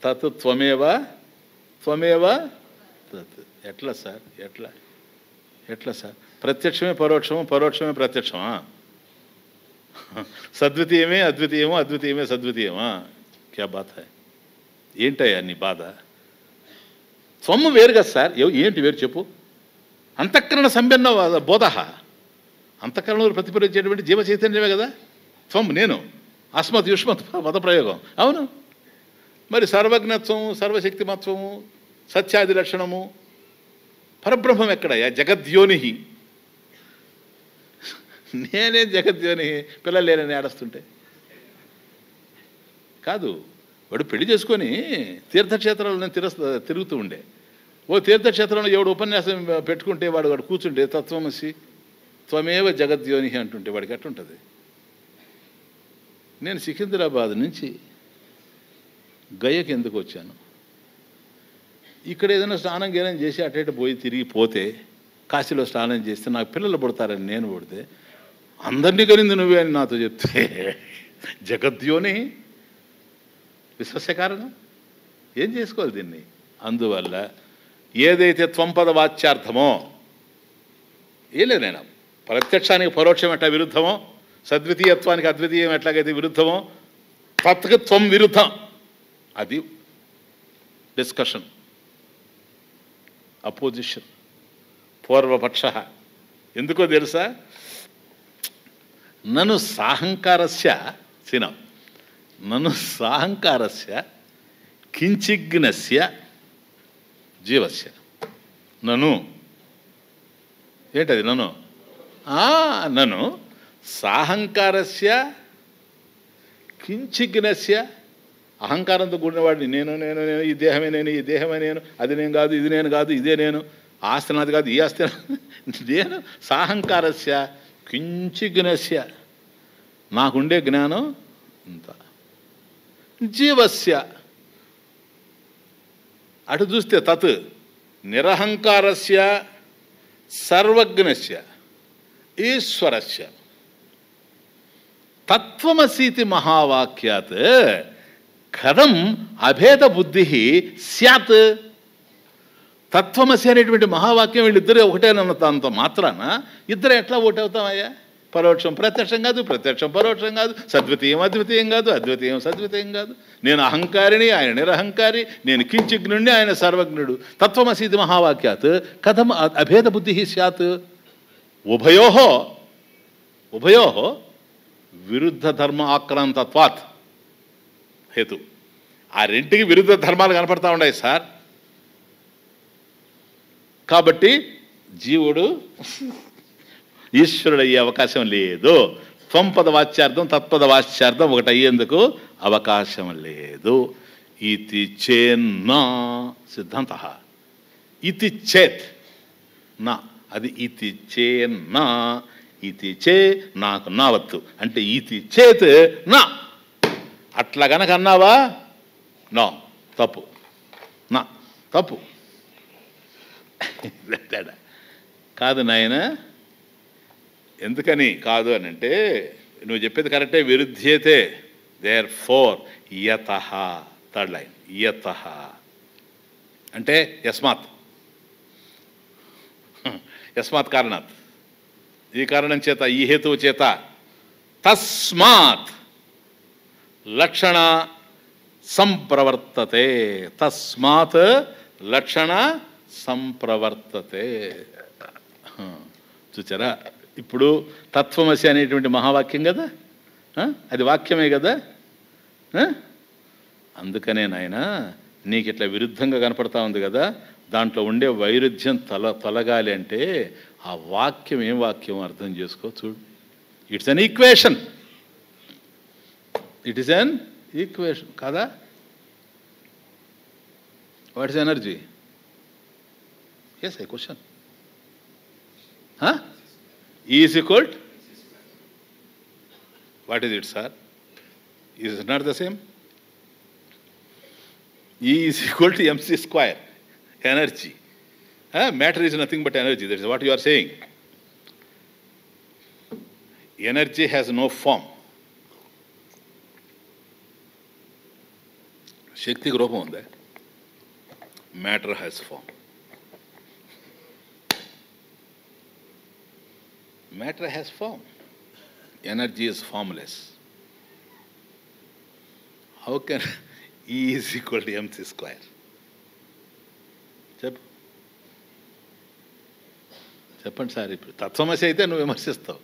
తత్ త్వమేవా త్వమేవా తత్. ఎట్లా సార్, ఎట్లా సార్? ప్రత్యక్షమే పరోక్షము, పరోక్షమే ప్రత్యక్షమా? సద్వితీయమే అద్వితీయమో, అద్వితీయమే సద్వితీయమా? క్యా బాధ? ఏంటయ్యా నీ బాధ? త్వమ్ము వేరు కదా సార్, ఏంటి వేరు చెప్పు? అంతఃకరణ సంపన్న బోధ, అంతఃకరణలో ప్రతిఫలించేటువంటి జీవ చైతన్యమే కదా త్వం. నేను అస్మత్ యుష్మత్ పదప్రయోగం. అవును, మరి సర్వజ్ఞత్వము, సర్వశక్తిమత్వము, సత్యాది లక్షణము, పరబ్రహ్మం ఎక్కడయ్యా? జగద్యోని. నేనే జగద్యోని, పిల్లలు లేనని ఏడుస్తుంటే కాదు. వాడు పెళ్లి చేసుకొని తీర్థక్షేత్రాలను తిరుగుతూ ఉండే. ఓ తీర్థక్షేత్రంలో ఎవడు ఉపన్యాసం పెట్టుకుంటే వాడు కూర్చుంటే తత్వమసి త్వమేవ జగద్యోని అంటుంటే వాడికి ఎట్టుంటుంది? నేను సికింద్రాబాద్ నుంచి గయకి ఎందుకు వచ్చాను? ఇక్కడ ఏదైనా స్నానం గీనం చేసి అటు పోయి తిరిగి పోతే, కాశీలో స్నానం చేస్తే నాకు పిల్లలు పుడతారని నేను పుడితే, అందరినీ కలింది నువ్వే అని నాతో చెప్తే జగద్యోని విశ్వస్య కారణం. ఏం చేసుకోవాలి దీన్ని? అందువల్ల ఏదైతే త్వంపద వాచ్యార్థమో, ఏలేనైనా ప్రత్యక్షానికి పరోక్షం ఎట్లా విరుద్ధమో, సద్వితీయత్వానికి అద్వితీయం ఎట్లాగైతే విరుద్ధమో, తత్కి త్వం విరుద్ధం. అది డిస్కషన్, అపోజిషన్, పూర్వపక్ష. ఎందుకో తెలుసా? నన్ను సాహంకారస్య సినం, నన్ను సాహంకారస్య కించిగ్నస్య జీవస్య. నన్ను ఏంటది? నన్ను సాహంకారస్య కించిగ్నస్య, అహంకారంతో కూడినవాడిని నేను నేను నేను ఈ దేహమే నేను, ఈ దేహమే నేను, అది నేను కాదు, ఇది నేను కాదు, ఇదే నేను, ఆస్తి నాది కాదు, ఈ ఆస్తి నేను. సాహంకారస్య కించిగ్నస్య, నాకుండే జ్ఞానం ఇంత. జీవస్య అటు చూస్తే తత్ నిరహంకారస్య సర్వజ్ఞస్య ఈశ్వరస్య తత్వమసీతి మహావాక్యాత్ కథం అభేద బుద్ధి స్యాత్. తత్వమసి అనేటువంటి మహావాక్యం వీళ్ళిద్దరే ఒకటేనంత మాత్రాన ఇద్దరు ఎట్లా ఒకటవుతామయ్యా? పరోక్షం ప్రత్యక్షం కాదు, ప్రత్యక్షం పరోక్షం కాదు, సద్వితీయం అద్వితీయం కాదు, అద్వితీయం సద్వితీయం కాదు. నేను అహంకారిని, ఆయన నిరహంకారి, నేను కించిజ్ఞుడిని, ఆయన సర్వజ్ఞుడు. తత్వమసీతి మహావాక్యాత్ కథం అభేద బుద్ధి స్యాత్. ఉభయో విరుద్ధ ధర్మ ఆక్రాంతత్వాత్ హేతు. ఆ రెంటికి విరుద్ధ ధర్మాలు కనపడతా ఉన్నాయి సార్. కాబట్టి జీవుడు ఈశ్వరుడు అయ్యే అవకాశం లేదు. త్వంపద వాచ్యార్థం తత్పద వాచ్యార్థం ఒకటి అయ్యేందుకు అవకాశం లేదు. ఇతి చేన్నా సిద్ధాంత. ఇతి చేత్ నా, అది ఇతి చేన్నా. ఇతి చే నాకు నావత్తు అంటే ఇతి చేత్ నా. అట్లా గనక అన్నావా నో, తప్పు. నా తప్పు కాదు నాయన. ఎందుకని కాదు అని అంటే, నువ్వు చెప్పేది కరెక్టే, విరుద్ధ్యతే. దేర్ ఫోర్ యతః, థర్డ్ లైన్, యతః అంటే యస్మాత్, యస్మాత్ కారణాత్, ఈ కారణం చేత, ఈ హేతువు చేత. తస్మాత్ లక్షణ సంప్రవర్తతే. తస్మాత్ లక్షణ సంప్రవర్తతే. చూచారా? ఇప్పుడు తత్వమసి అనేటువంటి మహావాక్యం కదా, అది వాక్యమే కదా. అందుకనే నాయన నీకు ఇట్లా విరుద్ధంగా కనపడతా ఉంది కదా, దాంట్లో ఉండే వైరుధ్యం తొలగాలి అంటే ఆ వాక్యం ఏం వాక్యం అర్థం చేసుకో చూడు. It's an equation. It is an equation కదా. What is energy? As I question. Is equal, what is it sir? Is it not the same? E is equal to mc square, energy. Matter is nothing but energy. That is what you are saying. Energy has no form. Shakti రూపం ఉందా? Matter has form. Matter has form. Energy is formless. How can E is equal to mc square? చెప్పండి సార్. ఇప్పుడు తత్వమసి అయితే నువ్వు విమర్శిస్తావు.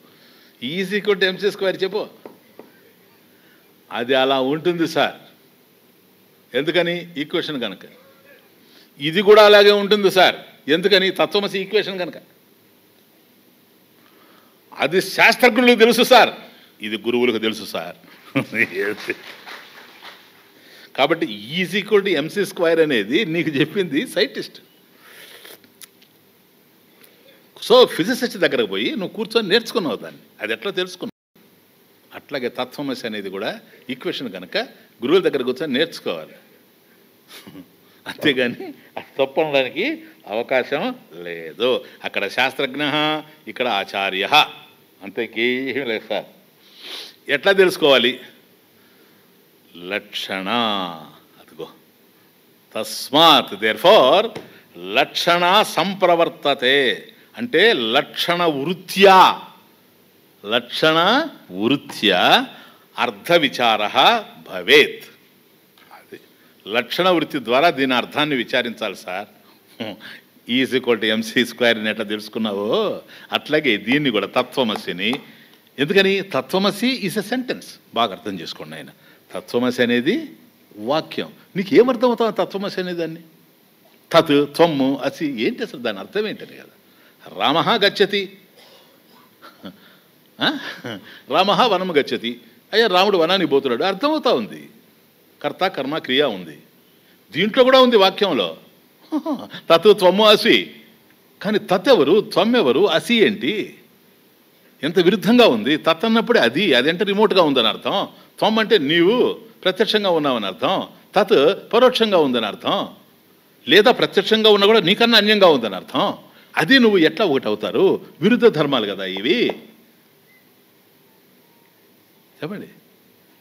E is equal to mc square చెప్పు. అది అలా ఉంటుంది సార్. ఎందుకని? ఈక్వేషన్ కనుక. ఇది కూడా అలాగే ఉంటుంది సార్. ఎందుకని? తత్వమసి ఈక్వేషన్ కనుక. అది శాస్త్రజ్ఞులకు తెలుసు సార్, ఇది గురువులకు తెలుసు సార్. కాబట్టి is equal to MC square అనేది నీకు చెప్పింది సైంటిస్ట్. సో ఫిజిసిస్ట్ దగ్గరకు పోయి నువ్వు కూర్చొని నేర్చుకున్నావు దాన్ని. అది ఎట్లా తెలుసుకున్నావు? అట్లాగే తత్వమసి అనేది కూడా ఈక్వేషన్ కనుక గురువుల దగ్గర కూర్చొని నేర్చుకోవాలి. అంతేగాని తప్పు అనడానికి అవకాశం లేదు. అక్కడ శాస్త్రజ్ఞ, ఇక్కడ ఆచార్య, అంతేకేమీ లేదు సార్. ఎట్లా తెలుసుకోవాలి? లక్షణ. అదిగో తస్మాత్ దేర్ఫోర్ లక్షణ సంప్రవర్తతే అంటే లక్షణ వృత్యా, లక్షణ వృత్యా అర్థ విచార భవేత్. అది లక్షణ వృత్తి ద్వారా దీని అర్థాన్ని విచారించాలి sir. Is equal to MC స్క్వేర్ని ఎట్లా తెలుసుకున్నావో అట్లాగే దీన్ని కూడా తత్వమసిని. ఎందుకని? తత్వమసి ఈజ్ ఎ సెంటెన్స్. బాగా అర్థం చేసుకోండి ఆయన. తత్వమసి అనేది వాక్యం. నీకు ఏమర్థం అవుతావు తత్వమసి అనే దాన్ని? తత్ త్వమ్ము అసి ఏంటి అసలు దాని అర్థం ఏంటని కదా. రామ గచ్చతి, రామ వనము గచ్చతి. అయ్యా రాముడు వనానికి పోతున్నాడు, అర్థమవుతా ఉంది. కర్త కర్మ క్రియ ఉంది, దీంట్లో కూడా ఉంది వాక్యంలో. తత్ త్వమ్ము అసి. కానీ తత్ ఎవరు, త్వం ఎవరు, అసి ఏంటి? ఎంత విరుద్ధంగా ఉంది. తత్ అన్నప్పుడే అది, అదంటే రిమోట్గా ఉందని అర్థం. త్వం అంటే నీవు ప్రత్యక్షంగా ఉన్నావని అర్థం. తత్ పరోక్షంగా ఉందని అర్థం. లేదా ప్రత్యక్షంగా ఉన్నా కూడా నీకన్నా అన్యంగా ఉందని అర్థం. అది నువ్వు ఎట్లా ఒకటి అవుతారు? విరుద్ధ ధర్మాలు కదా ఇవి. చెప్పండి.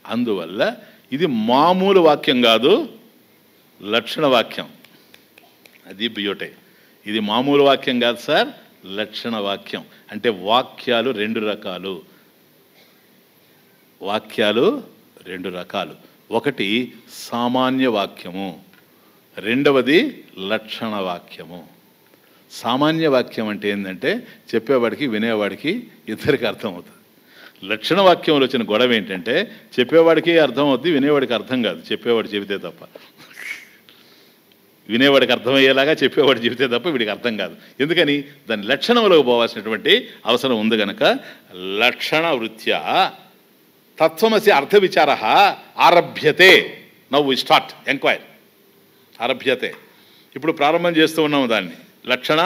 అందువల్ల ఇది మామూలు వాక్యం కాదు, లక్షణ వాక్యం. అది బ్యూటీ. ఇది మామూలు వాక్యం కాదు సార్, లక్షణ వాక్యం. అంటే వాక్యాలు రెండు రకాలు. వాక్యాలు రెండు రకాలు. ఒకటి సామాన్య వాక్యము, రెండవది లక్షణ వాక్యము. సామాన్య వాక్యం అంటే ఏంటంటే చెప్పేవాడికి వినేవాడికి ఇద్దరికి అర్థమవుతుంది. లక్షణ వాక్యంలో వచ్చిన గొడవ ఏంటంటే చెప్పేవాడికి అర్థం అవుద్ది, వినేవాడికి అర్థం కాదు. చెప్పేవాడు చెబితే తప్ప, వినేవాడికి అర్థమయ్యేలాగా చెప్పేవాడు చెబితే తప్ప వీడికి అర్థం కాదు. ఎందుకని? దాని లక్షణంలోకి పోవాల్సినటువంటి అవసరం ఉంది కనుక లక్షణ వృత్యా తత్వమసి అర్థ విచార ఆరభ్యతే. Now we start enquiry. ఆరభ్యతే. ఇప్పుడు ప్రారంభం చేస్తూ ఉన్నాము దాన్ని. లక్షణ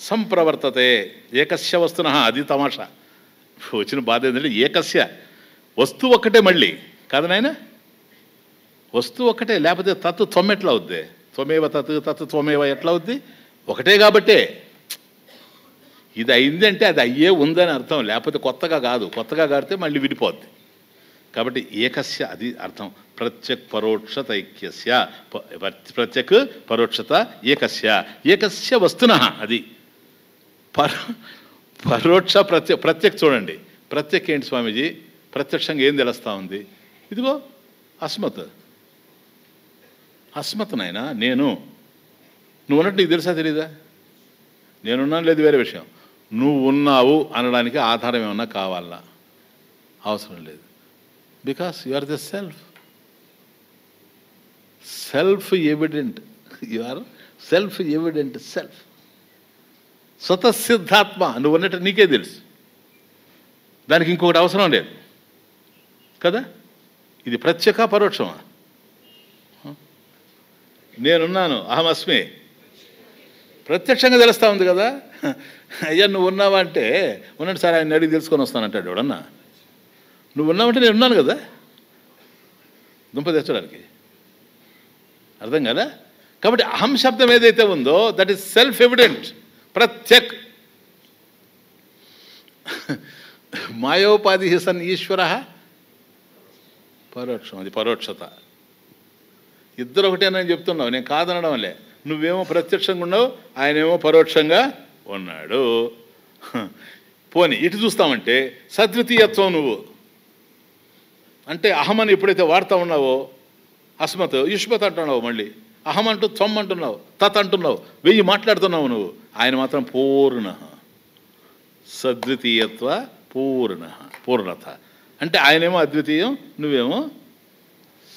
సంప్రవర్తతే ఏకస్య వస్తున. అది తమాషా. వచ్చిన బాధ ఏంటంటే ఏకస్య వస్తువు ఒక్కటే మళ్ళీ కాదు నాయన, వస్తువు ఒక్కటే. లేకపోతే తత్ త్వం ఎట్లా అవుద్ది? త్వమేవ తత్, తత్ త్వమేవ ఎట్లా అవుద్ది? ఒకటే కాబట్టే ఇది అయింది అంటే అది అయ్యే ఉందని అర్థం. లేకపోతే కొత్తగా కాదు. కొత్తగా కాడితే మళ్ళీ విడిపోద్ది. కాబట్టి ఏకస్య అది అర్థం. ప్రత్యక్ పరోక్షత ఐక్యస్య. ప్రత్యక్ పరోక్షత ఏకస్య. ఏకస్య వస్తున. అది పరోక్ష ప్రత్యక్. చూడండి ప్రత్యక్ ఏంటి స్వామీజీ? ప్రత్యక్షంగా ఏం తెలుస్తూ ఉంది? ఇదిగో అస్మత్. అస్మత్ నాయన నేను. నువ్వు ఉన్నట్టు నీకు తెలుసా తెలీదా? నేనున్నాను లేదు వేరే విషయం. నువ్వు ఉన్నావు అనడానికి ఆధారం ఏమన్నా కావాలా? అవసరం లేదు. Because you are the self. Self evident. You are self evident self, స్వతసిద్ధాత్మ. నువ్వు ఉన్నట్టు నీకే తెలుసు, దానికి ఇంకొకటి అవసరం లేదు కదా. ఇది ప్రత్యక్ష పరోక్షమా? నేనున్నాను, అహమస్మి, ప్రత్యక్షంగా తెలుస్తూ ఉంది కదా. అయ్యా నువ్వు ఉన్నావా అంటే, ఉన్నట్టు సార్ ఆయన అడిగి తెలుసుకొని వస్తానంటాడు ఎవడన్నా. నువ్వు ఉన్నావంటే నేను ఉన్నాను కదా, దుంప తెచ్చడానికి. అర్థం కదా. కాబట్టి అహం శబ్దం ఏదైతే ఉందో దట్ ఈస్ సెల్ఫ్ ఎవిడెంట్, ప్రత్యక్. మాయోపాధి సన్ ఈశ్వర పరోక్షం, అది పరోక్షత. ఇద్దరు ఒకటేనని చెప్తున్నావు, నేను కాదనడం వల్లే. నువ్వేమో ప్రత్యక్షంగా ఉన్నావు, ఆయనేమో పరోక్షంగా ఉన్నాడు. పోనీ ఇటు చూస్తామంటే సద్వితీయత్వం. నువ్వు అంటే అహమని ఎప్పుడైతే వాడుతూ ఉన్నావో అస్మత్ యుష్మత్ అంటున్నావు, మళ్ళీ అహం అంటూ త్వం అంటున్నావు, తత్ అంటున్నావు, 1000 మాట్లాడుతున్నావు నువ్వు. ఆయన మాత్రం పూర్ణ, సద్వితీయత్వ పూర్ణ, పూర్ణత. అంటే ఆయనేమో అద్వితీయం, నువ్వేమో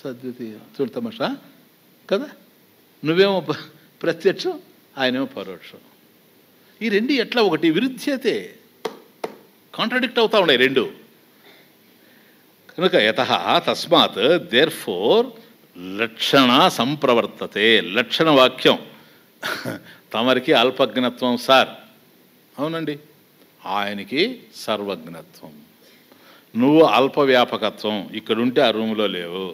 సద్వితీయం. చూడు తమాషా కదా. నువ్వేమో ప్రత్యక్షం, ఆయనేమో పరోక్షం. ఈ రెండు ఎట్లా ఒకటి విరుద్ధ్యతే, కాంట్రడిక్ట్ అవుతా ఉన్నాయి రెండు. కనుక యతః తస్మాత్ దేర్ ఫోర్ లక్షణ సంప్రవర్తతే. లక్షణ వాక్యం. తమరికి అల్పజ్ఞత్వం సార్, అవునండి. ఆయనకి సర్వజ్ఞత్వం. నువ్వు అల్పవ్యాపకత్వం, ఇక్కడుంటే ఆ రూములో లేవు.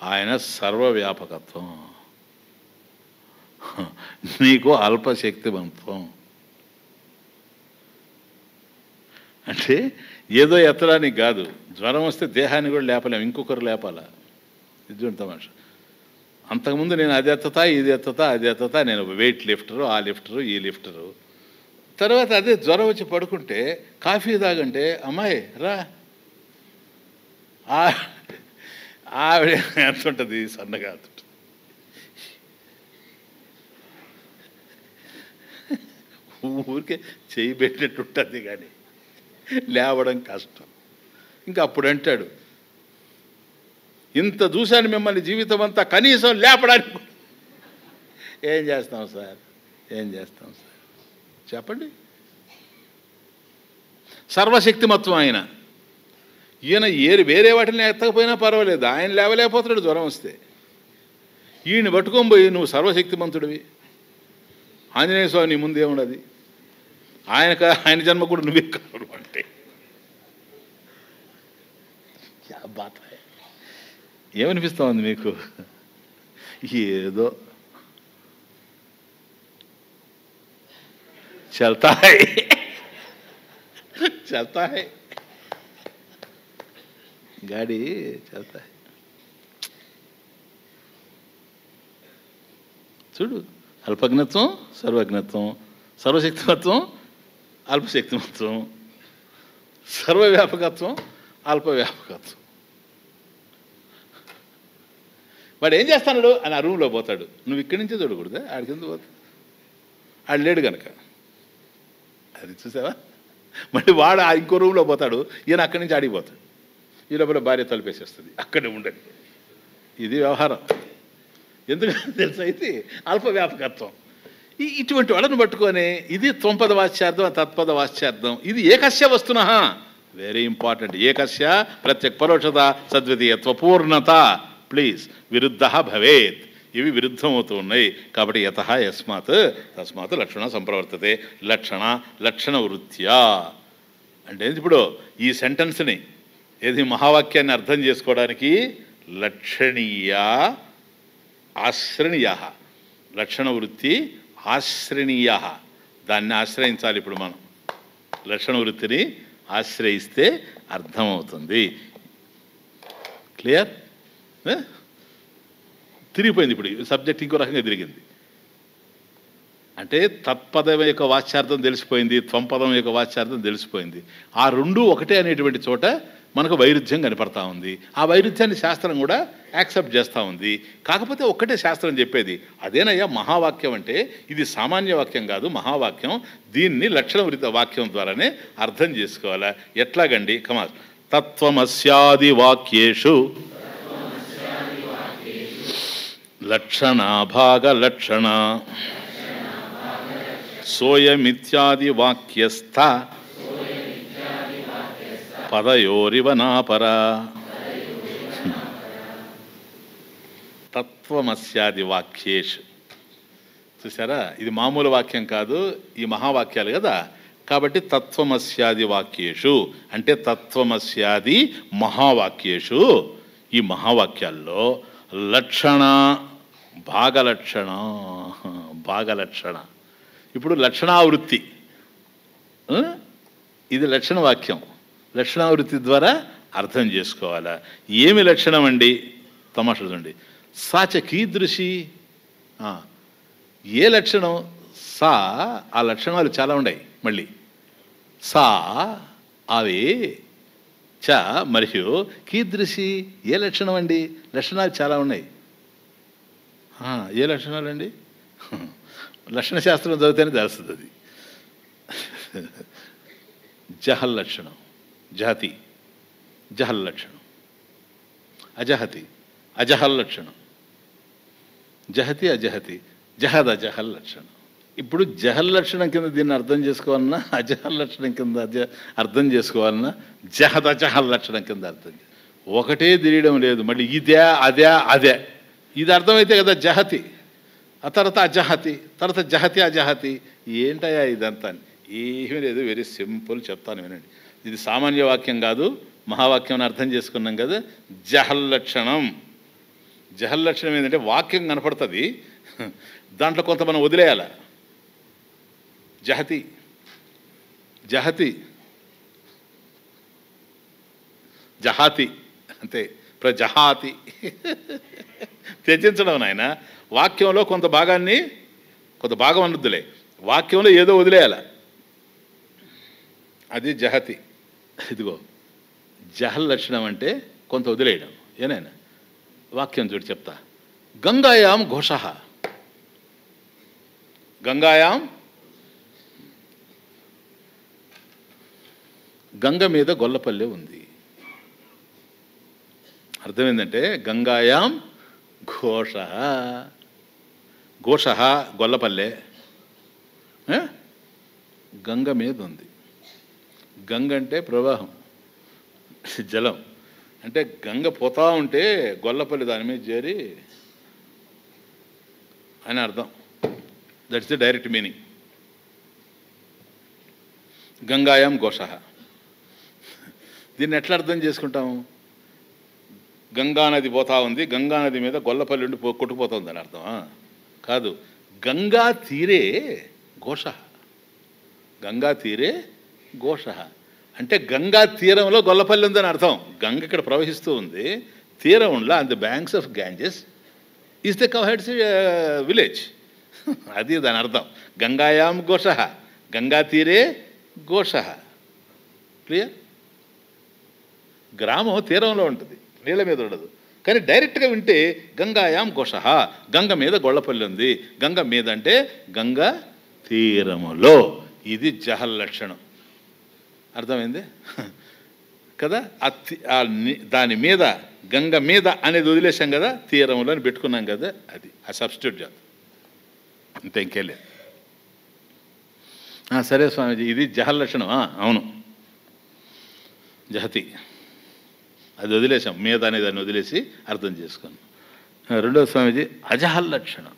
ఆయన సర్వవ్యాపకత్వం, నీకు అల్పశక్తివంతం. అంటే ఏదో ఎత్తడానికి కాదు. జ్వరం వస్తే దేహాన్ని కూడా లేపలేము, ఇంకొకరు లేపాలా. ఇది తమాషా. అంతకుముందు నేను అది ఎత్తతా, ఇది ఎత్తతా, అది ఎత్తతా, నేను వెయిట్ లిఫ్టరు, ఆ లిఫ్టరు, ఈ లిఫ్టరు. తర్వాత అదే జ్వరం వచ్చి పడుకుంటే కాఫీ తాగంటే అమ్మాయి రా, ఆవిడ ఎంత ఉంటుంది, సన్నగా ఉంటుంది. ఊరికే చేయి పెట్టినట్టు ఉంటుంది కానీ లేవడం కష్టం. ఇంకా అప్పుడు అంటాడు, ఇంత చూశాను మిమ్మల్ని జీవితం అంతా, కనీసం లేపడానికి ఏం చేస్తాం సార్, ఏం చేస్తాం సార్ చెప్పండి. సర్వశక్తిమత్వం ఆయన. ఈయన వేరే వాటిని ఎత్తకపోయినా పర్వాలేదు, ఆయన లేవలేకపోతున్నాడు జ్వరం వస్తే. ఈయన పట్టుకొని పోయి నువ్వు సర్వశక్తిమంతుడివి, ఆంజనేయ స్వామి నీ ముందు ఏమున్నది, ఆయన జన్మ కూడా నువ్వే కాదు అంటే బాధ. ఏమనిపిస్తూ ఉంది మీకు? ఏదో చల్తా హై గాడి చల్తా హై. చూడు, అల్పజ్ఞత్వం సర్వజ్ఞత్వం, సర్వశక్తిమత్వం అల్పశక్తిమత్వం, సర్వవ్యాపకత్వం అల్పవ్యాపకత్వం. వాడు ఏం చేస్తాడు అని ఆ రూమ్లో పోతాడు. నువ్వు ఇక్కడి నుంచే చూడకూడదా, ఆడికి ఎందుకు పోతాడు? ఆడు లేడు కనుక. అది చూసావా? మళ్ళీ వాడు ఇంకో రూమ్లో పోతాడు, ఈయన అక్కడి నుంచి ఆడిపోతాడు. ఈ లోపల భార్య తలుపేసేస్తుంది, అక్కడే ఉండదు. ఇది వ్యవహారం. ఎందుకంటే తెలుసు, అయితే అల్పవ్యాపకత్వం. ఇటువంటి వాళ్ళను పట్టుకొని ఇది త్వంపద వాచ్యార్థం, తత్పద వాచ్యార్థం. ఇది ఏకస్య వస్తున, వెరీ ఇంపార్టెంట్. ఏకస్య ప్రత్యక్ పరోక్షత సద్వితీయత్వ పూర్ణత. ప్లీజ్, విరుద్ధ భవేత్. ఇవి విరుద్ధమవుతూ ఉన్నాయి. కాబట్టి యతః యస్మాత్ తస్మాత్ లక్షణ సంప్రవర్తతే. లక్షణ వృత్త్యా అంటే ఇప్పుడు ఈ సెంటెన్స్ని ఏది మహావాక్యాన్ని అర్థం చేసుకోవడానికి లక్షణీయ ఆశ్రణీయ, లక్షణ వృత్తి ఆశ్రణీయ, దాన్ని ఆశ్రయించాలి. ఇప్పుడు మనం లక్షణ వృత్తిని ఆశ్రయిస్తే అర్థమవుతుంది. క్లియర్? తిరిగిపోయింది. ఇప్పుడు సబ్జెక్ట్ ఇంకో రకంగా తిరిగింది. అంటే తత్పదం యొక్క వాచ్యార్థం తెలిసిపోయింది, త్వంపదం యొక్క వాచ్యార్థం తెలిసిపోయింది. ఆ రెండు ఒకటే అనేటువంటి చోట మనకు వైరుధ్యం కనపడతా ఉంది. ఆ వైరుధ్యాన్ని శాస్త్రం కూడా యాక్సెప్ట్ చేస్తూ ఉంది. కాకపోతే ఒక్కటే శాస్త్రం చెప్పేది, అదేనయ్యా మహావాక్యం అంటే. ఇది సామాన్య వాక్యం కాదు, మహావాక్యం. దీన్ని లక్షణ వృత్తి వాక్యం ద్వారానే అర్థం చేసుకోవాలా. ఎట్లాగండి? కమా తత్వమస్యాది వాక్యేషు లక్షణ భాగ లక్షణ సోయమిత్యాది వాక్యస్థ పదయోరివ నాపరా తత్వమస్యాది వాక్యేషు. చూసారా, ఇది మామూలు వాక్యం కాదు, ఈ మహావాక్యాలు కదా. కాబట్టి తత్వమస్యాది వాక్యేషు అంటే తత్వమస్యాది మహావాక్యేషు, ఈ మహావాక్యాల్లో లక్షణ భాగలక్షణ భాగలక్షణ. ఇప్పుడు లక్షణావృత్తి, ఇది లక్షణ వాక్యం. లక్షణావృత్తి ద్వారా అర్థం చేసుకోవాలా. ఏమి లక్షణం అండి? తమాషా చూడండి. సాచ కీదృశి, ఏ లక్షణం? సా, ఆ లక్షణాలు చాలా ఉన్నాయి. మళ్ళీ సా అవి చ మరియు కీదృశి, ఏ లక్షణం అండి? లక్షణాలు చాలా ఉన్నాయి. ఏ లక్షణాలు అండి? లక్షణ శాస్త్రం చదివితేనే తెలుస్తుంది అది. జహల్ లక్షణం, జహతి జహల్ లక్షణం, అజహతి అజహల్ లక్షణం, జహతి అజహతి జహద్ అజహల్ లక్షణం. ఇప్పుడు జహల్ లక్షణం కింద దీన్ని అర్థం చేసుకోవాలన్నా, అజహల్ లక్షణం కింద అర్థం చేసుకోవాలన్నా, జహద్ అజహల్ లక్షణం కింద అర్థం ఒకటే తెలియడం లేదు. మళ్ళీ ఇదే అదే అదే, ఇది అర్థమైతే కదా జహతి, ఆ తర్వాత అజహతి, తర్వాత జహతి అజహతి. ఏంటయ్యా ఇదంతా? ఏమీ లేదు, వెరీ సింపుల్, చెప్తాను వినండి. ఇది సామాన్య వాక్యం కాదు, మహావాక్యం అర్థం చేసుకున్నాం కదా. జహల్ లక్షణం, జహల్ లక్షణం ఏంటంటే వాక్యం కనపడుతుంది, దాంట్లో కొంత మనం వదిలేయాల. జహతి జహతి జహాతి అంతే, ప్రజహాతి త్యజించడం. నాయన వాక్యంలో కొంత భాగాన్ని, కొంత భాగం అనొద్దులే, వాక్యంలో ఏదో వదిలేయాల, అది జహతి. ఇదిగో జహల్ లక్షణం అంటే కొంత వదిలేయడం. ఏనైనా వాక్యం చూడు చెప్తా. గంగాయాం ఘోష, గంగాయాం, గంగ మీద గొల్లపల్లె ఉంది. అర్థమైందంటే గంగాయాం ఘోష, ఘోష గొల్లపల్లె గంగ మీద ఉంది. గంగ అంటే ప్రవాహం, జలం. అంటే గంగ పోతా ఉంటే గొల్లపల్లి దాని మీద చేరి అని అర్థం. That's the direct meaning. గంగాయాం ఘోష. దీన్ని ఎట్లా అర్థం చేసుకుంటాము? గంగానది పోతా ఉంది, గంగానది మీద గొల్లపల్లి ఉండి కొట్టుకుపోతుంది అని అర్థమా? కాదు. గంగా తీరే ఘోష, గంగా తీరే ఘోష అంటే గంగా తీరంలో గొల్లపల్లి ఉందని అర్థం. గంగ ఇక్కడ ప్రవహిస్తూ ఉంది, తీరంలో on the banks of Ganges is the cowherd's village. అది దాని అర్థం. గంగాయాం ఘోష, గంగా తీరే ఘోష. క్లియర్? గ్రామం తీరంలో ఉంటుంది, నీళ్ళ మీద ఉండదు. కానీ డైరెక్ట్గా వింటే గంగాయాం ఘోష, గంగ మీద గొల్లపల్లి ఉంది. గంగ మీద అంటే గంగ తీరములో. ఇది జహల్ లక్షణం. అర్థమైంది కదా? దాని మీద, గంగ మీద అనేది వదిలేసాం కదా, తీరంలో అని పెట్టుకున్నాం కదా, అది ఆ సబ్స్టిట్యూట్ చేద్దాం అంతే, ఇంకేం లేదు. సరే స్వామీజీ, ఇది జహల్ లక్షణం. అవును, జహతి అది వదిలేసాం, మీద అనే దాన్ని వదిలేసి అర్థం చేసుకున్నాం. రెండవ స్వామీజీ అజహల్ లక్షణం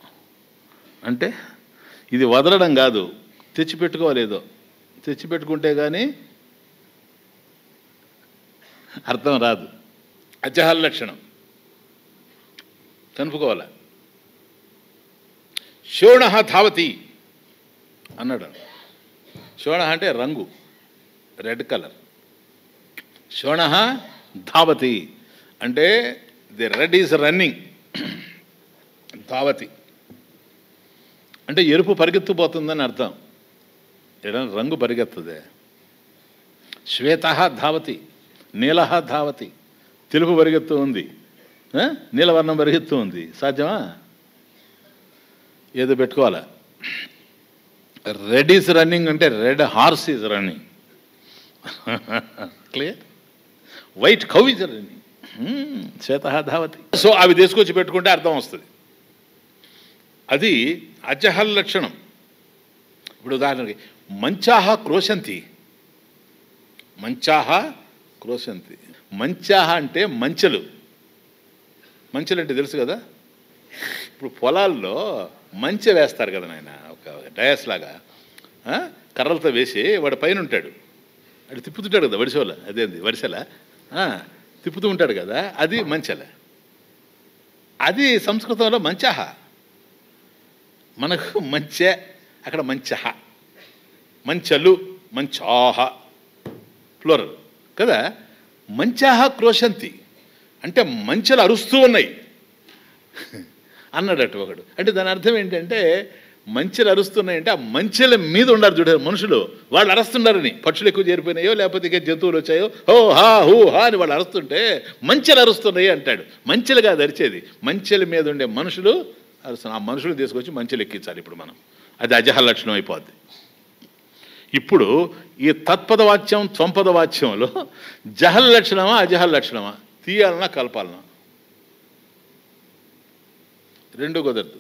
అంటే ఇది వదలడం కాదు, తెచ్చిపెట్టుకోవాలేదో. తెచ్చిపెట్టుకుంటే కానీ అర్థం రాదు. అజహల్ లక్షణం కనుపుకోవాల. శోణ ధావతి అన్నాడు. శోణ అంటే రంగు, రెడ్ కలర్. శోణ ధావతి అంటే ది రెడ్ ఈజ్ రన్నింగ్. ధావతి అంటే ఎరుపు పరిగెత్తుపోతుందని అర్థం. ఏదైనా రంగు పరిగెత్తుదే. శ్వేత ధావతి, నీల ధావతి, తెలుపు పరిగెత్తు ఉంది, నీలవర్ణం పరిగెత్తు ఉంది. సాధ్యమా? ఏదో పెట్టుకోవాలా. రెడ్ ఈజ్ రన్నింగ్ అంటే red horse is running. Clear? White cow is running. శ్వేత ధావతి. సో అవి తీసుకొచ్చి పెట్టుకుంటే అర్థం వస్తుంది. అది అజహల్ లక్షణం. ఇప్పుడు ఉదాహరణకి మంచాహ క్రోశంతి, మంచాహ క్రోశంతి. మంచాహ అంటే మంచెలు. మంచెలు అంటే తెలుసు కదా. ఇప్పుడు పొలాల్లో మంచె వేస్తారు కదా నాయన, ఒక డయాస్ లాగా కర్రలతో వేసి వాడు పైన ఉంటాడు, అది తిప్పుతుంటాడు కదా వడిసోల, అదేంది వడిసెల తిప్పుతూ ఉంటాడు కదా, అది మంచెల. అది సంస్కృతంలో మంచాహ. మనకు మంచె, అక్కడ మంచహ, మంచలు, మంచాహ ప్లూరల్ కదా. మంచాహ క్రోశంతి అంటే మంచెలు అరుస్తూ ఉన్నాయి అన్నాడట ఒకడు. అంటే దాని అర్థం ఏంటంటే మంచెలు అరుస్తున్నాయంటే ఆ మంచెల మీద ఉన్నారు చూడారు మనుషులు, వాళ్ళు అరుస్తున్నారని. పక్షులు ఎక్కువ చేరిపోయినాయో లేకపోతే ఇక జంతువులు వచ్చాయో, హో హా హూ హా అని వాళ్ళు అరుస్తుంటే మంచెలు అరుస్తున్నాయి అంటాడు. మంచెలుగా అరిచేది, మంచెల మీద ఉండే మనుషులు అరుస్తున్నారు. ఆ మనుషులు తీసుకొచ్చి మంచెలు ఎక్కించాలి ఇప్పుడు మనం, అది అజహ లక్షణం అయిపోద్ది. ఇప్పుడు ఈ తత్పద వాచ్యం త్వంపద వాచ్యంలో జహల్ లక్షణమా అజహల్ లక్షణమా, తీయాలన్నా కలపాలన్నా? రెండూ కుదరదు.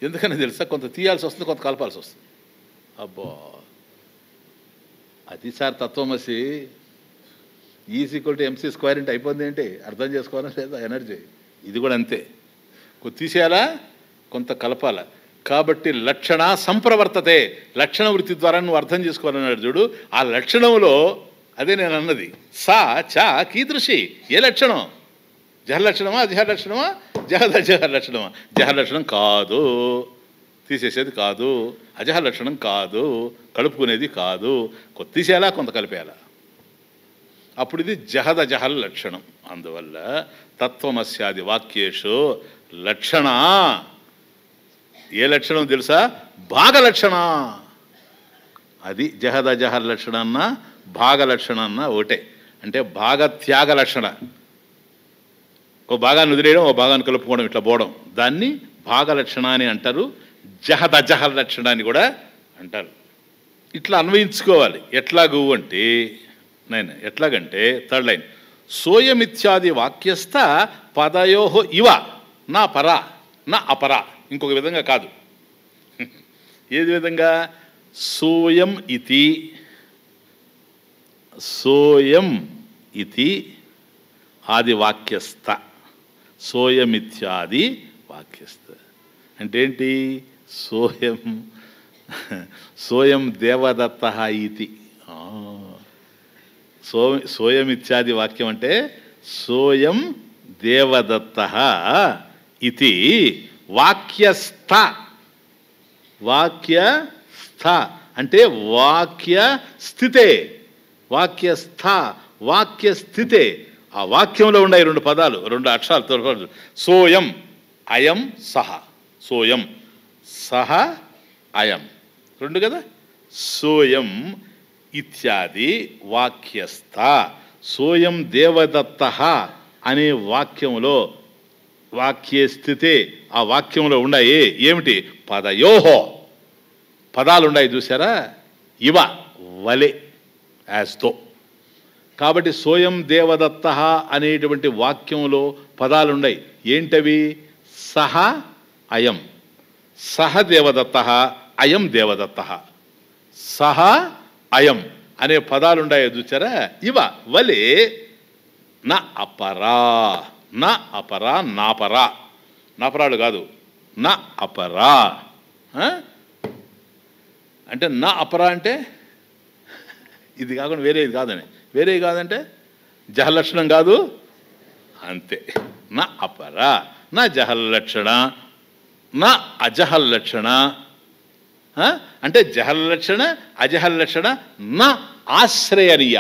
ఎందుకని తెలుసా, కొంత తీయాల్సి వస్తుంది, కొంత కలపాల్సి వస్తుంది. అబ్బా, అది సార్ తత్వమసి E=mc² అంటే అయిపోయింది ఏంటి, అర్థం చేసుకోవాలా లేదా ఎనర్జీ. ఇది కూడా అంతే, కొంత తీసేయాలా కొంత కలపాలా. కాబట్టి లక్షణ సంప్రవర్తతే, లక్షణ వృత్తి ద్వారా నువ్వు అర్థం చేసుకోవాలన్నాడు చూడు. ఆ లక్షణంలో అదే నేను అన్నది, సా చా కీదృషి, ఏ లక్షణం, జహలక్షణమా అజహలక్షణమా, జహలక్షణమా. జహలక్షణం కాదు, తీసేసేది కాదు, అజహలక్షణం కాదు, కలుపుకునేది కాదు. కొంత తీసేయాలా కొంత కలిపేయాలా, అప్పుడు ఇది జహదజహల్ లక్షణం. అందువల్ల తత్వమస్యాది వాక్యేషు లక్షణ, ఏ లక్షణం తెలుసా, భాగలక్షణ. అది జహదజహల్ లక్షణ అన్న భాగలక్షణ అన్న ఒకటే. అంటే భాగత్యాగ లక్షణ, ఓ భాగాన్ని వదిలేయడం, ఓ భాగాన్ని కలుపుకోవడం, ఇట్లా పోవడం, దాన్ని భాగలక్షణ అని అంటారు. జహదజహల్ లక్షణ అని కూడా అంటారు. ఇట్లా అన్వయించుకోవాలి. ఎట్లాగూ అంటే నేను ఎట్లాగంటే థర్డ్ లైన్, సోయమిత్యాది వాక్యస్థ పదయో ఇవ నా పరా నా అపరా. ఇంకొక విధంగా కాదు, ఏది విధంగా, సోయం ఇతి, సోయం ఇతి ఆది వాక్యస్థ, సోయమిత్యాది వాక్యస్థ అంటే ఏంటి, సోయం సోయం దేవదత్త ఇతి. సోయమిత్యాది వాక్యం అంటే సోయం దేవదత్త ఇతి వాక్యస్థ. వాక్యస్థ అంటే వాక్య స్థితే, వాక్యస్థ వాక్యస్థితే. ఆ వాక్యంలో ఉన్నాయి రెండు పదాలు, రెండు అక్షరాలు. సోయం అయం సహ, సోయం సహ అయం, రెండు కదా. సోయం ఇత్యాది వాక్యస్థ, సోయం దేవదత్త అనే వాక్యంలో, వాక్య స్థితే ఆ వాక్యంలో ఉన్నాయి ఏమిటి, పదయోహో, పదాలు ఉన్నాయి చూసారా, ఇవ వలె, యాజ్తో. కాబట్టి సోయం దేవదత్త అనేటువంటి వాక్యంలో పదాలున్నాయి. ఏంటవి, సహ అయం, సహ దేవదత్త అయం దేవదత్త, సహ అయం అనే పదాలున్నాయి చూసారా, ఇవ వలే నా అపరా, నా అపరా నాపరా, నాపరాలు కాదు, నా అపరా. అంటే నా అపరా అంటే ఇది కాకుండా వేరేది కాదని, వేరే కాదంటే జహలక్షణం కాదు అంతే. నా అపరా, నా జహల్లక్షణ, నా అజహల్లక్షణ. అంటే జహల్లక్షణ అజహల్లక్షణ నా ఆశ్రయనీయ,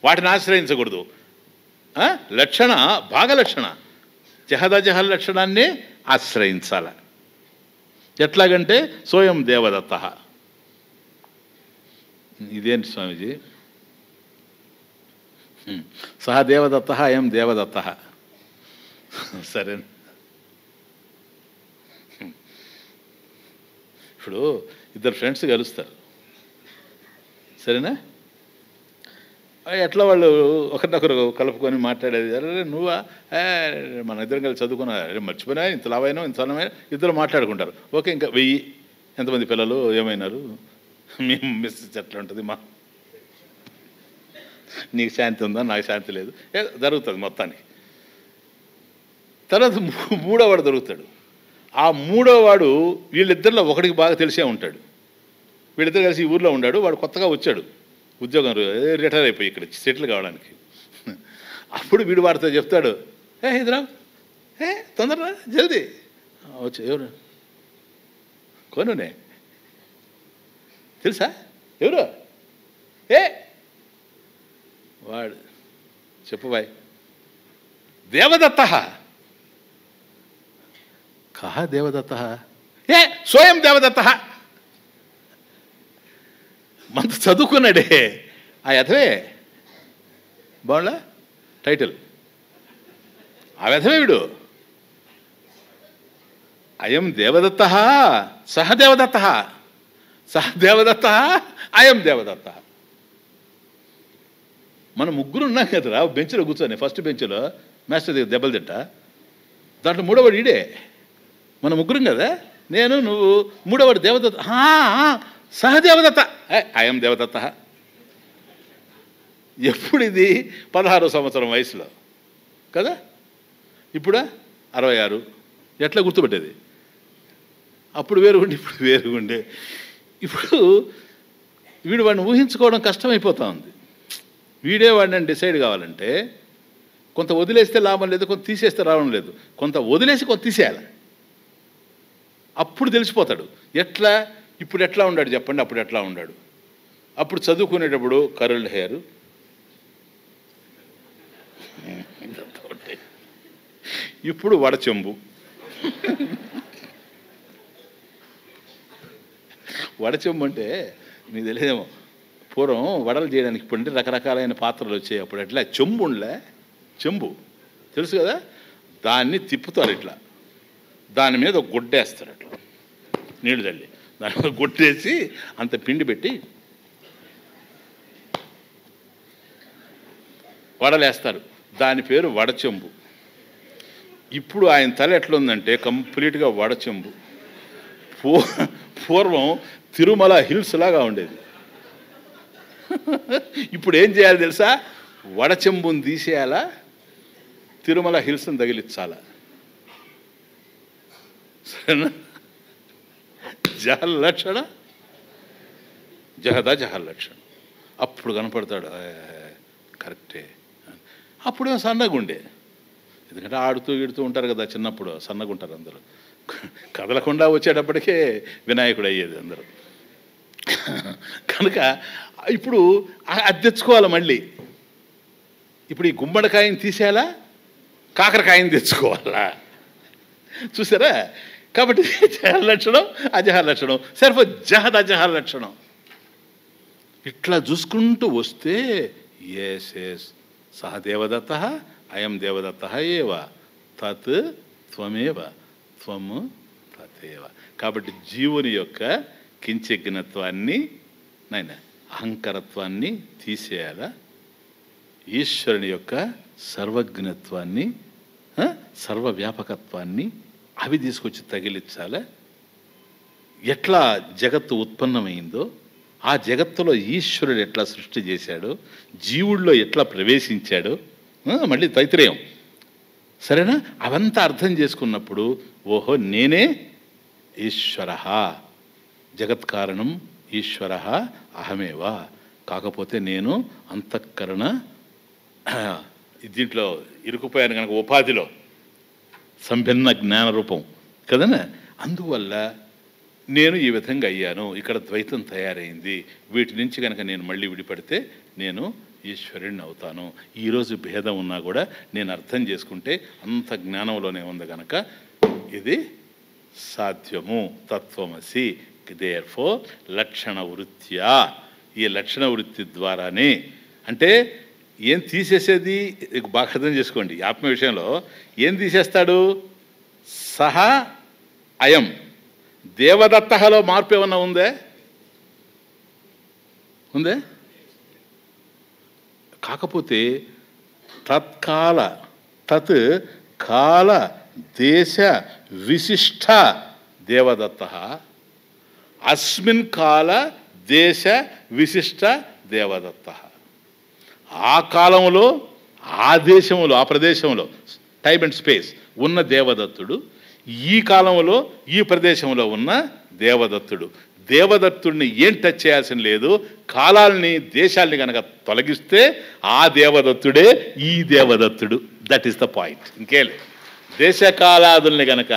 వాటిని ఆశ్రయించకూడదు. లక్షణ భాగలక్షణ, జహదజహల్లక్షణాన్ని ఆశ్రయించాల. ఎట్లాగంటే సోయం దేవదత్త. ఇదేంటి స్వామీజీ, సహ దేవదత్త అయం దేవదత్త, సరే. ఇప్పుడు ఇద్దరు ఫ్రెండ్స్ కలుస్తారు, సరేనా. ఎట్లా వాళ్ళు ఒకరినొకరు కలుపుకొని మాట్లాడేది, అరే నువ్వా, మన ఇద్దరం కలిసి చదువుకున్నా, అరే మర్చిపోయినా, ఇంత లావైనా ఇంత సన్నమైనా, ఇద్దరు మాట్లాడుకుంటారు. ఓకే, ఇంకా 1000 ఎంతమంది పిల్లలు ఏమైనారు? మేము మిస్సెస్ ఎట్లా ఉంటుంది, నీకు శాంతి ఉందా, నాకు శాంతి లేదు, జరుగుతుంది మొత్తానికి. తర్వాత మూడోవాడు దొరుకుతాడు. ఆ మూడోవాడు వీళ్ళిద్దరిలో ఒకడికి బాగా తెలిసే ఉంటాడు. వీళ్ళిద్దరు కలిసి ఈ ఊర్లో ఉన్నాడు, వాడు కొత్తగా వచ్చాడు ఉద్యోగం, రిటైర్ అయిపోయి ఇక్కడ సెటిల్ కావడానికి. అప్పుడు వీడు వాడితో చెప్తాడు, ఇదిరా తొందరరా జల్దీ వచ్చి, ఎవరు కొనునే తెలుసా, ఎవరు వాడు చెప్పు బాయ్, దేవదత్త. కహ దేవదత్త? స్వయం దేవదత్త. మంత చదువుకున్నాడే ఆ యథవే, బాగుండా టైటిల్, ఆ యథవే వీడు. అయం దేవదత్త సహ దేవదత్త, సహ దేవదత్త అయం దేవదత్త. మనం ముగ్గురు ఉన్నాం కదరా బెంచ్లో కూర్చొని, ఫస్ట్ బెంచ్లో మాస్టర్ దగ్గర దెబ్బలు తింటా, దాంట్లో మూడోవాడు ఈడే. మన ముగ్గురం కదా, నేను నువ్వు, మూడోవాడు దేవదత్త, సహదేవదత్త అయం దేవదత్త. ఎప్పుడు ఇది 16వ సంవత్సరం వయసులో కదా, ఇప్పుడా 66. ఎట్లా గుర్తుపెట్టేది? అప్పుడు వేరుగుండే, ఇప్పుడు వేరుగుండే. ఇప్పుడు వీడు వాడిని ఊహించుకోవడం కష్టమైపోతా ఉంది. వీడే వాడిని డిసైడ్ కావాలంటే కొంత వదిలేస్తే లాభం లేదు, కొంత తీసేస్తే రావడం లేదు, కొంత వదిలేసి కొంత తీసేయాలి. అప్పుడు తెలిసిపోతాడు ఎట్లా, ఇప్పుడు ఎట్లా ఉన్నాడు చెప్పండి, అప్పుడు ఎట్లా ఉన్నాడు. అప్పుడు చదువుకునేటప్పుడు కర్ల్డ్ హెయిర్, ఇప్పుడు వడచెంబు. వడచెంబు అంటే మీకు తెలియదేమో, పూర్వం వడలు చేయడానికి ఇప్పుడు అంటే రకరకాలైన పాత్రలు వచ్చాయి. అప్పుడు ఎట్లా చెంబు ఉండలే, చెంబు తెలుసు కదా, దాన్ని తిప్పుతారు ఇట్లా, దాని మీద ఒక గుడ్డేస్తారు అట్లా నీళ్ళు తల్లి, దాని మీద గుడ్డేసి అంత పిండి పెట్టి వడలేస్తారు. దాని పేరు వడచెంబు. ఇప్పుడు ఆయన తల ఎట్లుందంటే కంప్లీట్గా వడచెంబు. పూర్వం తిరుమల హిల్స్ లాగా ఉండేది. ఇప్పుడు ఏం చేయాలి తెలుసా, వడచెంబుని తీసేయాలా, తిరుమల హిల్స్ని తగిలించాలా. సరేనా? జహల్ లక్షణ, జహదా జహల్ లక్షణ. అప్పుడు కనపడతాడు, కరెక్టే. అప్పుడేమో సన్నగా ఉండే, ఎందుకంటే ఆడుతూ ఈడుతూ ఉంటారు కదా చిన్నప్పుడు, సన్నగా ఉంటారు అందరూ. కదలకుండా వచ్చేటప్పటికే వినాయకుడు అయ్యేది అందరూ. కనుక ఇప్పుడు అది తెచ్చుకోవాలి మళ్ళీ. ఇప్పుడు ఈ గుమ్మడికాయని తీసేయాలా, కాకరకాయని తెచ్చుకోవాలా, చూసారా? కాబట్టి జహల్ లక్షణం అజహల్ లక్షణం, సరిపో జహద్ అజహల్ లక్షణం. ఇట్లా చూసుకుంటూ వస్తే ఎస్ సహ దేవదత్త అయం దేవదత్త ఏవ తత్ త్వమేవ త్వము తతేవ. కాబట్టి జీవుని యొక్క కించజ్ఞత్వాన్ని, నాయన అహంకారత్వాన్ని తీసేయాలా, ఈశ్వరుని యొక్క సర్వజ్ఞత్వాన్ని, సర్వవ్యాపకత్వాన్ని అవి తీసుకొచ్చి తగిలించాలా. ఎట్లా జగత్తు ఉత్పన్నమైందో, ఆ జగత్తులో ఈశ్వరుడు ఎట్లా సృష్టి చేశాడో, జీవుల్లో ఎట్లా ప్రవేశించాడో, మళ్ళీ తైత్రేయం, సరేనా? అవంతా అర్థం చేసుకున్నప్పుడు ఓహో నేనే ఈశ్వర, జగత్కారణం ఈశ్వర అహమేవ. కాకపోతే నేను అంతఃకరణ దీంట్లో ఇరుకుపోయాను కనుక, ఉపాధిలో సంభిన్న జ్ఞాన రూపం కదనా, అందువల్ల నేను ఈ విధంగా అయ్యాను. ఇక్కడ ద్వైతం తయారైంది. వీటి నుంచి కనుక నేను మళ్ళీ విడిపడితే నేను ఈశ్వరుడిని అవుతాను. ఈరోజు భేదం ఉన్నా కూడా నేను అర్థం చేసుకుంటే అంత జ్ఞానంలోనే ఉంది కనుక ఇది సాధ్యము. తత్వమసి. దేర్ఫోర్ లక్షణ వృత్యా, ఈ లక్షణ వృత్తి ద్వారానే, అంటే ఏం తీసేసేది బాగా అర్థం చేసుకోండి. ఆత్మ విషయంలో ఏం తీసేస్తాడు? సహా అయం. దేవదత్తలో మార్పు ఏమన్నా ఉందే? ఉందే? కాకపోతే తత్కాల, తత్ కాల దేశ విశిష్ట దేవదత్త అస్మిన్ కాల దేశ విశిష్ట దేవదత్త. ఆ కాలంలో, ఆ దేశంలో, ఆ ప్రదేశంలో, టైమ్ అండ్ స్పేస్ ఉన్న దేవదత్తుడు, ఈ కాలంలో ఈ ప్రదేశంలో ఉన్న దేవదత్తుడు. దేవదత్తుడిని ఏం టచ్ చేయాల్సిన లేదు. కాలాల్ని, దేశాల్ని కనుక తొలగిస్తే ఆ దేవదత్తుడే ఈ దేవదత్తుడు. That is the point. ఇంకేలే. దేశకాలాదుల్ని కనుక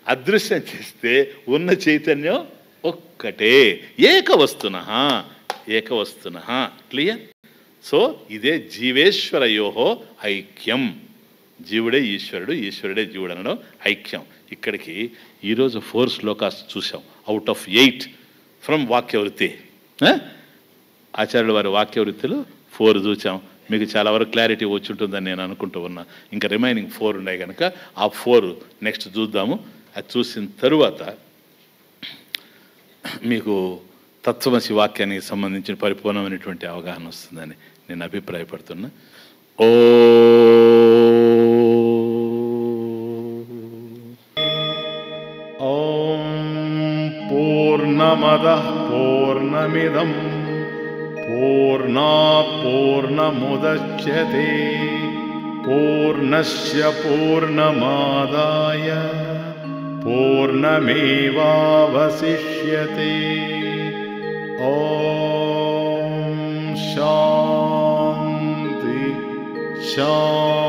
అదృశ్యం చేస్తే ఉన్న చైతన్యం ఒక్కటే. ఏకవస్తున. క్లియర్? సో ఇదే జీవేశ్వరయోహో ఐక్యం. జీవుడే ఈశ్వరుడు, ఈశ్వరుడే జీవుడు అనడం ఐక్యం. ఇక్కడికి ఈరోజు 4 శ్లోకాస్ చూసాం అవుట్ ఆఫ్ 8 ఫ్రమ్ వాక్యవృత్తి. ఆచార్యుల వారి వాక్యవృత్తిలో 4 చూసాం. మీకు చాలా వరకు క్లారిటీ వచ్చి ఉంటుందని నేను అనుకుంటూ ఉన్నా. ఇంకా రిమైనింగ్ 4 ఉన్నాయి కనుక ఆ 4 నెక్స్ట్ చూద్దాము. అది చూసిన తరువాత మీకు తత్వమసి వాక్యానికి సంబంధించిన పరిపూర్ణమైనటువంటి అవగాహన వస్తుందని నేను అభిప్రాయపడుతున్నా. ఓం పూర్ణమదః పూర్ణమిదం పూర్ణాత్ పూర్ణముదచ్యతే పూర్ణస్య పూర్ణమాదాయ పూర్ణమేవావశిష్యతే. ఓం శాంతి శాంతి.